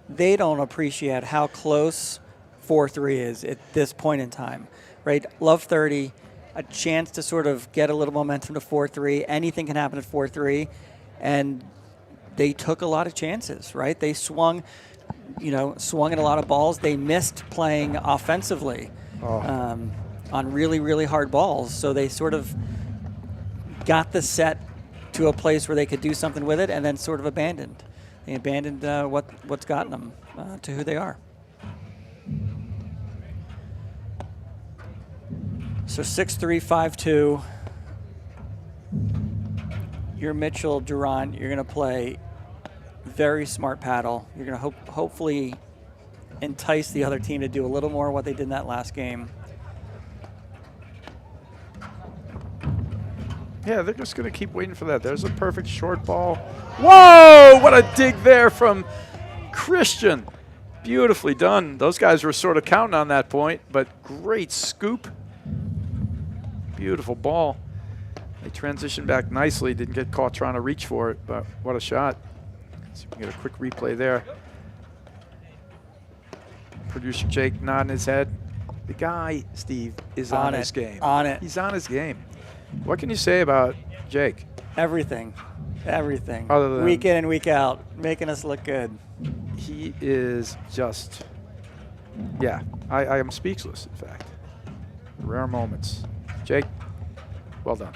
[SPEAKER 4] they don't appreciate how close 4-3 is at this point in time, right? Love 30, a chance to sort of get a little momentum to 4-3. Anything can happen at 4-3, and they took a lot of chances, right? They swung at a lot of balls. They missed playing offensively on really, really hard balls. So they sort of got the set to a place where they could do something with it, and then sort of abandoned. They abandoned what's gotten them to who they are. So 6-3, 5-2. You're Mitchell, Durant. You're going to play very smart paddle. You're going to hopefully entice the other team to do a little more of what they did in that last game.
[SPEAKER 1] Yeah, they're just going to keep waiting for that. There's a perfect short ball. Whoa, what a dig there from Christian. Beautifully done. Those guys were sort of counting on that point, but great scoop. Beautiful ball. They transitioned back nicely. Didn't get caught trying to reach for it, but what a shot. Let's see if we can get a quick replay there. Producer Jake nodding his head. The guy, Steve, is on his game.
[SPEAKER 4] On it.
[SPEAKER 1] He's on his game. What can you say about Jake?
[SPEAKER 4] Everything. Everything.
[SPEAKER 1] Other than
[SPEAKER 4] week in and week out, making us look good.
[SPEAKER 1] He is just, yeah, I am speechless, in fact. Rare moments. Jake, well done.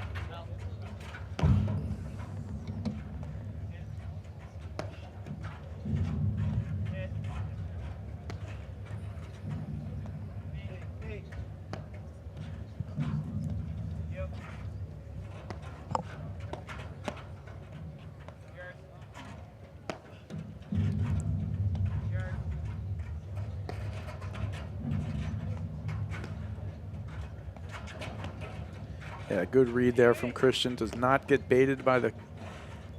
[SPEAKER 1] Yeah, good read there from Christian. Does not get baited by the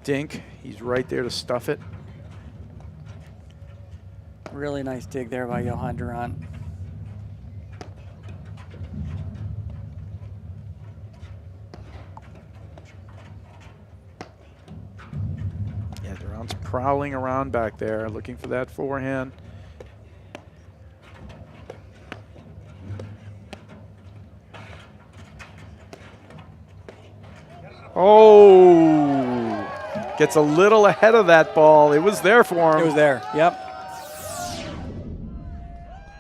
[SPEAKER 1] dink. He's right there to stuff it.
[SPEAKER 4] Really nice dig there by Johan Durant.
[SPEAKER 1] Yeah, Durant's prowling around back there, looking for that forehand. Oh, gets a little ahead of that ball. It was there for him.
[SPEAKER 4] It was there, yep.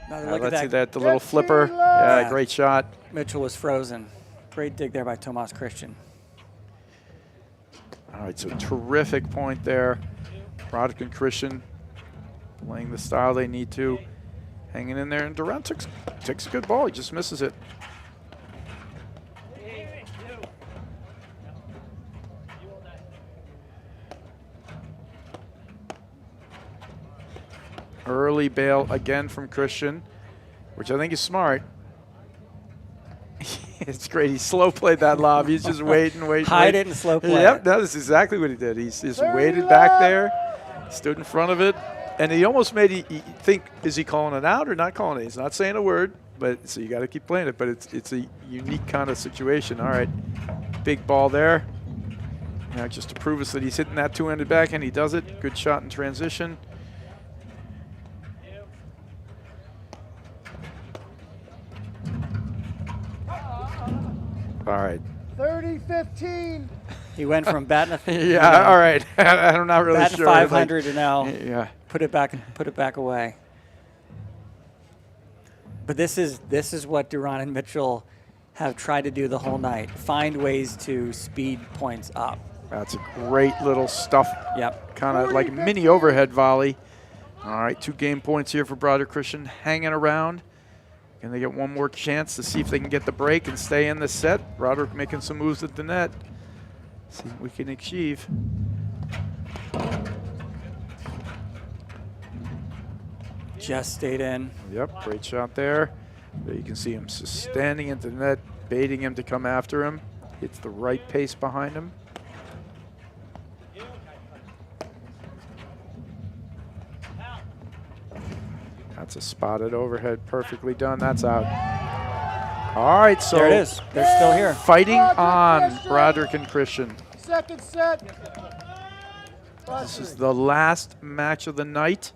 [SPEAKER 4] Look
[SPEAKER 1] let's
[SPEAKER 4] at
[SPEAKER 1] see that, the little flipper. Yeah, great shot.
[SPEAKER 4] Mitchell was frozen. Great dig there by Tomas Christian.
[SPEAKER 1] All right, so terrific point there. Broderick and Christian playing the style they need to. Hanging in there, and Durant takes a good ball. He just misses it. Early bail again from Christian, which I think is smart. It's great. He slow played that lob. He's just waiting.
[SPEAKER 4] Hide it and slow play.
[SPEAKER 1] Yep, that is exactly what he did. He's just waited back there, stood in front of it, and he almost made you think, is he calling it out or not calling it? He's not saying a word, but so you got to keep playing it. But it's a unique kind of situation. All right, big ball there. Now just to prove us that he's hitting that two-handed backhand, he does it. Good shot in transition. All right.
[SPEAKER 5] 30-15.
[SPEAKER 4] He went from batting
[SPEAKER 1] all right. I'm not really
[SPEAKER 4] batting
[SPEAKER 1] sure.
[SPEAKER 4] 500 to now put it back away. But this is what Durant and Mitchell have tried to do the whole night. Find ways to speed points up.
[SPEAKER 1] That's a great little stuff.
[SPEAKER 4] Yep.
[SPEAKER 1] Kind of like mini overhead volley. All right, 2 game points here for Broderick Christian hanging around. Can they get one more chance to see if they can get the break and stay in the set? Broderick making some moves at the net. See what we can achieve.
[SPEAKER 4] Just stayed in.
[SPEAKER 1] Yep, great shot there. There you can see him standing into the net, baiting him to come after him. Hits the right pace behind him. That's a spotted overhead, perfectly done. That's out. All right, so
[SPEAKER 4] there it is. They're still here.
[SPEAKER 1] Fighting on, Broderick and Christian.
[SPEAKER 5] Second set.
[SPEAKER 1] This is the last match of the night.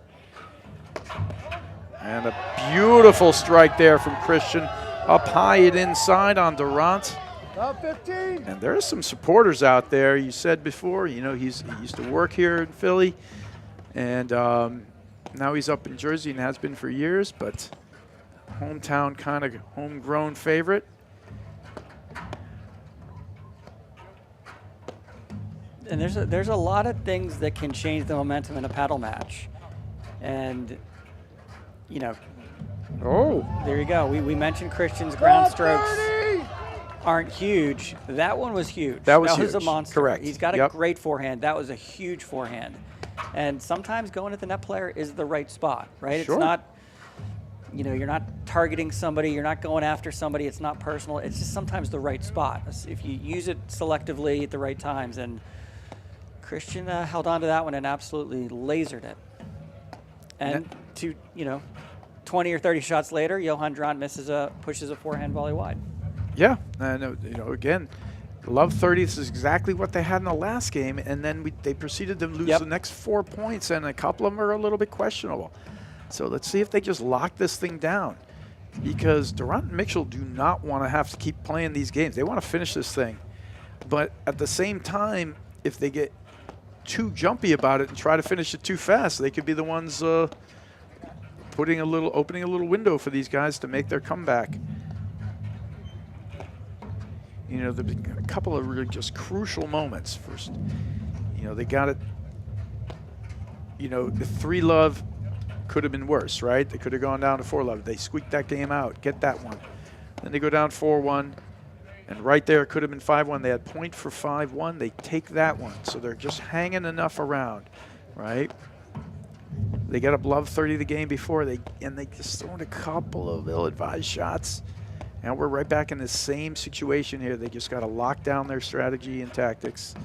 [SPEAKER 1] And a beautiful strike there from Christian. Up high and inside on Randt.
[SPEAKER 5] About 15.
[SPEAKER 1] And there's some supporters out there. You said before, you know, he used to work here in Philly. And now he's up in Jersey and has been for years, but hometown kind of homegrown favorite.
[SPEAKER 4] And there's a lot of things that can change the momentum in a paddle match. And, you know, there you go. We mentioned Christian's ground strokes aren't huge. That one was huge.
[SPEAKER 1] That was
[SPEAKER 4] a monster.
[SPEAKER 1] Correct.
[SPEAKER 4] He's got a great forehand. That was a huge forehand. And sometimes going at the net player is the right spot, right?
[SPEAKER 1] Sure.
[SPEAKER 4] It's not, you know, you're not targeting somebody, you're not going after somebody, it's not personal. It's just sometimes the right spot. If you use it selectively at the right times. And Christian held on to that one and absolutely lasered it. And to, you know, 20 or 30 shots later, Johan Randt pushes a forehand volley wide.
[SPEAKER 1] Yeah, and you know, again, love 30. This is exactly what they had in the last game, and then they proceeded to lose the next 4 points, and a couple of them are a little bit questionable. So let's see if they just lock this thing down, because Durant and Mitchell do not want to have to keep playing these games. They want to finish this thing, but at the same time, if they get too jumpy about it and try to finish it too fast, they could be the ones opening a little window for these guys to make their comeback. You know, there's been a couple of really just crucial moments. First, you know, they got it. You know, the 3-love could have been worse, right? They could have gone down to 4-love. They squeaked that game out, get that one. Then they go down 4-1, and right there it could have been 5-1. They had point for 5-1. They take that one, so they're just hanging enough around, right? They got up love 30 the game before, and they just thrown a couple of ill-advised shots. And we're right back in the same situation here. They just got to lock down their strategy and tactics.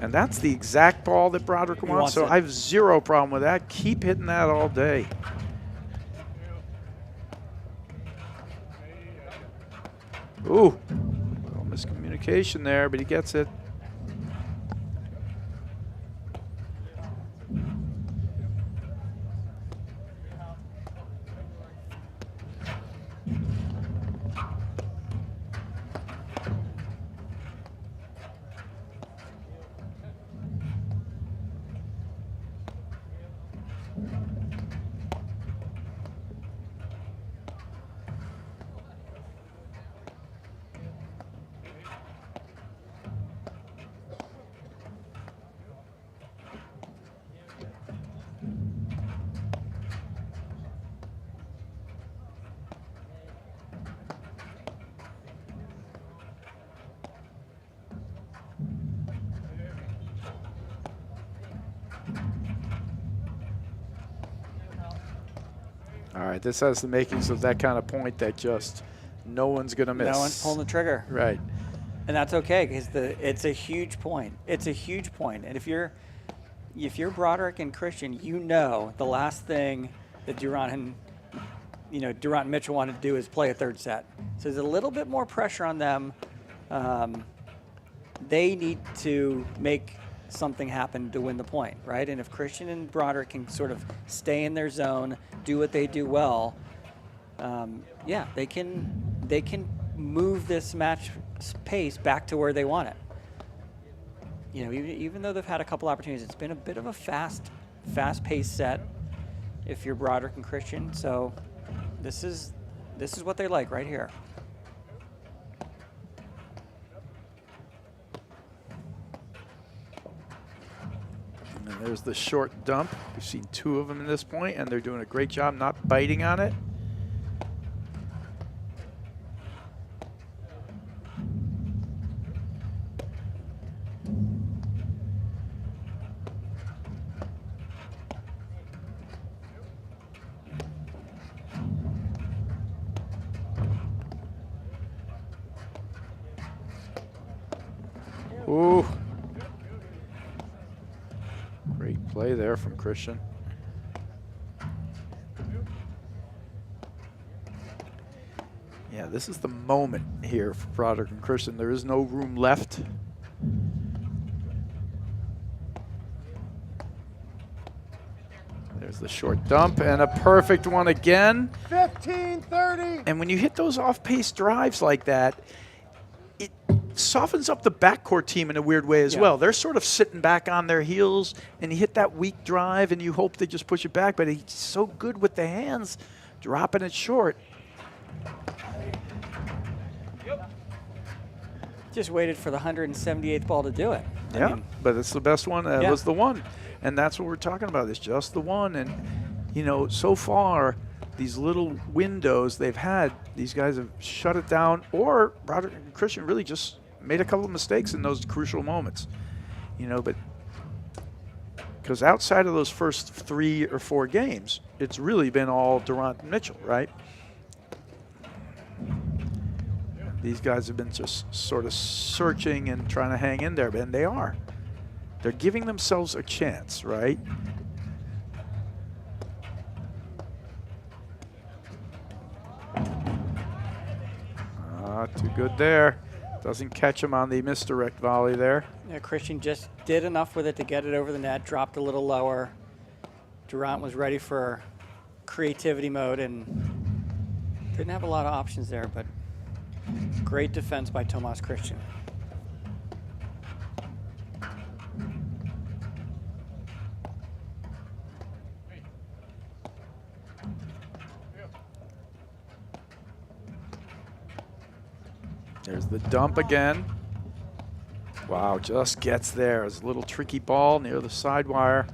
[SPEAKER 1] And that's the exact ball that Broderick wants. So I have zero problem with that. Keep hitting that all day. Ooh, a little miscommunication there, but he gets it. All right, this has the makings of that kind of point that just no one's going to miss.
[SPEAKER 4] No one's pulling the trigger.
[SPEAKER 1] Right.
[SPEAKER 4] And that's okay because it's a huge point. It's a huge point. And if you're Broderick and Christian, you know the last thing that Durant and Mitchell wanted to do is play a third set. So there's a little bit more pressure on them. They need to make something happen to win the point, right? And if Christian and Broderick can sort of stay in their zone, do what they do well, yeah, they can move this match pace back to where they want it. You know, even though they've had a couple opportunities, it's been a bit of a fast-paced set if you're Broderick and Christian. So this is what they like right here.
[SPEAKER 1] And there's the short dump. We've seen 2 of them at this point, and they're doing a great job not biting on it. Ooh. Great play there from Christian. Yeah, this is the moment here for Broderick and Christian. There is no room left. There's the short dump and a perfect one again.
[SPEAKER 5] 15-30.
[SPEAKER 1] And when you hit those off-pace drives like that, it softens up the backcourt team in a weird way as well. They're sort of sitting back on their heels, and you hit that weak drive, and you hope they just push it back. But he's so good with the hands, dropping it short.
[SPEAKER 4] Just waited for the 178th ball to do it.
[SPEAKER 1] I mean, but it's the best one. That was the one. And that's what we're talking about. It's just the one. And, you know, so far, these little windows they've had, these guys have shut it down, or Broderick and Christian really just made a couple of mistakes in those crucial moments. You know, but because outside of those first 3 or 4 games, it's really been all Durant and Mitchell, right? These guys have been just sort of searching and trying to hang in there, and they are. They're giving themselves a chance, right? Too good there. Doesn't catch him on the misdirect volley there.
[SPEAKER 4] Yeah, Christian just did enough with it to get it over the net, dropped a little lower. Durant was ready for creativity mode and didn't have a lot of options there, but great defense by Tomas Christian.
[SPEAKER 1] There's the dump again. Wow, just gets there. It's a little tricky ball near the side wire.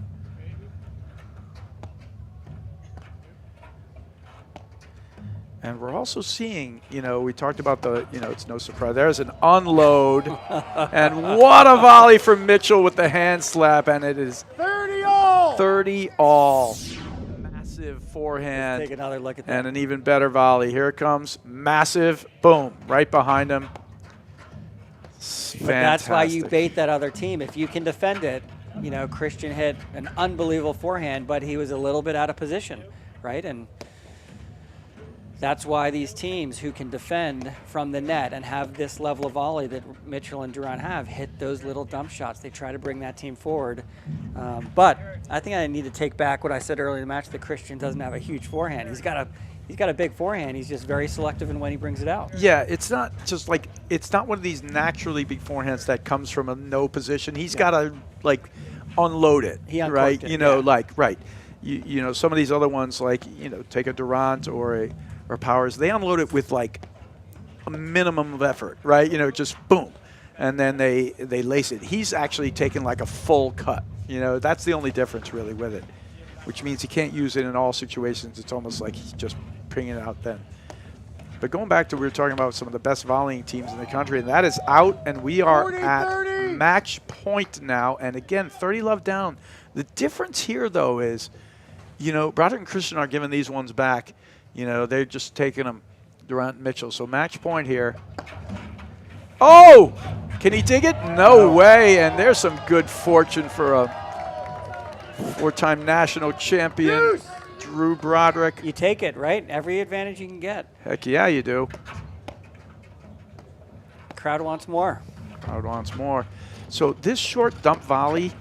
[SPEAKER 1] And we're also seeing, you know, we talked about the, you know, it's no surprise. There's an unload. And what a volley from Mitchell with the hand slap. And it is
[SPEAKER 5] 30 all.
[SPEAKER 1] 30 all. Massive forehand.
[SPEAKER 4] Let's take another look at that.
[SPEAKER 1] And an even better volley. Here it comes. Massive. Boom. Right behind him.
[SPEAKER 4] But that's why you bait that other team. If you can defend it, you know, Christian hit an unbelievable forehand, but he was a little bit out of position, right? And that's why these teams who can defend from the net and have this level of volley that Mitchell and Durant have hit those little dump shots. They try to bring that team forward. But I think I need to take back what I said earlier in the match, that Christian doesn't have a huge forehand. He's got a big forehand. He's just very selective in when he brings it out.
[SPEAKER 1] Yeah, it's not just like, it's not one of these naturally big forehands that comes from a no position. He's got to, like, unload it, right?
[SPEAKER 4] It,
[SPEAKER 1] you know, like, right. You know, some of these other ones, like, you know, take a Durant or Powers, they unload it with, like, a minimum of effort, right? You know, just boom. And then they lace it. He's actually taking, like, a full cut. You know, that's the only difference, really, with it, which means he can't use it in all situations. It's almost like he's just bringing it out then. But going back to, we were talking about some of the best volleying teams in the country, and that is out, and we are
[SPEAKER 5] 40,
[SPEAKER 1] at
[SPEAKER 5] 30.
[SPEAKER 1] Match point now. And again, 30 love down. The difference here, though, is you know, Broderick and Christian are giving these ones back. You know, they're just taking them, Randt and Mitchell. So match point here. Oh! Can he dig it? No way. And there's some good fortune for a 4-time national champion, Drew Broderick.
[SPEAKER 4] You take it, right? Every advantage you can get.
[SPEAKER 1] Heck yeah, you do.
[SPEAKER 4] Crowd wants more.
[SPEAKER 1] Crowd wants more. So this short dump volley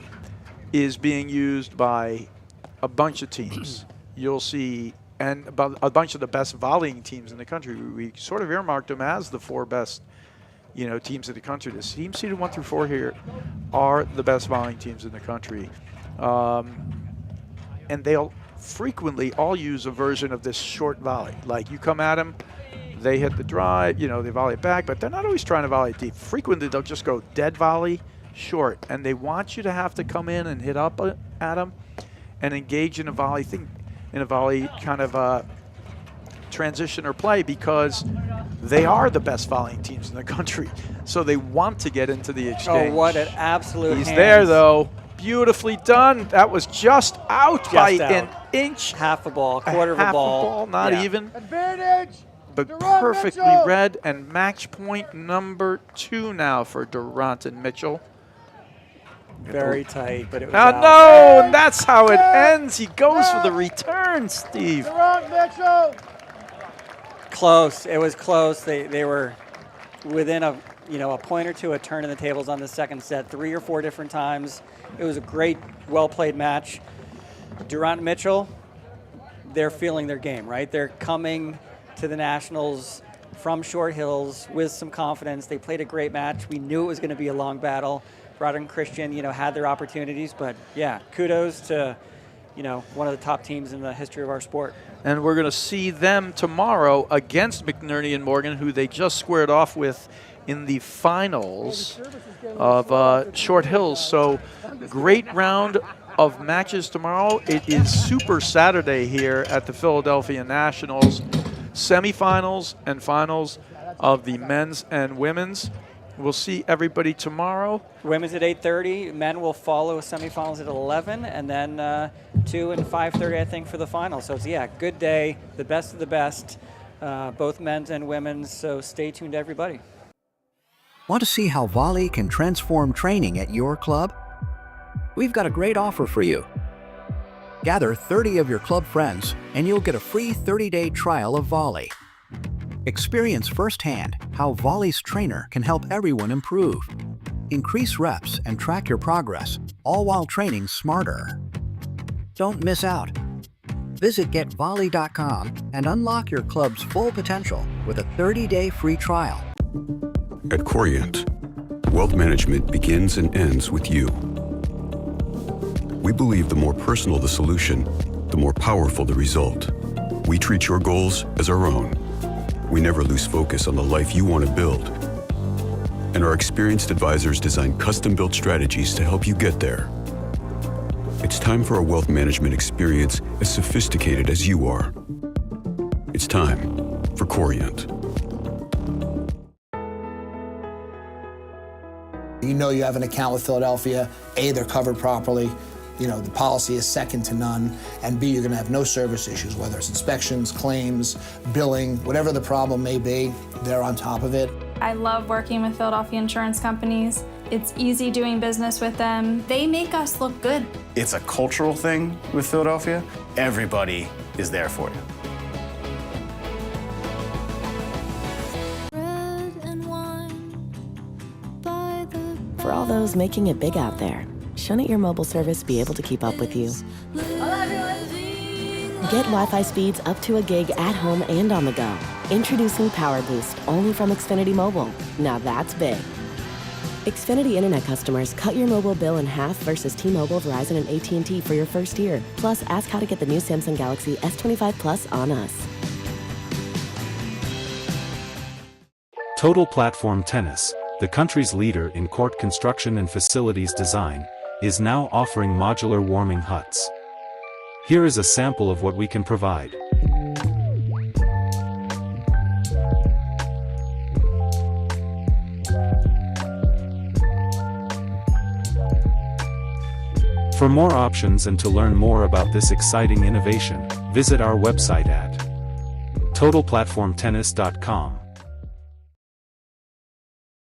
[SPEAKER 1] is being used by a bunch of teams. You'll see, and about a bunch of the best volleying teams in the country. We sort of earmarked them as the 4 best, you know, teams in the country. The teams seeded 1 through 4 here are the best volleying teams in the country. And they'll frequently all use a version of this short volley. Like you come at them, they hit the drive, you know, they volley it back, but they're not always trying to volley it deep. Frequently, they'll just go dead volley, short, and they want you to have to come in and hit up at them and engage in a volley thing, in a volley kind of transition or play, because they are the best volleying teams in the country. So they want to get into the exchange.
[SPEAKER 4] Oh, what an absolute
[SPEAKER 1] He's
[SPEAKER 4] hands.
[SPEAKER 1] there, though. Beautifully done. That was just out by an inch.
[SPEAKER 4] Half a ball, quarter of a ball.
[SPEAKER 1] Not even.
[SPEAKER 5] Advantage.
[SPEAKER 1] But
[SPEAKER 5] Durant
[SPEAKER 1] perfectly
[SPEAKER 5] Mitchell.
[SPEAKER 1] read, and match point number 2 now for Durant and Mitchell.
[SPEAKER 4] Very tight, but it was
[SPEAKER 1] Now,
[SPEAKER 4] out.
[SPEAKER 1] no, and that's how it ends. He goes for the return, Steve.
[SPEAKER 5] Durant Mitchell.
[SPEAKER 4] Close. It was close. They were within a point or two, a turn in the tables on the second set, 3 or 4 different times. It was a great, well-played match. Durant and Mitchell, they're feeling their game, right? They're coming to the Nationals from Short Hills with some confidence. They played a great match. We knew it was going to be a long battle. Broderick and Christian, had their opportunities, but yeah, kudos to, one of the top teams in the history of our sport.
[SPEAKER 1] And we're going to see them tomorrow against McNerney and Morgan, who they just squared off with in the finals of Short Hills. So great round of matches tomorrow. It is Super Saturday here at the Philadelphia Nationals. Semifinals and finals of the men's and women's. We'll see everybody tomorrow.
[SPEAKER 4] Women's at 8:30. Men will follow semifinals at 11, and then 2 and 5:30, I think, for the final. So it's, good day, the best of the best, both men's and women's. So stay tuned, everybody.
[SPEAKER 8] Want to see how volley can transform training at your club? We've got a great offer for you. Gather 30 of your club friends, and you'll get a free 30-day trial of volley. Experience firsthand how Volley's trainer can help everyone improve. Increase reps and track your progress, all while training smarter. Don't miss out. Visit getvolley.com and unlock your club's full potential with a 30-day free trial.
[SPEAKER 9] At Corient, wealth management begins and ends with you. We believe the more personal the solution, the more powerful the result. We treat your goals as our own. We never lose focus on the life you want to build. And our experienced advisors design custom-built strategies to help you get there. It's time for a wealth management experience as sophisticated as you are. It's time for Corient.
[SPEAKER 10] You know you have an account with Philadelphia. A, they're covered properly. The policy is second to none. And B, you're going to have no service issues, whether it's inspections, claims, billing, whatever the problem may be, they're on top of it.
[SPEAKER 11] I love working with Philadelphia insurance companies. It's easy doing business with them. They make us look good.
[SPEAKER 12] It's a cultural thing with Philadelphia. Everybody is there for you.
[SPEAKER 13] For all those making it big out there, shouldn't your mobile service be able to keep up with you? Get Wi-Fi speeds up to a gig at home and on the go. Introducing Power Boost, only from Xfinity Mobile. Now that's big. Xfinity Internet customers, cut your mobile bill in half versus T-Mobile, Verizon, and AT&T for your first year. Plus, ask how to get the new Samsung Galaxy S25 Plus on us.
[SPEAKER 14] Total Platform Tennis, the country's leader in court construction and facilities design, is now offering modular warming huts. Here is a sample of what we can provide. For more options and to learn more about this exciting innovation, visit our website at totalplatformtennis.com.